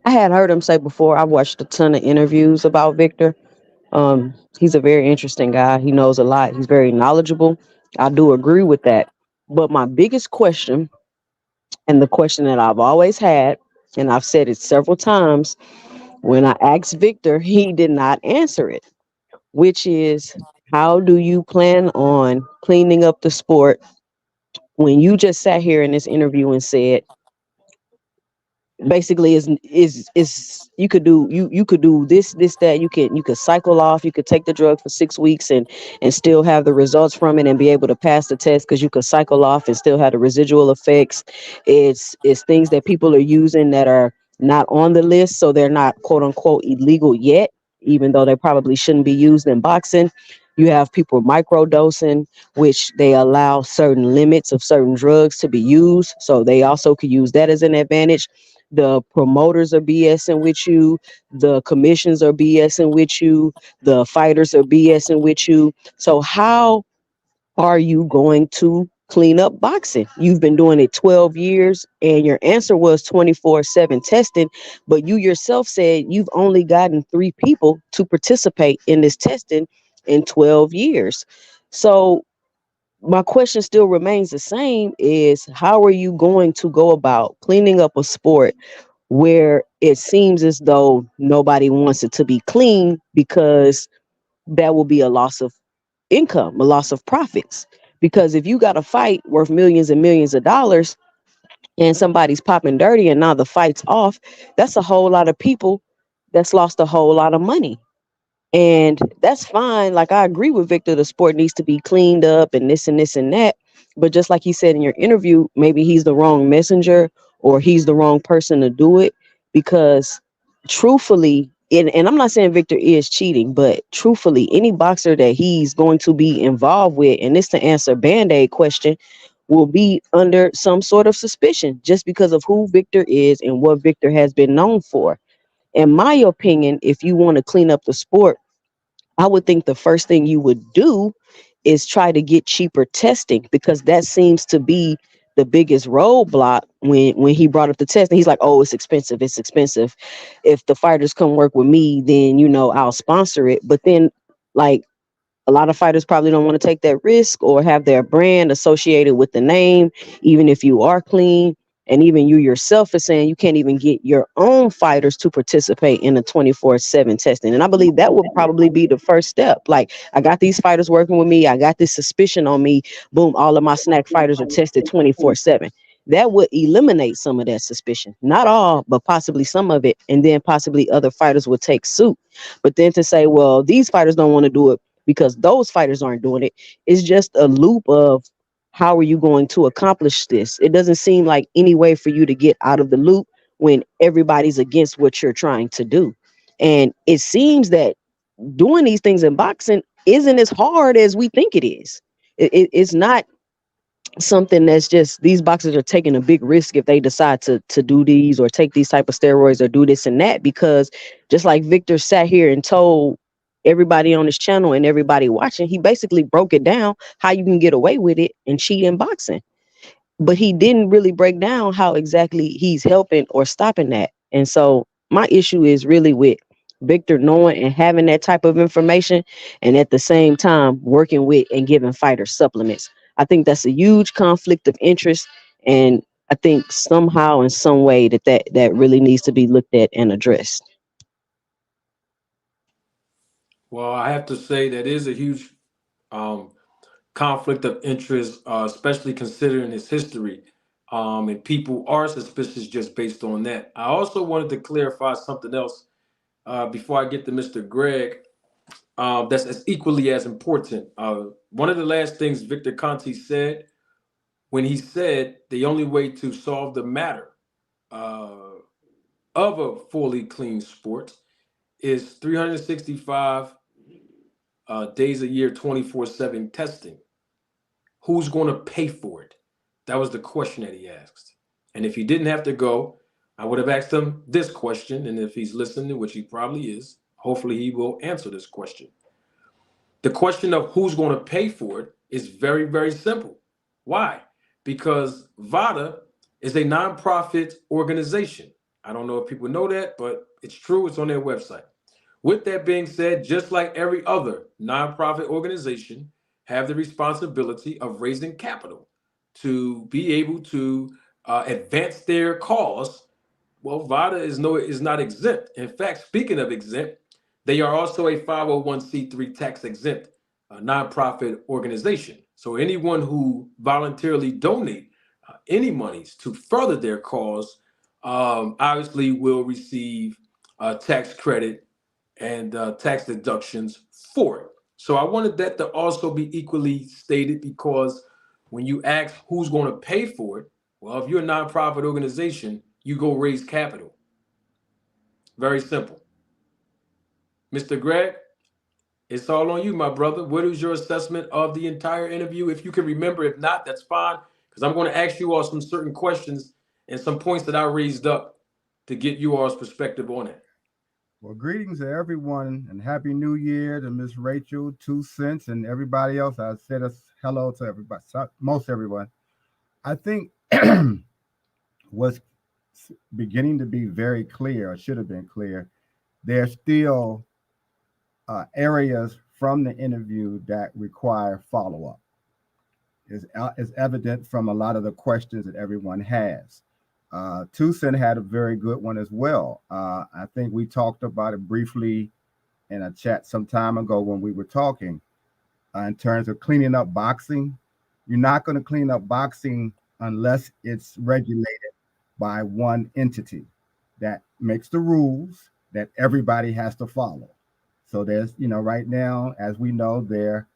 I had heard him say before. I watched a ton of interviews about Victor. He's a very interesting guy. He knows a lot. He's very knowledgeable. I do agree with that. But my biggest question, and the question that I've always had, and I've said it several times, when I asked Victor, he did not answer it, which is, how do you plan on cleaning up the sport when you just sat here in this interview and said basically is you could do you could do this that you could cycle off, you could take the drug for 6 weeks and still have the results from it and be able to pass the test because you could cycle off and still have the residual effects. It's things that people are using that are not on the list, so they're not quote unquote illegal yet, even though they probably shouldn't be used in boxing. You have people microdosing, which they allow certain limits of certain drugs to be used, so they also could use that as an advantage. The promoters are BSing with you, the commissions are BSing with you, the fighters are BSing with you. So how are you going to clean up boxing? You've been doing it 12 years and your answer was 24/7 testing, but you yourself said you've only gotten 3 people to participate in this testing in 12 years. So my question still remains the same, is how are you going to go about cleaning up a sport where it seems as though nobody wants it to be clean, because that will be a loss of income, a loss of profits. Because if you got a fight worth millions and millions of dollars and somebody's popping dirty and now the fight's off, that's a whole lot of people that's lost a whole lot of money. And that's fine. Like, I agree with Victor, the sport needs to be cleaned up and this and this and that. But just like he said in your interview, maybe he's the wrong messenger or he's the wrong person to do it. Because truthfully, and I'm not saying Victor is cheating, but truthfully, any boxer that he's going to be involved with, and this to answer Band-Aid question, will be under some sort of suspicion just because of who Victor is and what Victor has been known for. In my opinion, if you want to clean up the sport, I would think the first thing you would do is try to get cheaper testing, because that seems to be the biggest roadblock. When he brought up the testing, he's like, oh, it's expensive. It's expensive. If the fighters come work with me, then, I'll sponsor it. But then, like, a lot of fighters probably don't want to take that risk or have their brand associated with the name, even if you are clean. And even you yourself are saying you can't even get your own fighters to participate in a 24/7 testing. And I believe that would probably be the first step. Like, I got these fighters working with me. I got this suspicion on me. Boom, all of my snack fighters are tested 24/7. That would eliminate some of that suspicion. Not all, but possibly some of it. And then possibly other fighters would take suit. But then to say, well, these fighters don't want to do it because those fighters aren't doing it, is just a loop of how are you going to accomplish this? It doesn't seem like any way for you to get out of the loop when everybody's against what you're trying to do. And it seems that doing these things in boxing isn't as hard as we think it is. It's not something that's just, these boxers are taking a big risk if they decide to do these or take these type of steroids or do this and that, because just like Victor sat here and told everybody on his channel and everybody watching, he basically broke it down how you can get away with it and cheat in boxing. But he didn't really break down how exactly he's helping or stopping that. And so my issue is really with Victor knowing and having that type of information, and at the same time working with and giving fighters supplements. I think that's a huge conflict of interest, and I think somehow in some way that really needs to be looked at and addressed. Well, I have to say that is a huge um, conflict of interest, especially considering his history. And people are suspicious just based on that. I also wanted to clarify something else before I get to Mr. Greg. That's as equally as important. One of the last things Victor Conti said, when he said the only way to solve the matter uh, of a fully clean sport is 365 days a year, 24/7 testing. Who's going to pay for it? That was the question that he asked. And if he didn't have to go, I would have asked him this question. And if he's listening, which he probably is, hopefully he will answer this question. The question of who's going to pay for it is very, very simple. Why? Because VADA is a nonprofit organization. I don't know if people know that, but it's true. It's on their website. With that being said, just like every other nonprofit organization, have the responsibility of raising capital to be able to advance their cause. Well, VADA is not exempt. In fact, speaking of exempt, they are also a 501c3 tax exempt nonprofit organization. So anyone who voluntarily donate any monies to further their cause obviously will receive tax credit and tax deductions for it. So I wanted that to also be equally stated, because when you ask who's going to pay for it, well, if you're a nonprofit organization, you go raise capital. Very simple. Mr. Greg, it's all on you, my brother. What is your assessment of the entire interview? If you can remember, if not, that's fine, because I'm going to ask you all some certain questions and some points that I raised up to get you all's perspective on it. Well, greetings to everyone and Happy New Year to Miss Rachel, 2 Cents, and everybody else. I said a hello to everybody, most everyone. I think what's beginning to be very clear, or should have been clear, there's still areas from the interview that require follow-up. It's evident from a lot of the questions that everyone has. Tucson had a very good one as well. I think we talked about it briefly in a chat some time ago when we were talking in terms of cleaning up boxing. You're not going to clean up boxing unless it's regulated by one entity that makes the rules that everybody has to follow. So there's, right now, as we know, there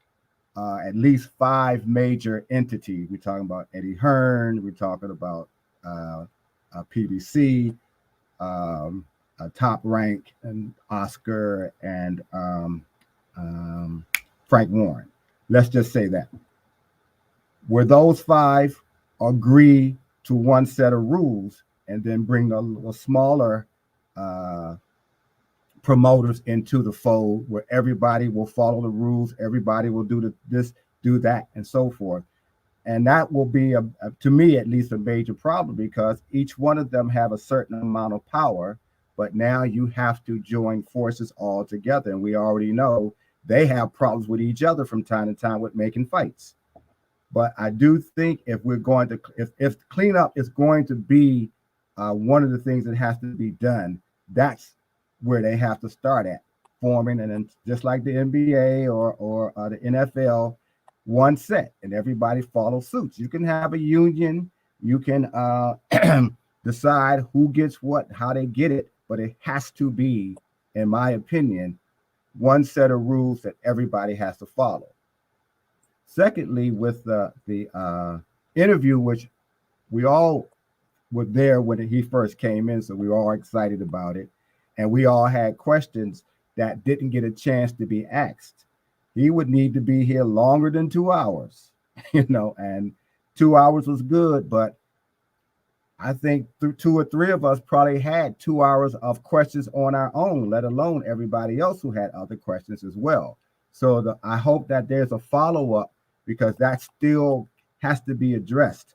are at least 5 major entities. We're talking about Eddie Hearn. We're talking about PBC, Top Rank, and Oscar, and Frank Warren. Let's just say that. Where those 5 agree to one set of rules and then bring a smaller promoters into the fold where everybody will follow the rules, everybody will do this, do that, and so forth. And that will be, to me at least, a major problem, because each one of them have a certain amount of power, but now you have to join forces all together. And we already know they have problems with each other from time to time with making fights. But I do think if we're going to, if cleanup is going to be one of the things that has to be done, that's where they have to start at, forming, and then just like the NBA or the NFL, one set, and everybody follows suits. You can have a union, you can decide who gets what, how they get it, but it has to be, in my opinion, one set of rules that everybody has to follow. Secondly, with the interview, which we all were there when he first came in, so we were all excited about it, and we all had questions that didn't get a chance to be asked. He would need to be here longer than 2 hours, and 2 hours was good, but I think 2 or 3 of us probably had 2 hours of questions on our own, let alone everybody else who had other questions as well. So I hope that there's a follow-up, because that still has to be addressed.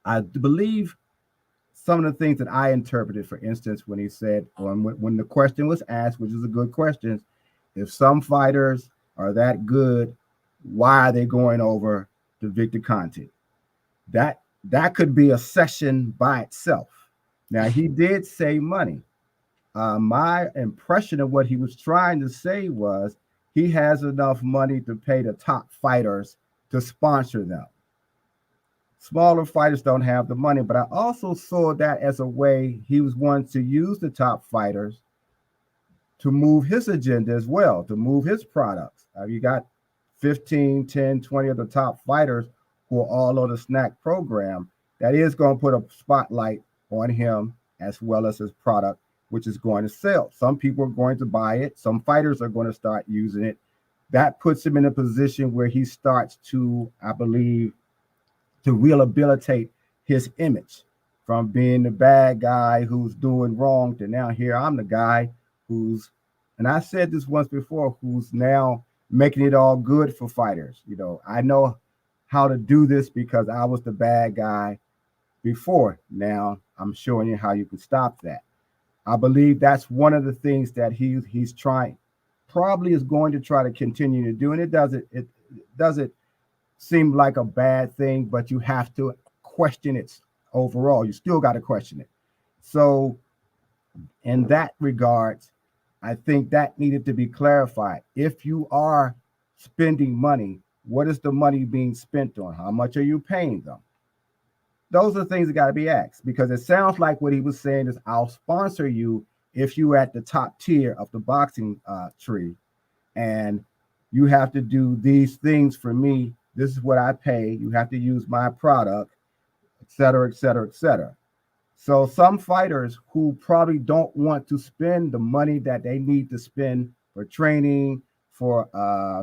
I believe some of the things that I interpreted, for instance, when he said, when the question was asked, which is a good question, if some fighters are that good, why are they going over to Victor Conte? That could be a session by itself. Now, he did say money. My impression of what he was trying to say was he has enough money to pay the top fighters to sponsor them. Smaller fighters don't have the money, but I also saw that as a way he was wanting to use the top fighters to move his agenda as well, to move his products. You got 15, 10, 20 of the top fighters who are all on the snack program. That is going to put a spotlight on him as well as his product, which is going to sell. Some people are going to buy it. Some fighters are going to start using it. That puts him in a position where he starts to, I believe, to rehabilitate his image from being the bad guy who's doing wrong to now here I'm the guy who's, and I said this once before, who's now making it all good for fighters. I know how to do this because I was the bad guy before. Now I'm showing you how you can stop that. I believe that's one of the things that he's trying, probably is going to try to continue to do, and it doesn't seem like a bad thing, but you have to question it overall. You still got to question it. So in that regard, I think that needed to be clarified. If you are spending money, what is the money being spent on? How much are you paying them? Those are the things that got to be asked, because it sounds like what he was saying is, I'll sponsor you if you're at the top tier of the boxing tree, and you have to do these things for me. This is what I pay. You have to use my product, et cetera, et cetera, et cetera. So some fighters who probably don't want to spend the money that they need to spend for training, for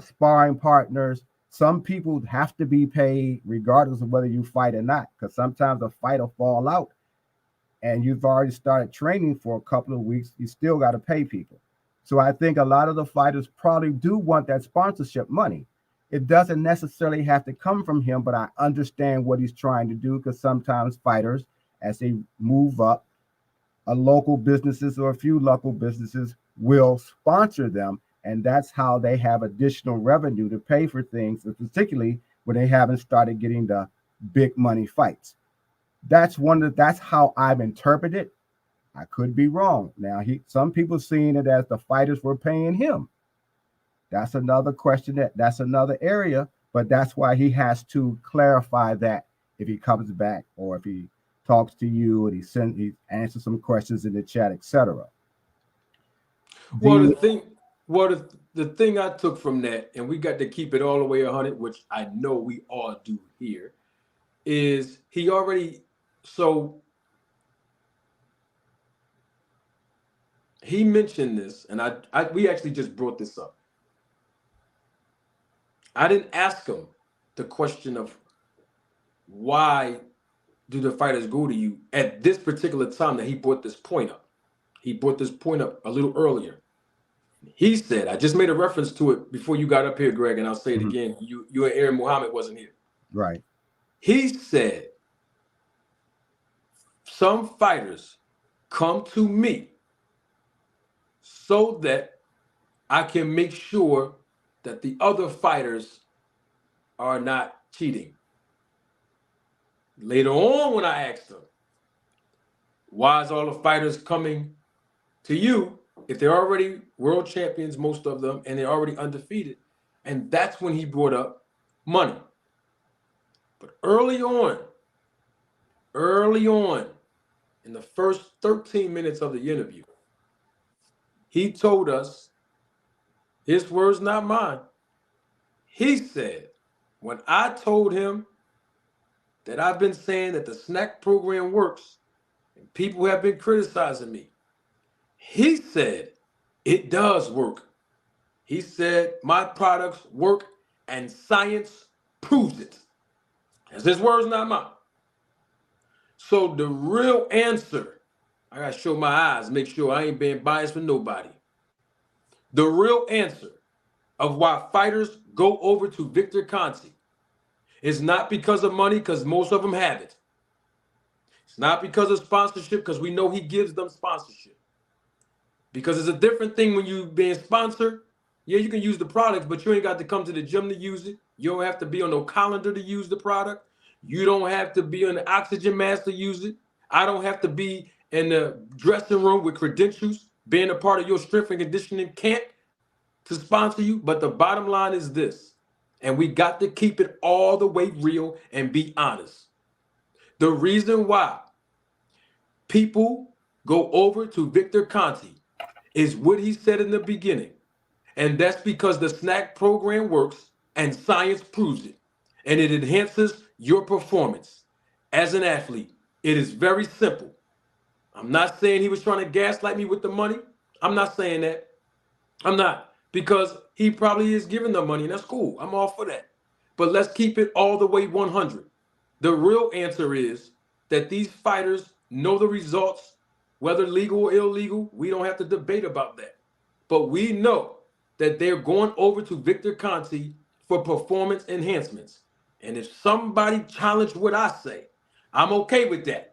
sparring partners, some people have to be paid regardless of whether you fight or not, because sometimes a fight will fall out and you've already started training for a couple of weeks. You still got to pay people. So I think a lot of the fighters probably do want that sponsorship money. It doesn't necessarily have to come from him, but I understand what he's trying to do, because sometimes fighters, as they move up, a local businesses or a few local businesses will sponsor them, and that's how they have additional revenue to pay for things, particularly when they haven't started getting the big money fights. That's how I've interpreted it. I could be wrong. Now, some people seeing it as the fighters were paying him. That's another question. That's another area, but that's why he has to clarify that if he comes back, or if he talks to you and he answers some questions in the chat, etc. The thing I took from that, and we got to keep it all the way 100, which I know we all do here, is he mentioned this, and we actually just brought this up. I didn't ask him the question of why do the fighters go to you at this particular time that he brought this point up. He brought this point up a little earlier. He said, I just made a reference to it before you got up here, Greg, and I'll say it again. You and Aaron Muhammad wasn't here. Right. He said, some fighters come to me so that I can make sure that the other fighters are not cheating. Later on, when I asked him, why is all the fighters coming to you if they're already world champions, most of them, and they're already undefeated? And that's when he brought up money. But early on, in the first 13 minutes of the interview, he told us, his words, not mine. He said, when I told him that I've been saying that the snack program works and people have been criticizing me, he said, it does work. He said, my products work and science proves it. That's his words, not mine. So the real answer, I gotta show my eyes, make sure I ain't being biased for nobody. The real answer of why fighters go over to Victor Conte is not because of money, because most of them have it. It's not because of sponsorship, because we know he gives them sponsorship. Because it's a different thing when you being sponsored. Yeah, you can use the products, but you ain't got to come to the gym to use it. You don't have to be on no calendar to use the product. You don't have to be on the oxygen mask to use it. I don't have to be in the dressing room with credentials, being a part of your strength and conditioning camp to sponsor you. But the bottom line is this, and we got to keep it all the way real and be honest. The reason why people go over to Victor Conte is what he said in the beginning. And that's because the snack program works and science proves it. And it enhances your performance as an athlete. It is very simple. I'm not saying he was trying to gaslight me with the money. I'm not saying that. I'm not, because he probably is giving them money, and that's cool. I'm all for that. But let's keep it all the way 100. The real answer is that these fighters know the results, whether legal or illegal. We don't have to debate about that. But we know that they're going over to Victor Conte for performance enhancements. And if somebody challenged what I say, I'm okay with that.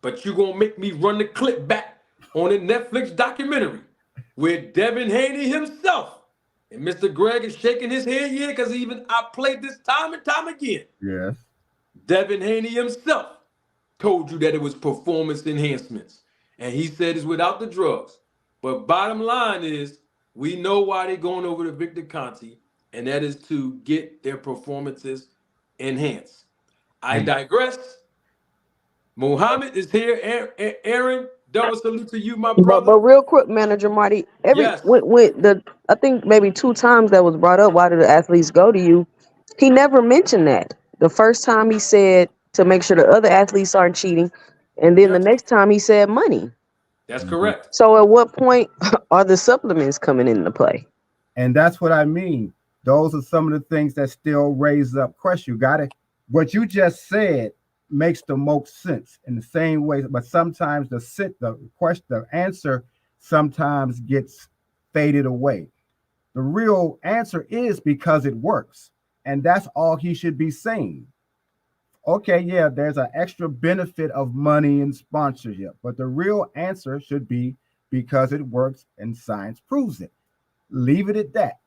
But you're going to make me run the clip back on a Netflix documentary where Devin Haney himself, and Mr. Greg is shaking his head, yeah, because I played this time and time again. Yes. Devin Haney himself told you that it was performance enhancements. And he said it's without the drugs. But bottom line is, we know why they're going over to Victor Conte, and that is to get their performances enhanced. I digress. Muhammad is here. Aaron, double salute to you, my But brother. real quick, Manager Marty, Yes. I think maybe 2 times that was brought up, why do the athletes go to you? He never mentioned that. The first time he said to make sure the other athletes aren't cheating, and then the Yep. next time he said money. That's correct. So at what point are the supplements coming into play? And that's what I mean. Those are some of the things that still raise up question. You got it. What you just said makes the most sense in the same way, but sometimes the answer sometimes gets faded away. The real answer is because it works, and that's all he should be saying. Okay, yeah, there's an extra benefit of money and sponsorship, but the real answer should be because it works and science proves it. Leave it at that.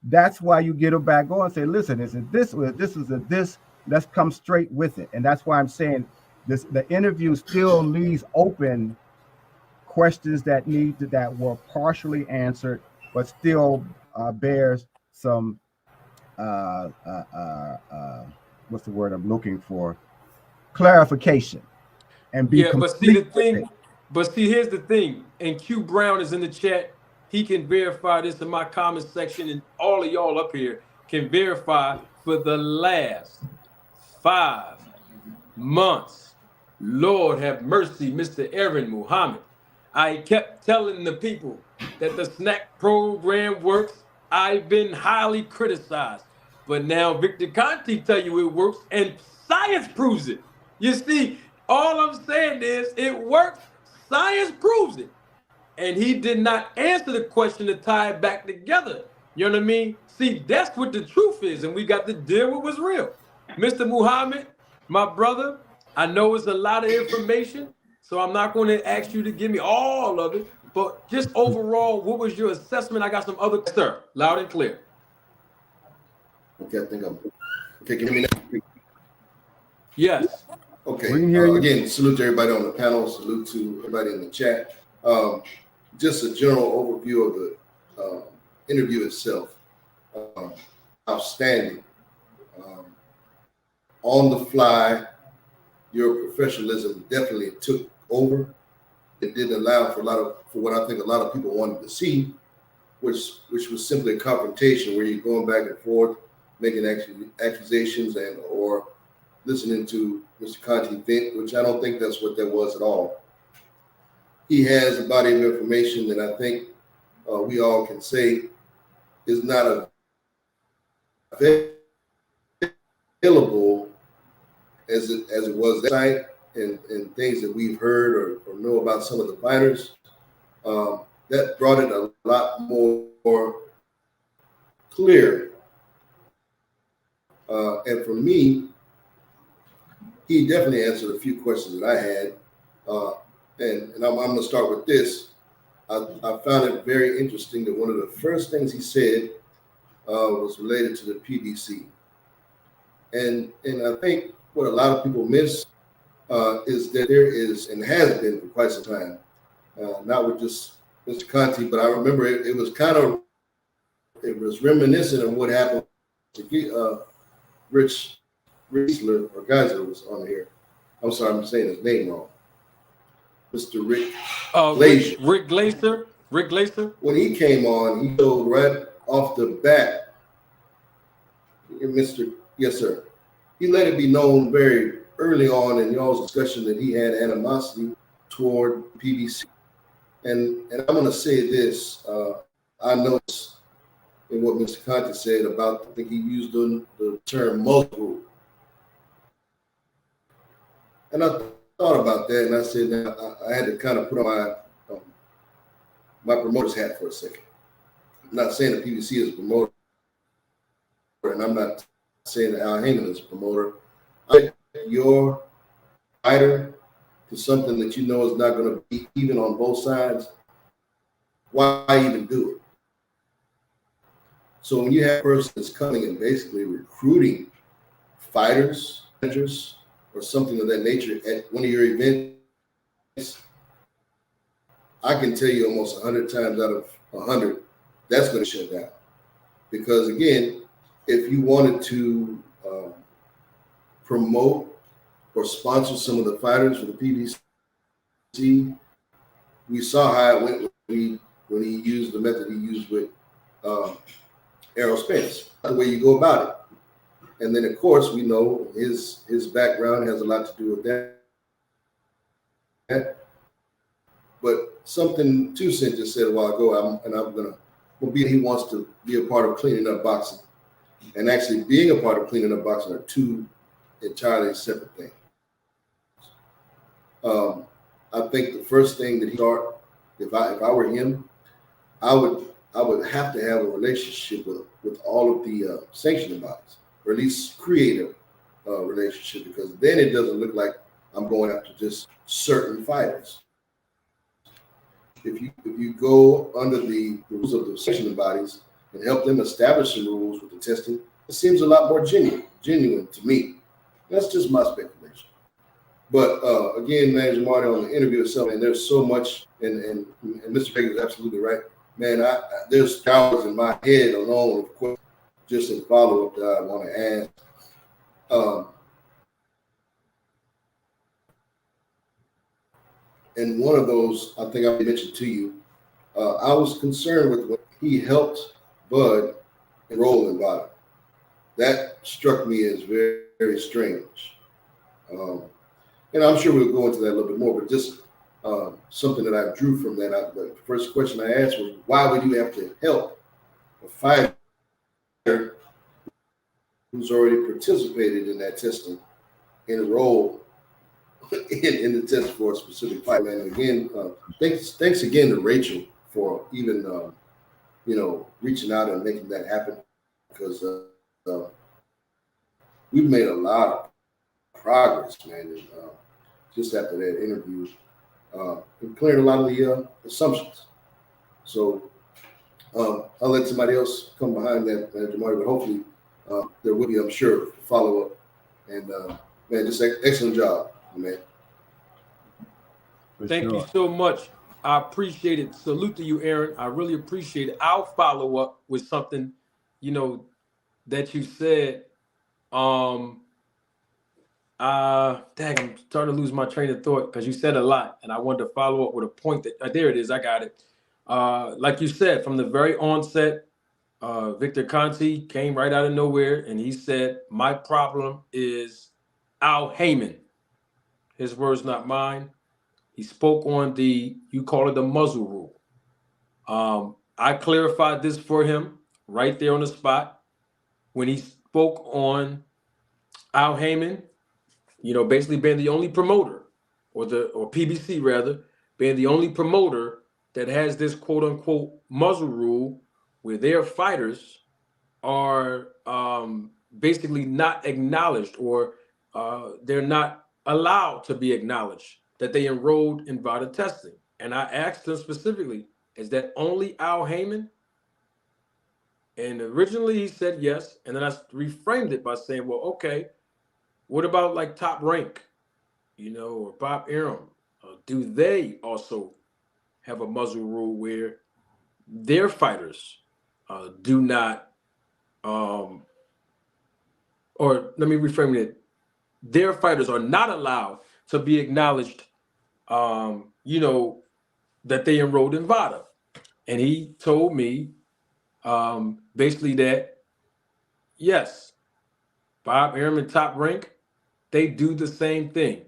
That's why you get it back on and say, listen, is it this or this is it this? Let's come straight with it. And that's why I'm saying the interview still leaves open questions that were partially answered, but still bears some what's the word I'm looking for? Clarification. And be but see the thing, here's the thing, and Q Brown is in the chat. He can verify this in my comment section, and all of y'all up here can verify for the last 5 months. Lord have mercy, Mr. Aaron Muhammad. I kept telling the people that the snack program works. I've been highly criticized, but now Victor Conte tell you it works, and science proves it. You see, all I'm saying is it works. Science proves it. And he did not answer the question to tie it back together. You know what I mean? See, that's what the truth is, and we got to deal with what's real. Mr. Muhammad, my brother, I know it's a lot of information, so I'm not going to ask you to give me all of it, but just overall, what was your assessment? I got some other stuff, loud and clear. Okay, I think I'm okay. Can you hear me now? Yes. Okay. We can hear you. Again, salute to everybody on the panel. Salute to everybody in the chat. Just a general overview of the interview itself. Outstanding. On the fly, your professionalism definitely took over. It didn't allow for what I think a lot of people wanted to see, which was simply a confrontation where you're going back and forth, making accusations or listening to Mr. Conte vent, which I don't think that's what that was at all. He has a body of information that I think we all can say is not available as it was that night, and things that we've heard or know about some of the fighters. That brought it a lot more clear. And for me, he definitely answered a few questions that I had. And I'm going to start with this. I found it very interesting that one of the first things he said was related to the PBC. And I think what a lot of people miss is that there is, and has been for quite some time, not with just Mr. Conte, but I remember it was reminiscent of what happened to Rich Geisler, or Geisler was on here. I'm sorry, I'm saying his name wrong. Mr. Rick Glazer. Rick Glazer. When he came on, he showed right off the bat, yes, sir. He let it be known very early on in y'all's discussion that he had animosity toward PBC. And I'm going to say this. I noticed in what Mr. Conte said about, I think he used the term multiple. And I thought about that, and I said, now I had to kind of put on my promoter's hat for a second. I'm not saying that PBC is a promoter, and I'm not saying that Al Heyman is a promoter. I think your fighter to something that you know is not going to be even on both sides. Why even do it? So when you have a person that's coming and basically recruiting fighters, managers, or something of that nature at one of your events, I can tell you almost 100 times out of 100, that's going to shut down. Because again, if you wanted to promote or sponsor some of the fighters for the PBC. We saw how it went when he used the method he used with Errol Spence, the way you go about it. And then, of course, we know his background has a lot to do with that. But something Two Cent just said a while ago, he wants to be a part of cleaning up boxing. And actually being a part of cleaning up boxing are two entirely separate things. I think the first thing that he start, if I were him, I would have to have a relationship with all of the sanctioning bodies, or at least create a relationship, because then it doesn't look like I'm going after just certain fighters. If you go under the rules of the sanctioning bodies and help them establish the rules with the testing, it seems a lot more genuine to me. That's just my speculation. But again, Manager Marty, on the interview itself, and there's so much, and Mr. Baker is absolutely right. Man, there's hours in my head alone, of course, just in follow-up that I want to ask. And one of those, I think I mentioned to you, I was concerned with when he helped Bud enroll in Vada. That struck me as very, very strange. And I'm sure we'll go into that a little bit more, but just something that I drew from that. The first question I asked was, why would you have to help a fighter who's already participated in that testing enroll in the test for a specific fight? And again, thanks again to Rachel for even reaching out and making that happen, because we've made a lot of progress, man. And, just after that interview, we cleared a lot of the assumptions. So I'll let somebody else come behind that, Jamari, but hopefully there will be, I'm sure, follow up. And man, just excellent job, man. Thank you so much. I appreciate it. Salute to you, Aaron. I really appreciate it. I'll follow up with something, that you said. Dang, I'm starting to lose my train of thought because you said a lot, and I wanted to follow up with a point that there it is. I got it. Like you said, from the very onset, Victor Conte came right out of nowhere, and he said, "My problem is Al Heyman." His words, not mine. He spoke on you call it the muzzle rule. I clarified this for him right there on the spot when he spoke on Al Heyman, basically being the only promoter, or PBC rather, being the only promoter that has this quote unquote muzzle rule where their fighters are basically not acknowledged, or they're not allowed to be acknowledged that they enrolled in VADA testing. And I asked him specifically, is that only Al Heyman? And originally he said yes. And then I reframed it by saying, well, okay, what about like Top Rank, or Bob Arum? Do they also have a muzzle rule where their fighters do not, or let me reframe it, their fighters are not allowed to be acknowledged, that they enrolled in VADA? And he told me basically that, yes, Bob Arum and Top Rank, they do the same thing,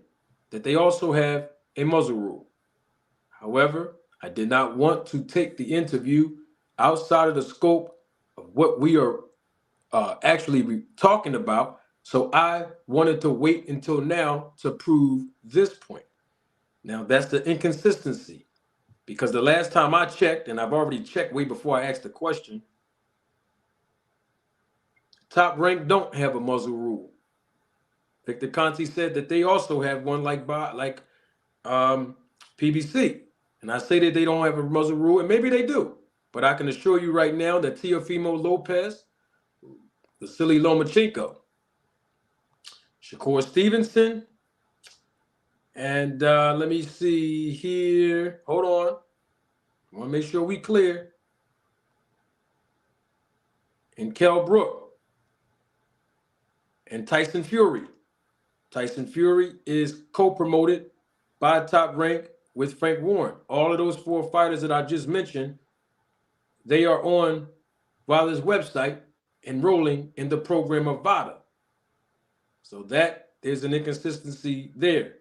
that they also have a muzzle rule. However, I did not want to take the interview outside of the scope of what we are actually talking about. So I wanted to wait until now to prove this point. Now, that's the inconsistency, because the last time I checked, and I've already checked way before I asked the question, Top Rank don't have a muzzle rule. Victor Conte said that they also have one like PBC. And I say that they don't have a muzzle rule, and maybe they do. But I can assure you right now that Teofimo Lopez, Vasily Lomachenko, Shakur Stevenson, and let me see here. Hold on. I want to make sure we clear. And Kell Brook and Tyson Fury, Tyson Fury is co-promoted by Top Rank with Frank Warren. All of those 4 fighters that I just mentioned, they are on VADA's website enrolling in the program of VADA. So that there's an inconsistency there.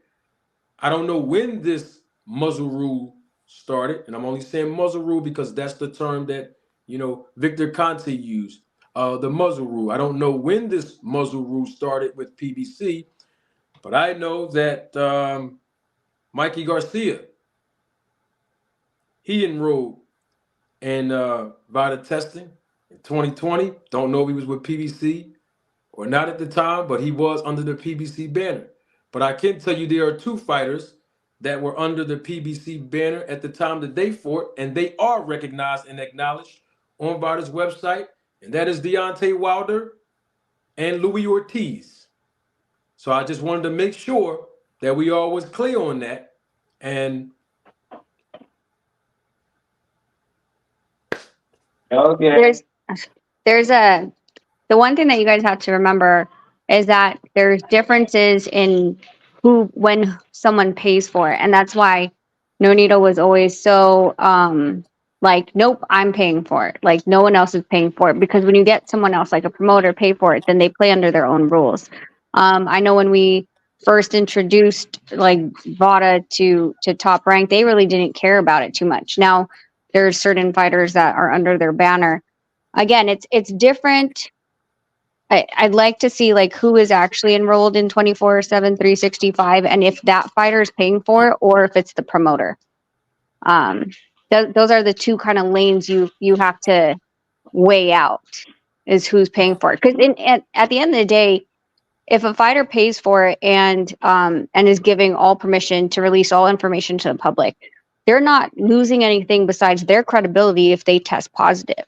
I don't know when this muzzle rule started, and I'm only saying muzzle rule because that's the term that, you know, Victor Conte used, the muzzle rule. I don't know when this muzzle rule started with PBC, but I know that Mikey Garcia, he enrolled in VADA testing in 2020. Don't know if he was with PBC or not at the time, but he was under the PBC banner. But I can tell you there are 2 fighters that were under the PBC banner at the time that they fought, and they are recognized and acknowledged on VADA's website, and that is Deontay Wilder and Louis Ortiz. So I just wanted to make sure that we all was clear on that. And Okay. The one thing that you guys have to remember is that there's differences in when someone pays for it. And that's why Nonito was always so, like, nope, I'm paying for it. Like, no one else is paying for it. Because when you get someone else, like a promoter, pay for it, then they play under their own rules. I know when we first introduced, like, VADA to Top Rank, they really didn't care about it too much. Now, there's certain fighters that are under their banner. Again, it's different. I'd like to see, like, who is actually enrolled in 24/7 365, and if that fighter is paying for it or if it's the promoter. Those are the 2 kind of lanes you have to weigh out, is who's paying for it. Because at the end of the day, if a fighter pays for it and is giving all permission to release all information to the public, they're not losing anything besides their credibility if they test positive.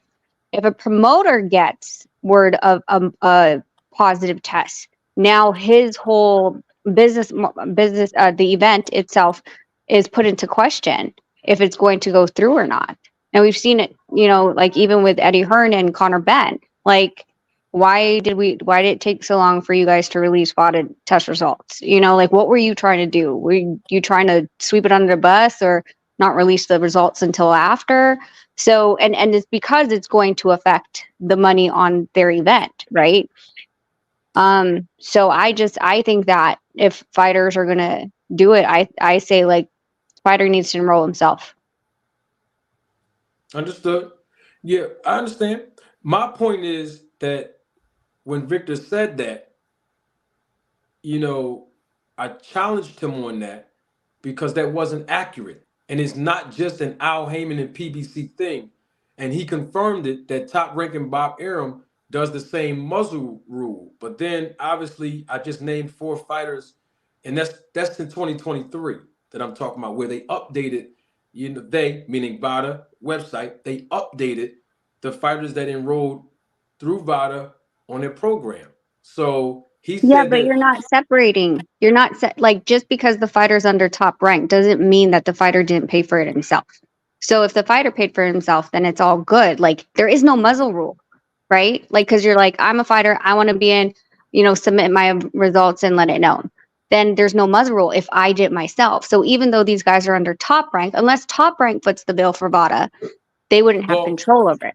If a promoter gets word of a positive test, now his whole business, the event itself is put into question if it's going to go through or not. And we've seen it, you know, like even with Eddie Hearn and Conor Benn. Like, why did it take so long for you guys to release VADA test results? You know, like, what were you trying to do? Were you trying to sweep it under the bus or not release the results until after? So, and it's because it's going to affect the money on their event, right? So I think that if fighters are gonna do it, I say, like, fighter needs to enroll himself. Understood. Yeah, I understand. My point is that when Victor said that, you know, I challenged him on that because that wasn't accurate. And it's not just an Al Heyman and PBC thing. And he confirmed it that Top Rank and Bob Arum does the same muzzle rule. But then obviously I just named 4 fighters, and that's in 2023 that I'm talking about, where they updated, you know, they, meaning VADA website, they updated the fighters that enrolled through VADA on their program. So he said, yeah, but you're not separating. You're not like, just because the fighter's under Top Rank doesn't mean that the fighter didn't pay for it himself. So if the fighter paid for it himself, then it's all good. Like, there is no muzzle rule, right? Like, because you're like, I'm a fighter, I want to be in, you know, submit my results and let it known. Then there's no muzzle rule if I did it myself. So even though these guys are under Top Rank, unless Top Rank puts the bill for VADA, they wouldn't have control over it.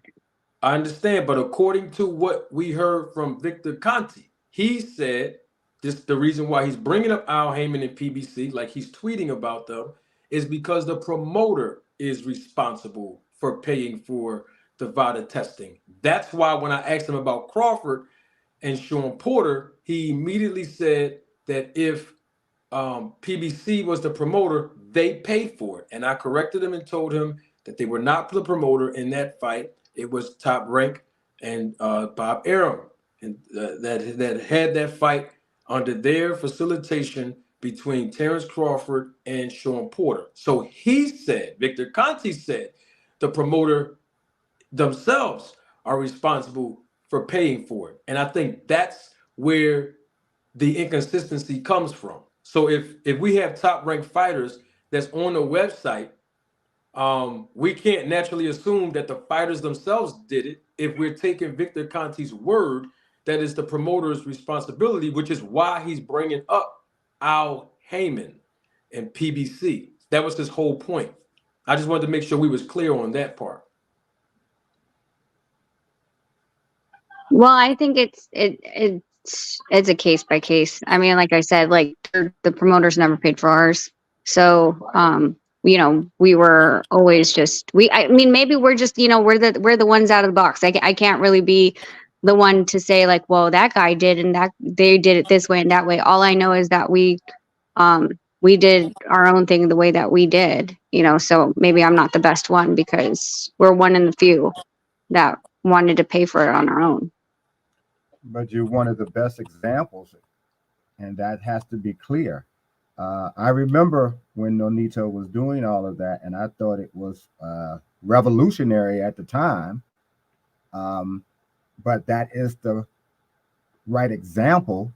I understand, but according to what we heard from Victor Conte, he said this, the reason why he's bringing up Al Heyman and PBC, like he's tweeting about them, is because the promoter is responsible for paying for the VADA testing. That's why when I asked him about Crawford and Sean Porter, he immediately said that if PBC was the promoter, they paid for it. And I corrected him and told him that they were not the promoter in that fight. It was Top Rank and Bob Arum, and that had that fight under their facilitation between Terrence Crawford and Sean Porter. So he said, Victor Conte said, the promoter themselves are responsible for paying for it. And I think that's where the inconsistency comes from. So if we have Top Rank fighters that's on the website, we can't naturally assume that the fighters themselves did it if we're taking Victor Conte's word that is the promoter's responsibility, which is why he's bringing up Al Heyman and PBC. That was his whole point. I just wanted to make sure we was clear on that part. Well, I think it's a case by case. I mean, like I said, like the promoters never paid for ours, so you know, we were always just I mean, maybe we're just, you know, we're the ones out of the box. I can't really be the one to say like, well, that guy did and that they did it this way and that way. All I know is that we did our own thing the way that we did, you know. So maybe I'm not the best one because we're one in the few that wanted to pay for it on our own. But you're one of the best examples, and that has to be clear. I remember when Nonito was doing all of that, and I thought it was revolutionary at the time. But that is the right example.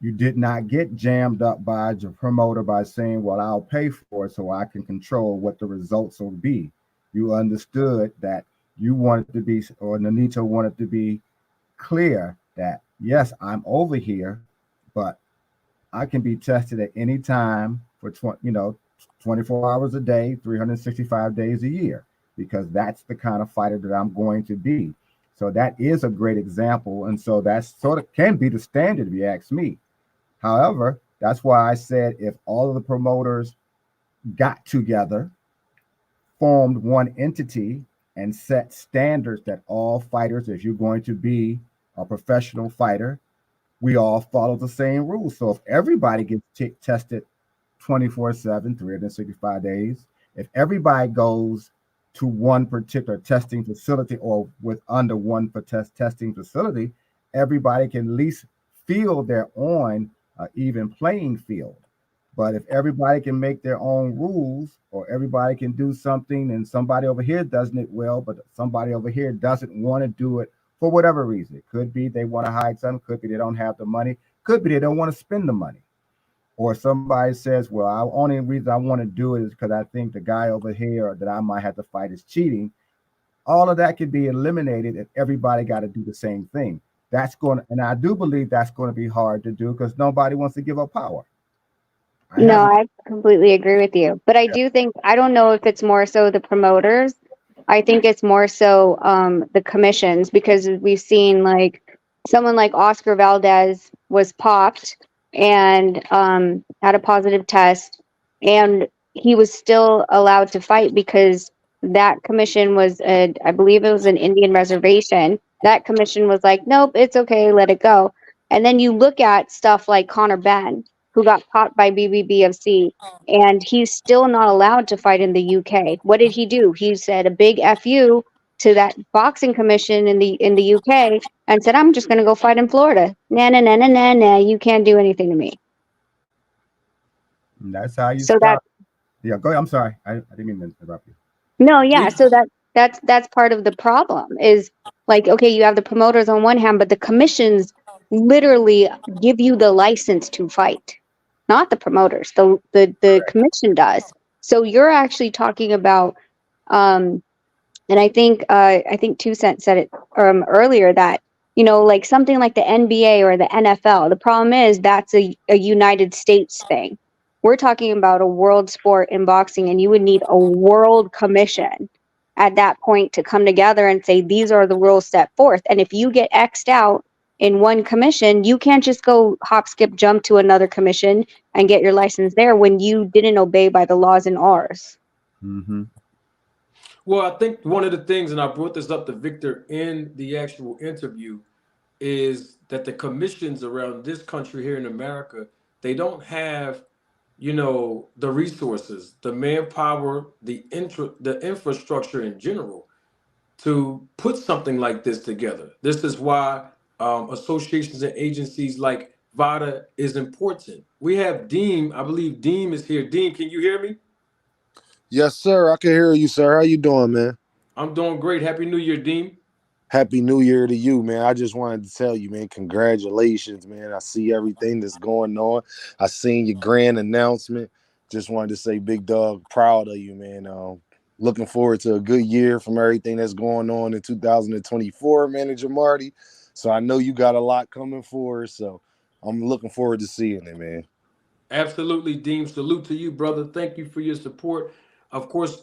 You did not get jammed up by your promoter by saying, well, I'll pay for it so I can control what the results will be. You understood that you wanted to be, or Nonito wanted to be clear that, yes, I'm over here, but I can be tested at any time for 24 hours a day, 365 days a year, because that's the kind of fighter that I'm going to be. So that is a great example. And so that sort of can be the standard if you ask me. However, that's why I said if all of the promoters got together, formed one entity, and set standards that all fighters, if you're going to be a professional fighter, we all follow the same rules. So if everybody gets tested 24/7, 365 days, if everybody goes to one particular testing facility or with under one testing facility, everybody can at least feel they're on an even playing field. But if everybody can make their own rules, or everybody can do something and somebody over here doesn't it well, but somebody over here doesn't want to do it for whatever reason. It could be they want to hide something, could be they don't have the money, could be they don't want to spend the money. Or somebody says, well, the only reason I want to do it is because I think the guy over here that I might have to fight is cheating. All of that can be eliminated if everybody got to do the same thing. And I do believe that's going to be hard to do because nobody wants to give up power. I completely agree with you. But I do think, I don't know if it's more so the promoters. I think it's more so the commissions, because we've seen like someone like Oscar Valdez was popped and had a positive test, and he was still allowed to fight because that commission was, I believe it was an Indian reservation. That commission was like, nope, it's okay, let it go. And then you look at stuff like Conor Benn, who got popped by BBBFC, and he's still not allowed to fight in the UK. What did he do? He said a big FU to that boxing commission in the UK and said, I'm just going to go fight in Florida. Nah, you can't do anything to me. That's how you so stop. Yeah, go ahead. I'm sorry. I didn't mean to interrupt you. No, yeah. So that's part of the problem is like, okay, you have the promoters on one hand, but the commissions literally give you the license to fight, not the promoters. The commission does. So you're actually talking about, and I think 2 Cent said it earlier that, you know, like something like the NBA or the NFL. The problem is that's a United States thing. We're talking about a world sport in boxing, and you would need a world commission at that point to come together and say, these are the rules set forth. And if you get X'd out in one commission, you can't just go hop, skip, jump to another commission and get your license there when you didn't obey by the laws in ours. Mm-hmm. Well, I think one of the things, and I brought this up to Victor in the actual interview, is that the commissions around this country here in America, they don't have, you know, the resources, the manpower, the infrastructure in general to put something like this together. This is why associations and agencies like VADA is important. We have Deem. I believe Deem is here. Deem, can you hear me? Yes, sir. I can hear you, sir. How you doing, man? I'm doing great. Happy New Year, Deem. Happy New Year to you, man. I just wanted to tell you, man, congratulations, man. I see everything that's going on. I seen your grand announcement. Just wanted to say, Big Dog, proud of you, man. Looking forward to a good year from everything that's going on in 2024, Manager Marty. So I know you got a lot coming for us. So I'm looking forward to seeing it, man. Absolutely, Deem. Salute to you, brother. Thank you for your support. Of course,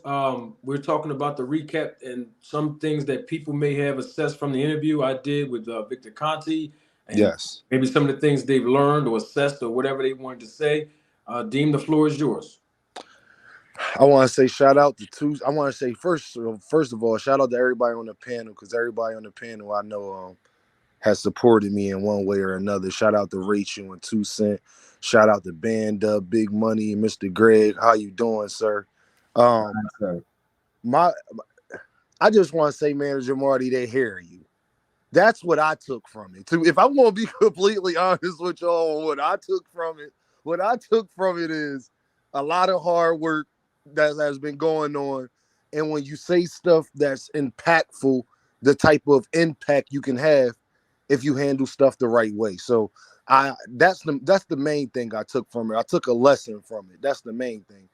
we're talking about the recap and some things that people may have assessed from the interview I did with Victor Conti, and Yes. maybe some of the things they've learned or assessed or whatever they wanted to say. Deem, the floor is yours. I want to say shout out to I want to say first of all, shout out to everybody on the panel, because everybody on the panel I know has supported me in one way or another. Shout out to Rachel and 2 Cent. Shout out to Band Up, Big Money, Mr. Greg. How you doing, sir? I just want to say, Manager Marty, they hear you. That's what I took from it. If I'm going to be completely honest with y'all on what I took from it is a lot of hard work that has been going on. And when you say stuff that's impactful, the type of impact you can have if you handle stuff the right way. So that's the main thing I took from it. I took a lesson from it. That's the main thing.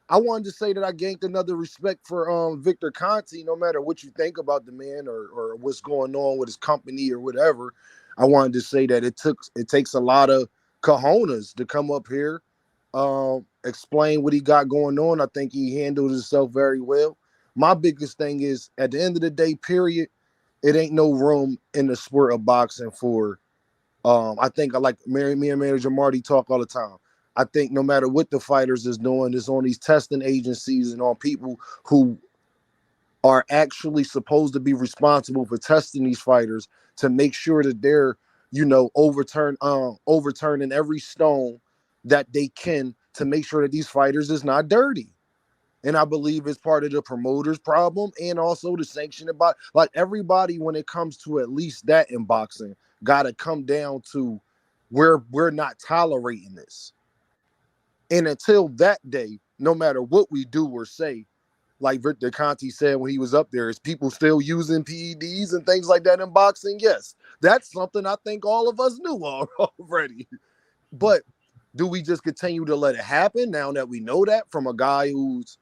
I wanted to say that I gained another respect for Victor Conti, no matter what you think about the man or what's going on with his company or whatever. I wanted to say that it takes a lot of cojones to come up here, explain what he got going on. I think he handled himself very well. My biggest thing is, at the end of the day, period, it ain't no room in the sport of boxing for I think me and Manager Marty talk all the time. I think no matter what the fighters is doing, it's on these testing agencies and on people who are actually supposed to be responsible for testing these fighters to make sure that they're, overturning every stone that they can to make sure that these fighters is not dirty. And I believe it's part of the promoter's problem and also the sanction about, like, everybody, when it comes to at least that in boxing, got to come down to where we're not tolerating this. And until that day, no matter what we do or say, like Victor Conti said when he was up there, is people still using PEDs and things like that in boxing? Yes. That's something I think all of us knew already. But do we just continue to let it happen now that we know that from a guy who's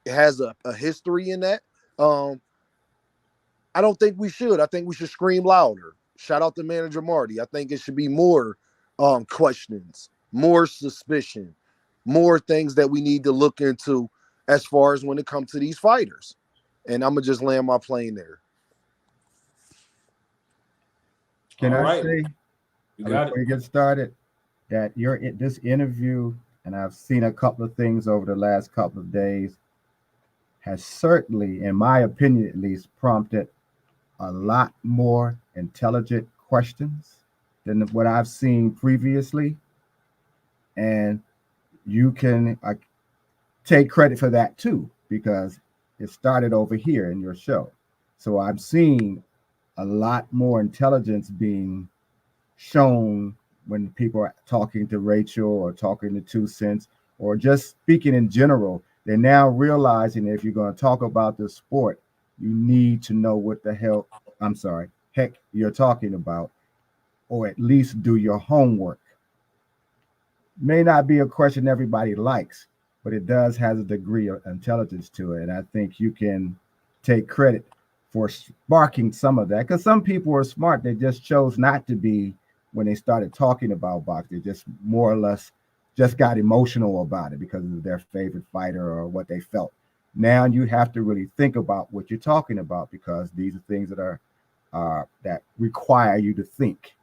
has a history in that? I don't think we should. I think we should scream louder. Shout out to Manager Marty. I think it should be more questions, more suspicion, more things that we need to look into as far as when it comes to these fighters. And I'm gonna just land my plane there. Can All I right. say, before you get started, that this interview, and I've seen a couple of things over the last couple of days, has certainly, in my opinion at least, prompted a lot more intelligent questions than what I've seen previously. And you can take credit for that too, because it started over here in your show. So I'm seeing a lot more intelligence being shown when people are talking to Rachel or talking to 2 Cents or just speaking in general. They're now realizing that if you're going to talk about the sport, you need to know what the heck you're talking about, or at least do your homework. May not be a question everybody likes, but it does have a degree of intelligence to it. And I think you can take credit for sparking some of that, because some people are smart. They just chose not to be when they started talking about boxing. They just more or less just got emotional about it because of their favorite fighter or what they felt. Now you have to really think about what you're talking about, because these are things that are that require you to think.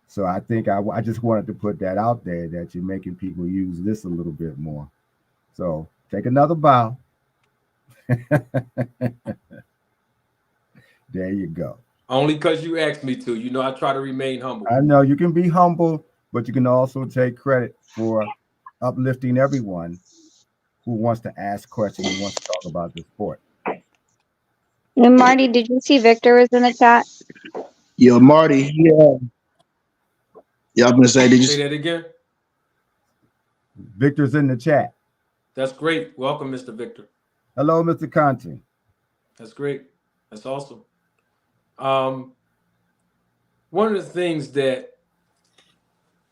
So I think I just wanted to put that out there, that you're making people use this a little bit more. So take another bow. There you go. Only because you asked me to. You know, I try to remain humble. I know you can be humble, but you can also take credit for uplifting everyone who wants to ask questions and wants to talk about the sport. And Marty, did you see Victor was in the chat? Yo, Marty, I'm gonna say, did you say that again? Victor's in the chat. That's great. Welcome, Mr. Victor. Hello, Mr. Conti. That's great. That's awesome. One of the things that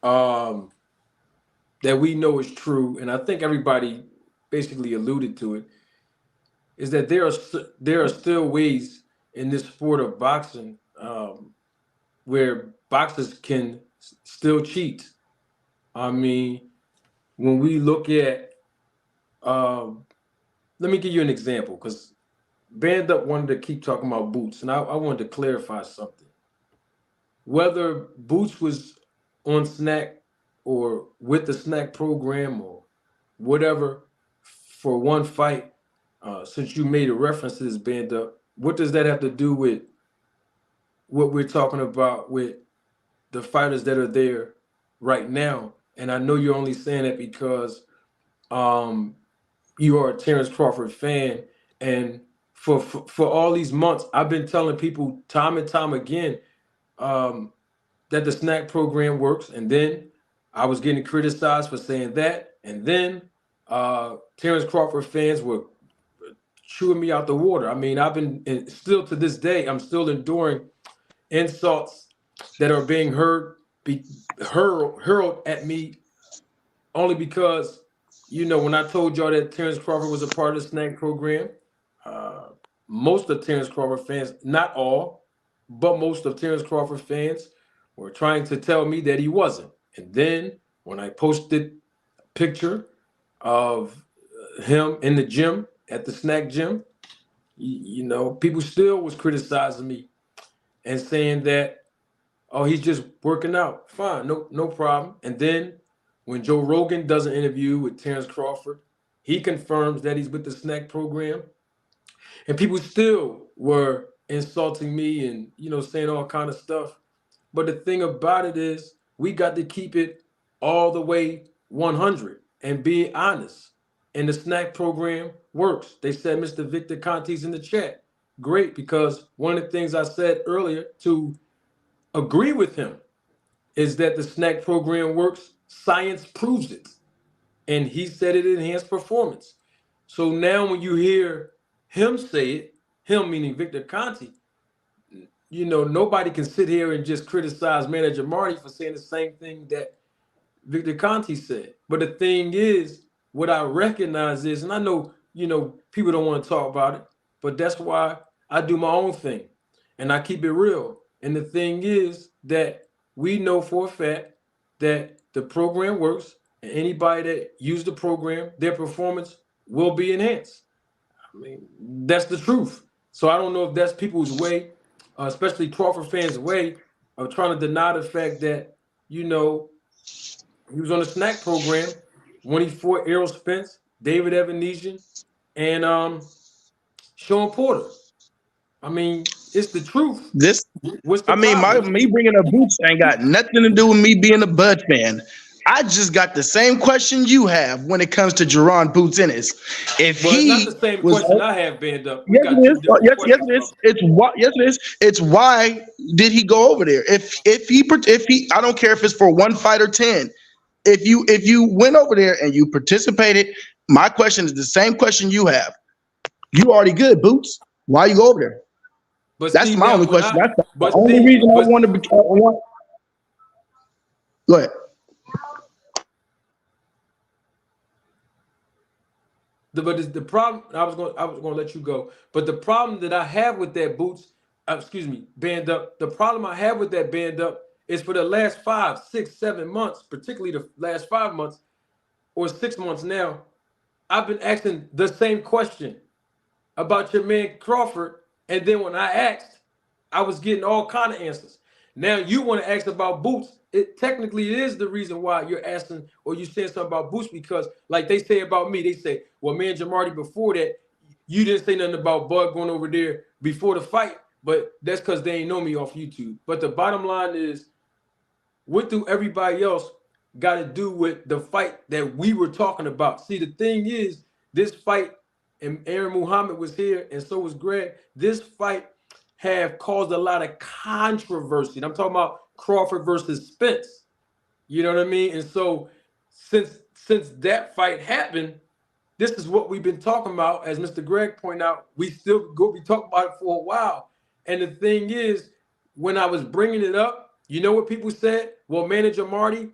that we know is true, and I think everybody basically alluded to it, is that there are still ways in this sport of boxing where boxers can still cheats. I mean, when we look at, let me give you an example, because Band Up wanted to keep talking about Boots, and I wanted to clarify something. Whether Boots was on Snack or with the Snack program or whatever for one fight, since you made a reference to this Band Up, what does that have to do with what we're talking about with the fighters that are there right now? And I know you're only saying that because you are a Terrence Crawford fan, and for all these months, I've been telling people time and time again that the Snack program works, and then I was getting criticized for saying that, and then Terrence Crawford fans were chewing me out the water. I mean, I've been, and still to this day, I'm still enduring insults that are being hurled at me only because, you know, when I told y'all that Terrence Crawford was a part of the Snack program, most of Terrence Crawford fans, not all, but most of Terrence Crawford fans were trying to tell me that he wasn't. And then when I posted a picture of him in the gym, at the Snack gym, you know, people still was criticizing me and saying that, oh, he's just working out. Fine, no problem. And then when Joe Rogan does an interview with Terrence Crawford, he confirms that he's with the Snack program. And people still were insulting me and, you know, saying all kind of stuff. But the thing about it is, we got to keep it all the way 100 and be honest. And the Snack program works. They said Mr. Victor Conti's in the chat. Great, because one of the things I said earlier to agree with him is that the Snack program works. Science proves it. And he said it enhanced performance. So now when you hear him say it, him meaning Victor Conti, you know, nobody can sit here and just criticize Manager Marty for saying the same thing that Victor Conti said. But the thing is, what I recognize is, and I know, you know, people don't want to talk about it, but that's why I do my own thing and I keep it real. And the thing is that we know for a fact that the program works, and anybody that used the program, their performance will be enhanced. I mean, that's the truth. So I don't know if that's people's way, especially Crawford fans' way of trying to deny the fact that, you know, he was on the Snack program when he fought Errol Spence, David Evanesian, and Sean Porter. I mean, it's the truth. Me bringing up Boots ain't got nothing to do with me being a Bud fan. I just got the same question you have when it comes to Jerron Boots Ennis. If But he it's not the same was, question I have, Band Up. yes it is. It's why. Yes it is. It's why did he go over there? If he, I don't care if it's for one fight or 10. If you went over there and you participated, my question is the same question you have. You already good, Boots. Why you go over there? But That's see, my now, only when question. I- That's the but only see, reason I but- want to be. Go ahead. But the problem, I was going to let you go. But the problem that I have with that Boots, Band Up, the problem I have with that Band Up is for the last 5, 6, 7 months, particularly the last 5 months or 6 months now, I've been asking the same question about your man Crawford. And then when I asked, I was getting all kind of answers. Now you want to ask about Boots. It technically is the reason why you're asking or you saying something about Boots, because like they say about me, they say, well, man, Jamarty, before that, you didn't say nothing about Bud going over there before the fight, but that's because they ain't know me off YouTube. But the bottom line is, what do everybody else got to do with the fight that we were talking about? See, the thing is, this fight, and Aaron Muhammad was here, and so was Greg, this fight have caused a lot of controversy. And I'm talking about Crawford versus Spence. You know what I mean? And so since that fight happened, this is what we've been talking about. As Mr. Greg pointed out, we still go be talking about it for a while. And the thing is, when I was bringing it up, you know what people said? Well, Manager Marty,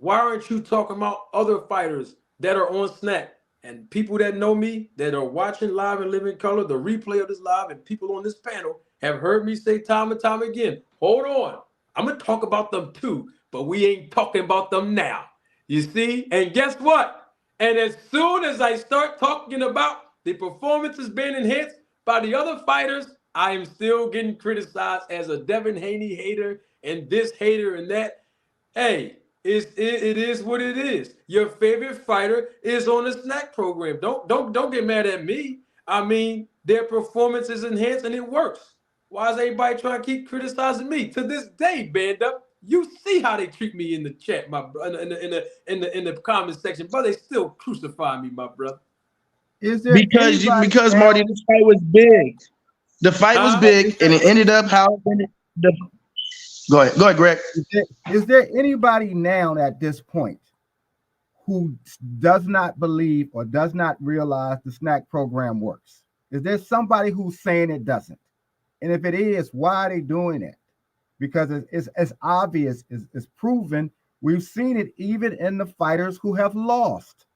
why aren't you talking about other fighters that are on Snack? And people that know me, that are watching live and living color, the replay of this live, and people on this panel have heard me say time and time again, hold on, I'm going to talk about them too. but we ain't talking about them now. You see? And guess what? And as soon as I start talking about the performances being enhanced by the other fighters, I am still getting criticized as a Devin Haney hater and this hater and that. Hey, it is what it is. Your favorite fighter is on the snack program. Don't get mad at me. I mean, their performance is enhanced and it works. Why is everybody trying to keep criticizing me? To this day, Band Up, you see how they treat me in the chat, my brother, in the comment section, but they still crucify me, my brother. Is there Because Marty, this fight was big. The fight was big, and it ended up how. Go ahead, Greg. Is there anybody now at this point who does not believe or does not realize the snack program works? Is there somebody who's saying it doesn't? And if it is, why are they doing it? Because it's obvious, it's proven. We've seen it even in the fighters who have lost.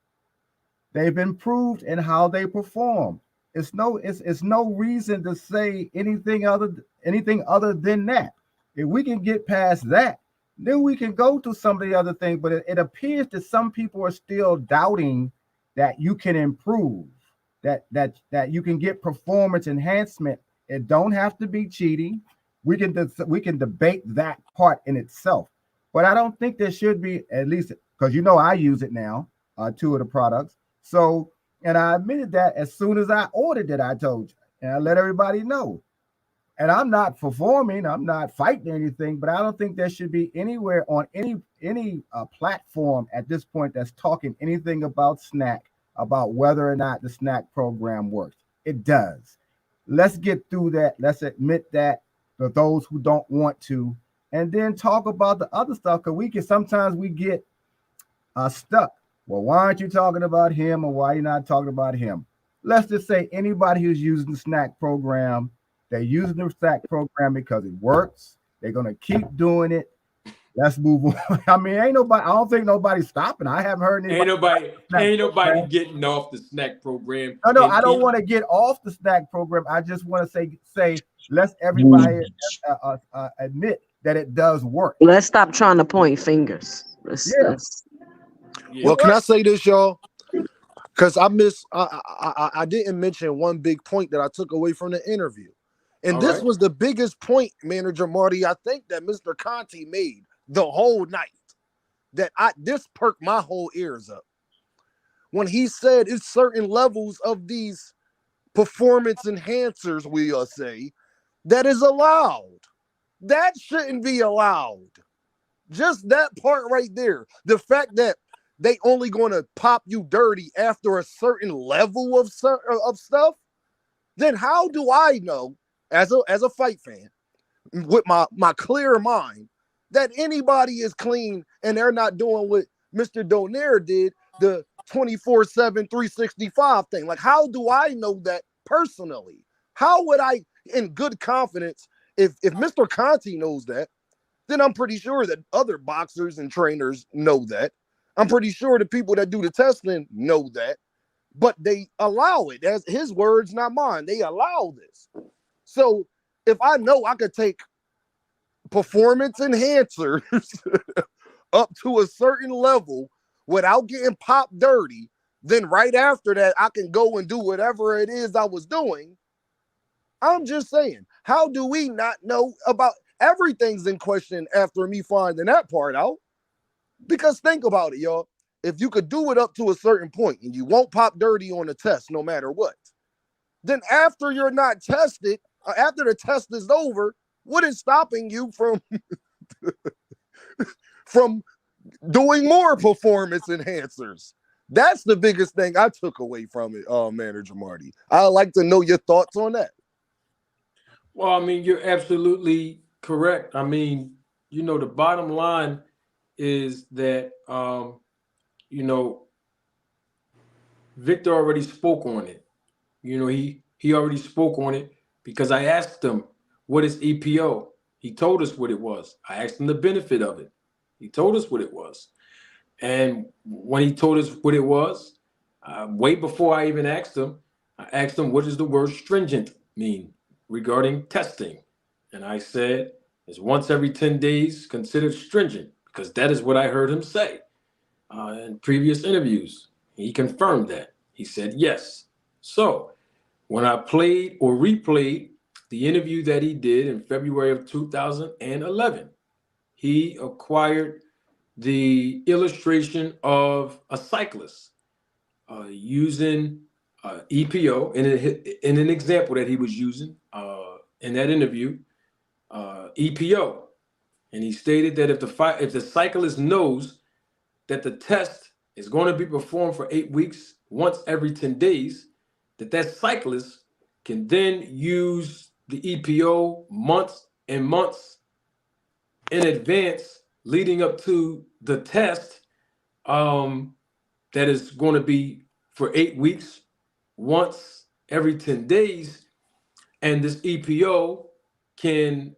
They've improved in how they perform. It's no reason to say anything other than that. If we can get past that, then we can go to some of the other things. But it appears that some people are still doubting that you can improve, that you can get performance enhancement. It don't have to be cheating. We can debate that part in itself. But I don't think there should be, at least because I use it now, 2 of the products. So, and I admitted that as soon as I ordered it, I told you, and I let everybody know. And I'm not performing, I'm not fighting anything, but I don't think there should be anywhere on any platform at this point that's talking anything about snack, about whether or not the snack program works. It does. Let's get through that. Let's admit that for those who don't want to, and then talk about the other stuff, because sometimes we get stuck. Well, why aren't you talking about him, or why are you not talking about him? Let's just say anybody who's using the snack program, they're using the snack program because it works. They're gonna keep doing it. Let's move on. I mean, I don't think nobody's stopping. I haven't heard anybody. Ain't nobody getting off the snack program. No, I don't want to get off the snack program. I just want to say, let's everybody admit that it does work. Let's stop trying to point fingers. Well, can I say this, y'all? Because I didn't mention one big point that I took away from the interview. And this was the biggest point, Manager Marty, I think that Mr. Conti made the whole night. This perked my whole ears up. When he said it's certain levels of these performance enhancers, we'll say, that is allowed. That shouldn't be allowed. Just that part right there. The fact that they only going to pop you dirty after a certain level of stuff, then how do I know, as a fight fan, with my clear mind, that anybody is clean and they're not doing what Mr. Donaire did, the 24/7, 365 thing? Like, how do I know that personally? How would I, in good confidence, if Mr. Conti knows that, then I'm pretty sure that other boxers and trainers know that. I'm pretty sure the people that do the testing know that, but they allow it. As his words, not mine. They allow this. So if I know I could take performance enhancers up to a certain level without getting popped dirty, then right after that, I can go and do whatever it is I was doing. I'm just saying, how do we not know about everything's in question after me finding that part out? Because think about it, y'all. If you could do it up to a certain point and you won't pop dirty on the test no matter what, then after you're not tested, after the test is over, what is stopping you from doing more performance enhancers? That's the biggest thing I took away from it, Manager Marty. I'd like to know your thoughts on that. Well, I mean, you're absolutely correct. I mean, the bottom line is that, Victor already spoke on it. He already spoke on it because I asked him, what is EPO? He told us what it was. I asked him the benefit of it. He told us what it was. And when he told us what it was, way before I even asked him, I asked him, what does the word stringent mean regarding testing? And I said, it's once every 10 days considered stringent because that is what I heard him say in previous interviews. He confirmed that. He said yes. So when I played or replayed the interview that he did in February of 2011, he acquired the illustration of a cyclist using EPO in an example that he was using in that interview, EPO. And he stated that if the cyclist knows that the test is going to be performed for 8 weeks, once every 10 days, that cyclist can then use the EPO months and months in advance leading up to the test that is going to be for 8 weeks, once every 10 days. And this EPO can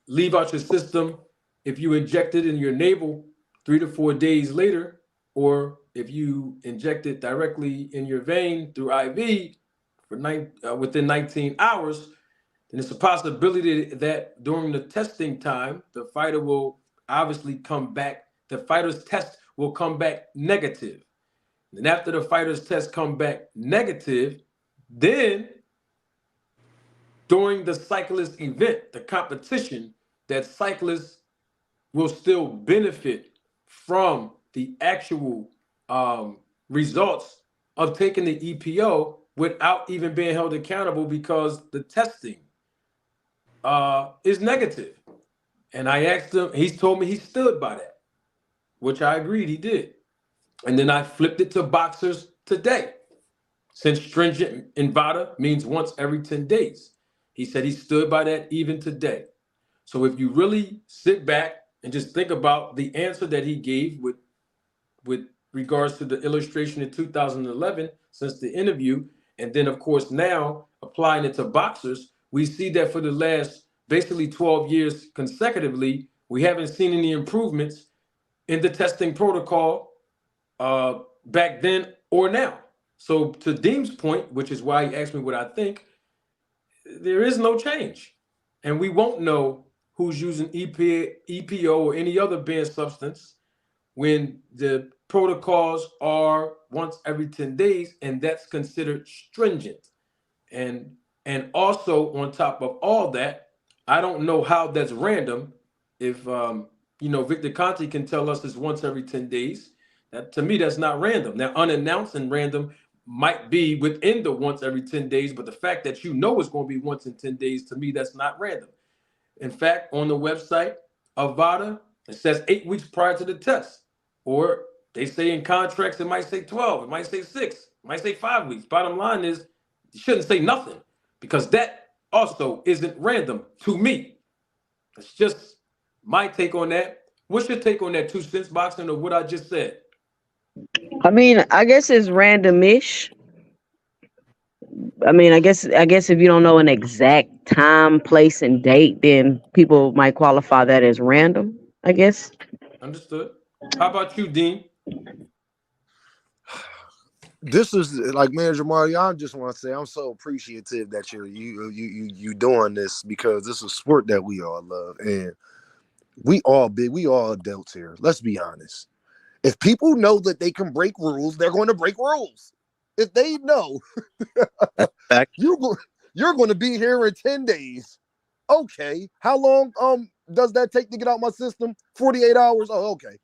leave out your system if you inject it in your navel 3 to 4 days later, or if you inject it directly in your vein through IV within 19 hours, then it's a possibility that during the testing time, the fighter will obviously come back, the fighter's test will come back negative. And after the fighter's test come back negative, then during the cyclist event, the competition, that cyclist will still benefit from the actual results of taking the EPO without even being held accountable because the testing is negative. And I asked him, he's told me he stood by that, which I agreed he did. And then I flipped it to boxers today, since stringent in VADA means once every 10 days. He said he stood by that even today. So if you really sit back and just think about the answer that he gave with regards to the illustration in 2011, since the interview, and then of course now applying it to boxers, we see that for the last basically 12 years consecutively, we haven't seen any improvements in the testing protocol back then or now. So to Deem's point, which is why he asked me what I think, there is no change. And we won't know who's using EPO or any other banned substance when the protocols are once every 10 days, and that's considered stringent. And also on top of all that, I don't know how that's random. If Victor Conte can tell us it's once every 10 days, that to me that's not random. Now unannounced and random might be within the once every 10 days, but the fact that it's going to be once in 10 days, to me that's not random. In fact, on the website of VADA, it says 8 weeks prior to the test, or they say in contracts it might say 12, it might say 6, it might say 5 weeks. Bottom line is, you shouldn't say nothing, because that also isn't random to me. That's just my take on that. What's your take on that, 2 cents boxing, or what I just said? I mean, I guess it's random-ish. I mean, I guess if you don't know an exact time, place, and date, then people might qualify that as random, I guess. Understood. How about you, Dean? This is like, man, Jamari, I just want to say I'm so appreciative that you doing this, because this is a sport that we all love, and we all adults here. Let's be honest. If people know that they can break rules, they're going to break rules. If they know you're going to be here in 10 days, okay. How long does that take to get out my system? 48 hours. Oh, okay.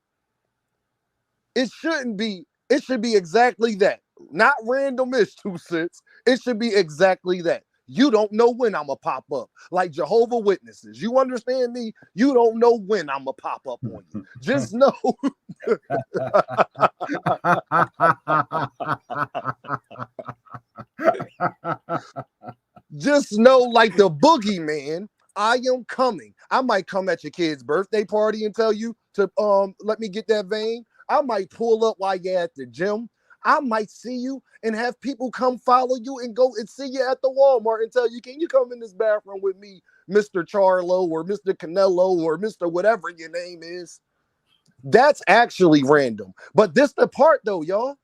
It should be exactly that. Not randomish, 2 cents. It should be exactly that. You don't know when I'm going to pop up. Like Jehovah's Witnesses. You understand me? You don't know when I'm going to pop up on you. Just know. Just know, like the boogeyman, I am coming. I might come at your kid's birthday party and tell you to let me get that vein. I might pull up while you're at the gym. I might see you and have people come follow you and go and see you at the Walmart and tell you, can you come in this bathroom with me, Mr. Charlo or Mr. Canelo or Mr. whatever your name is? That's actually random. But this the part though, y'all.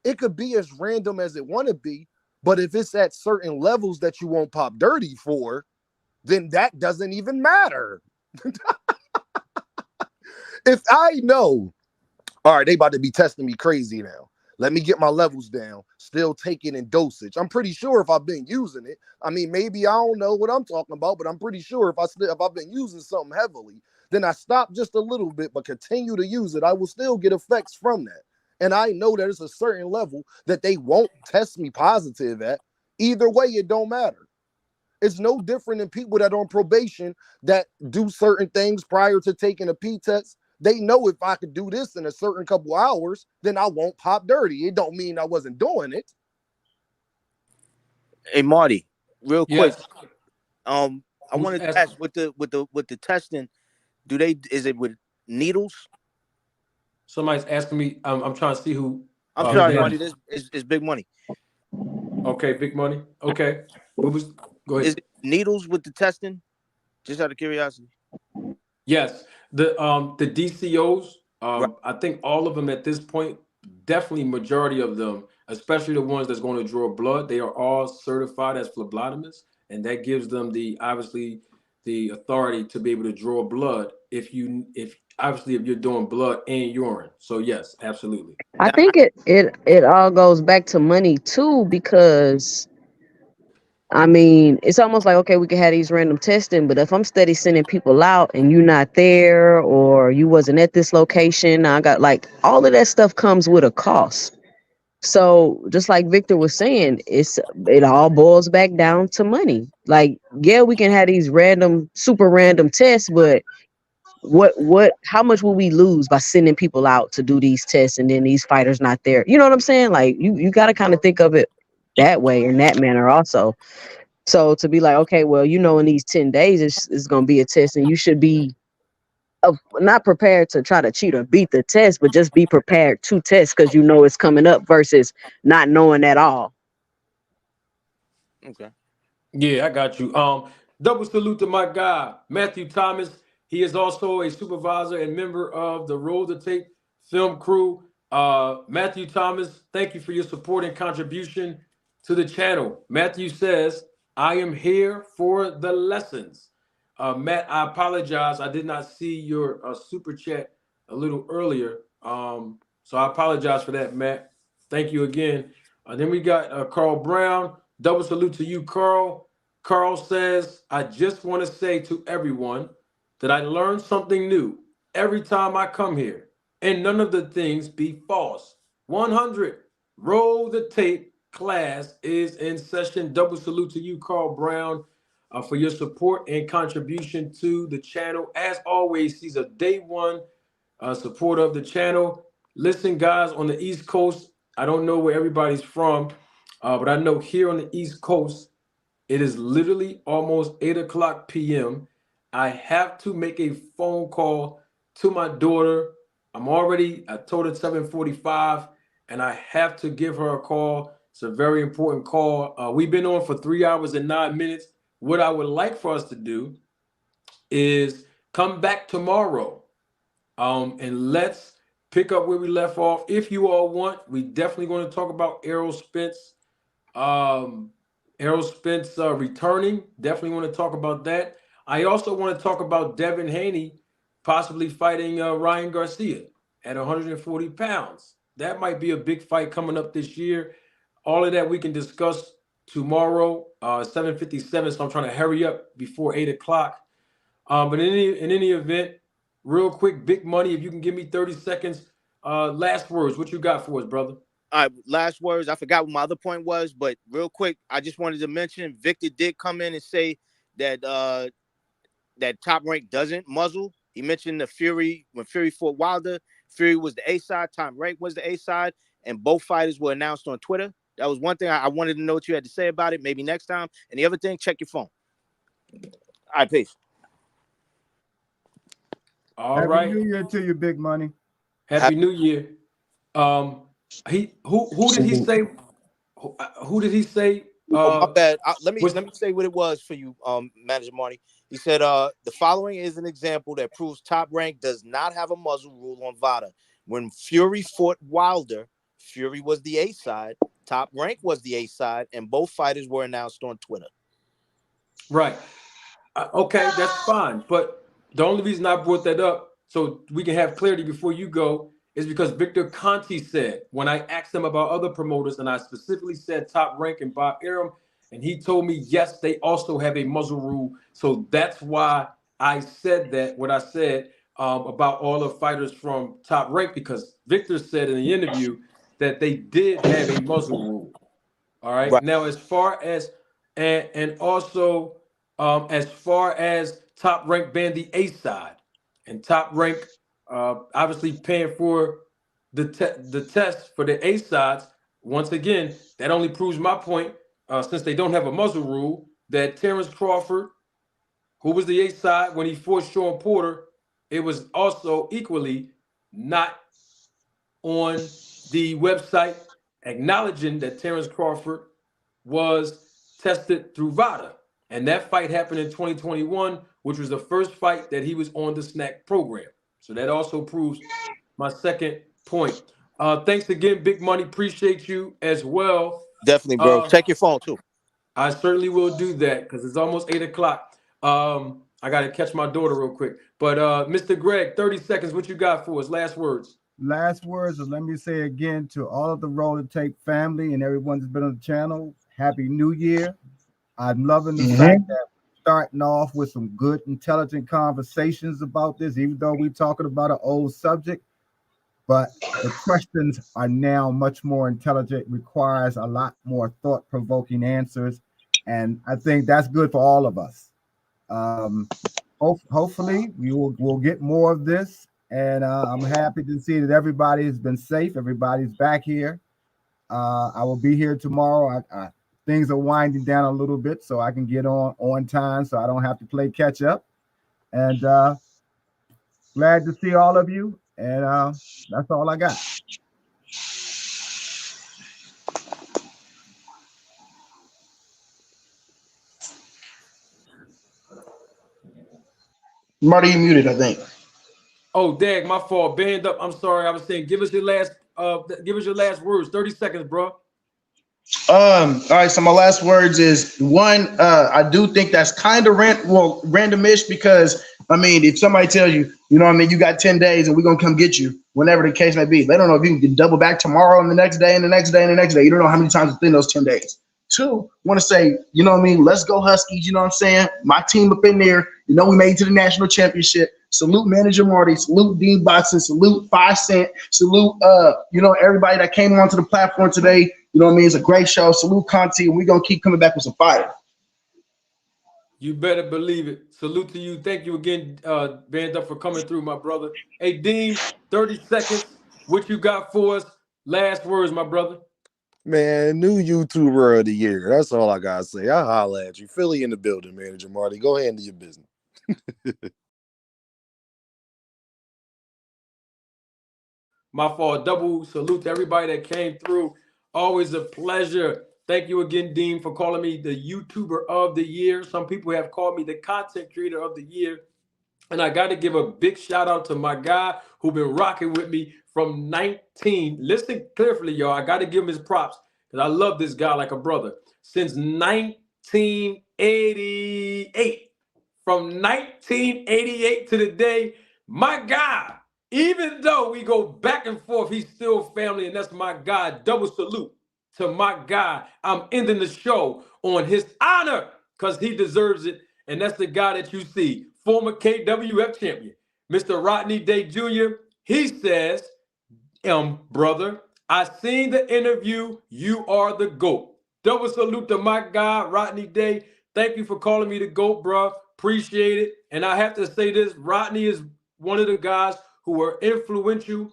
It could be as random as it want to be, but if it's at certain levels that you won't pop dirty for, then that doesn't even matter. If I know, all right, they about to be testing me crazy now. Let me get my levels down. Still taking in dosage. I'm pretty sure if I've been using it. I mean, maybe I don't know what I'm talking about, but I'm pretty sure if I've been using something heavily, then I stop just a little bit, but continue to use it, I will still get effects from that. And I know that it's a certain level that they won't test me positive at. Either way, it don't matter. It's no different than people that are on probation that do certain things prior to taking a P test. They know if I could do this in a certain couple hours, then I won't pop dirty. It don't mean I wasn't doing it. Hey Marty, real quick. Yes. I Who's wanted to asking? ask with the testing, is it with needles? Somebody's asking me. I'm trying to see who. I'm sorry, they- Marty. This is big money. Okay, big money. Okay. Go ahead. Is it needles with the testing? Just out of curiosity. Yes, the DCOs. Right. I think all of them at this point, definitely majority of them, especially the ones that's going to draw blood, they are all certified as phlebotomists, and that gives them obviously the authority to be able to draw blood if you're doing blood and urine. So yes, absolutely. I think it all goes back to money too, because I mean, it's almost like, okay, we can have these random testing, but if I'm steady sending people out and you're not there or you wasn't at this location, I got like all of that stuff comes with a cost. So just like Victor was saying, it all boils back down to money. Like, yeah, we can have these super random tests, but how much will we lose by sending people out to do these tests and then these fighters not there? You know what I'm saying? Like you got to kind of think of it that way, in that manner also. So to be like, okay, well, in these 10 days, it's going to be a test and you should be not prepared to try to cheat or beat the test, but just be prepared to test because it's coming up versus not knowing at all. Okay. Yeah, I got you. Double salute to my guy, Matthew Thomas. He is also a supervisor and member of the Roll the Tape film crew. Matthew Thomas, thank you for your support and contribution to the channel. Matthew says, I am here for the lessons. Matt, I apologize. I did not see your super chat a little earlier. So I apologize for that, Matt. Thank you again. Then we got Carl Brown. Double salute to you, Carl. Carl says, I just want to say to everyone that I learned something new every time I come here, and none of the things be false. 100. Roll the tape. Class is in session. Double salute to you, Carl Brown, for your support and contribution to the channel. As always, he's a day one supporter of the channel. Listen, guys, on the East Coast, I don't know where everybody's from, but I know here on the East Coast, it is literally almost 8:00 p.m. I have to make a phone call to my daughter. I told her 7:45, and I have to give her a call. It's a very important call. We've been on for 3 hours and 9 minutes. What I would like for us to do is come back tomorrow, and let's pick up where we left off. If you all want, we definitely going to talk about Errol Spence. Errol Spence returning. Definitely want to talk about that. I also want to talk about Devin Haney possibly fighting Ryan Garcia at 140 pounds. That might be a big fight coming up this year. All of that we can discuss tomorrow, 7:57. So I'm trying to hurry up before 8:00. But in any event, real quick, big money. If you can give me 30 seconds, last words. What you got for us, brother? All right, last words. I forgot what my other point was, but real quick, I just wanted to mention Victor did come in and say that that Top Rank doesn't muzzle. He mentioned the Fury when Fury fought Wilder. Fury was the A side, Top Rank was the A side, and both fighters were announced on Twitter. That was one thing I wanted to know what you had to say about it. Maybe next time. And the other thing, check your phone. All right, peace. All right. Happy New Year to you, Big Money. Happy New Year. Who did he say? Who did he say? My bad. Let me say what it was for you, Manager Marty. He said, the following is an example that proves Top Rank does not have a muzzle rule on VADA. When Fury fought Wilder, Fury was the A side, Top Rank was the A side, and both fighters were announced on Twitter. Right. Okay, that's fine. But the only reason I brought that up, so we can have clarity before you go, is because Victor Conti said, when I asked him about other promoters, and I specifically said Top Rank and Bob Arum, and he told me, yes, they also have a muzzle rule. So that's why I said that, what I said about all the fighters from Top Rank, because Victor said in the interview that they did have a muzzle rule. All right. Right. Now, as far as, and also as far as Top Rank banned the A side, and Top Rank obviously paying for the test for the A sides. Once again, that only proves my point, since they don't have a muzzle rule, that Terrence Crawford, who was the A side when he fought Sean Porter, it was also equally not on the website acknowledging that Terrence Crawford was tested through VADA. And that fight happened in 2021, which was the first fight that he was on the SNAC program. So that also proves my second point. Thanks again, Big Money. Appreciate you as well. Definitely, bro. Check your phone too. I certainly will do that because it's almost 8 o'clock. I got to catch my daughter real quick. But Mr. Greg, 30 seconds. What you got for us? Last words. Last words, and let me say again to all of the Roll to Tape family and everyone that's been on the channel, Happy New Year. I'm loving the fact that we're starting off with some good, intelligent conversations about this, even though we're talking about an old subject. But the questions are now much more intelligent, requires a lot more thought-provoking answers. And I think that's good for all of us. Hopefully, we'll get more of this. And I'm happy to see that everybody has been safe. Everybody's back here. I will be here tomorrow. Things are winding down a little bit, so I can get on time, so I don't have to play catch up. And glad to see all of you. And that's all I got. Marty, you muted, I think. Oh, Dag, my fault. Band up. I'm sorry. I was saying, give us your last words. 30 seconds, bro. All right, so my last words is one, I do think that's kind of randomish, because I mean, if somebody tells you, you know what I mean, you got 10 days and we're gonna come get you, whenever the case may be, they don't know if you can double back tomorrow and the next day and the next day and the next day. You don't know how many times within those 10 days. Two, want to say, you know what I mean, let's go Huskies, you know what I'm saying? My team up in there, you know, we made it to the national championship. Salute Manager Marty, salute Dean Boxing, salute 5 Cent, salute you know, everybody that came onto the platform today. You know what I mean? It's a great show. Salute Conti, and we're gonna keep coming back with some fire. You better believe it. Salute to you. Thank you again, Band Up, for coming through, my brother. Hey, Dean, 30 seconds. What you got for us? Last words, my brother. Man, new YouTuber of the year. That's all I gotta say. I'll holla at you. Philly in the building, Manager Marty. Go ahead and do your business. My fault. Double salute to everybody that came through. Always a pleasure. Thank you again, Dean, for calling me the YouTuber of the year. Some people have called me the content creator of the year. And I got to give a big shout out to my guy who been rocking with me from 19. Listen carefully, y'all. I got to give him his props because I love this guy like a brother. Since 1988. From 1988 to the day, my guy, even though we go back and forth, he's still family, and that's my guy. Double salute to my guy. I'm ending the show on his honor because he deserves it, and that's the guy that you see, former KWF champion, Mr. Rodney Day Jr. He says, brother, I seen the interview. You are the GOAT. Double salute to my guy, Rodney Day. Thank you for calling me the GOAT, bro. Appreciate it. And I have to say this, Rodney is one of the guys who were influential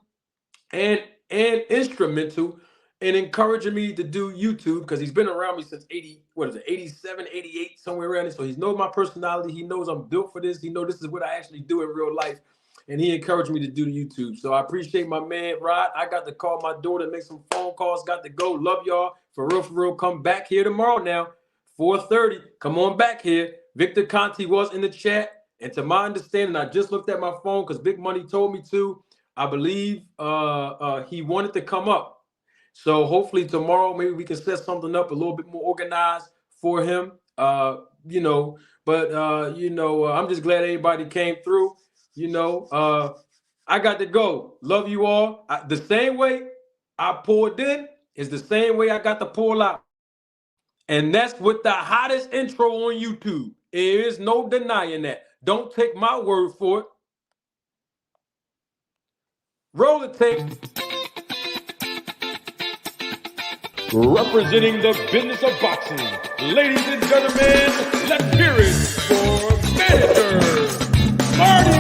and instrumental in encouraging me to do YouTube, because he's been around me since 87, 88, somewhere around there. So he knows my personality. He knows I'm built for this. He knows this is what I actually do in real life. And he encouraged me to do the YouTube. So I appreciate my man, Rod. I got to call my daughter, make some phone calls, got to go. Love y'all. For real, come back here tomorrow now, 4:30. Come on back here. Victor Conti was in the chat. And to my understanding, I just looked at my phone because Big Money told me to. I believe he wanted to come up. So hopefully tomorrow, maybe we can set something up a little bit more organized for him. I'm just glad everybody came through. You know, I got to go. Love you all. The same way I poured in is the same way I got to pull out. And that's with the hottest intro on YouTube. There is no denying that. Don't take my word for it. Roll the tape. Representing the business of boxing, ladies and gentlemen, let's hear it for Manager Marty.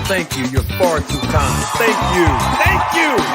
Thank you. You're far too kind. Thank you.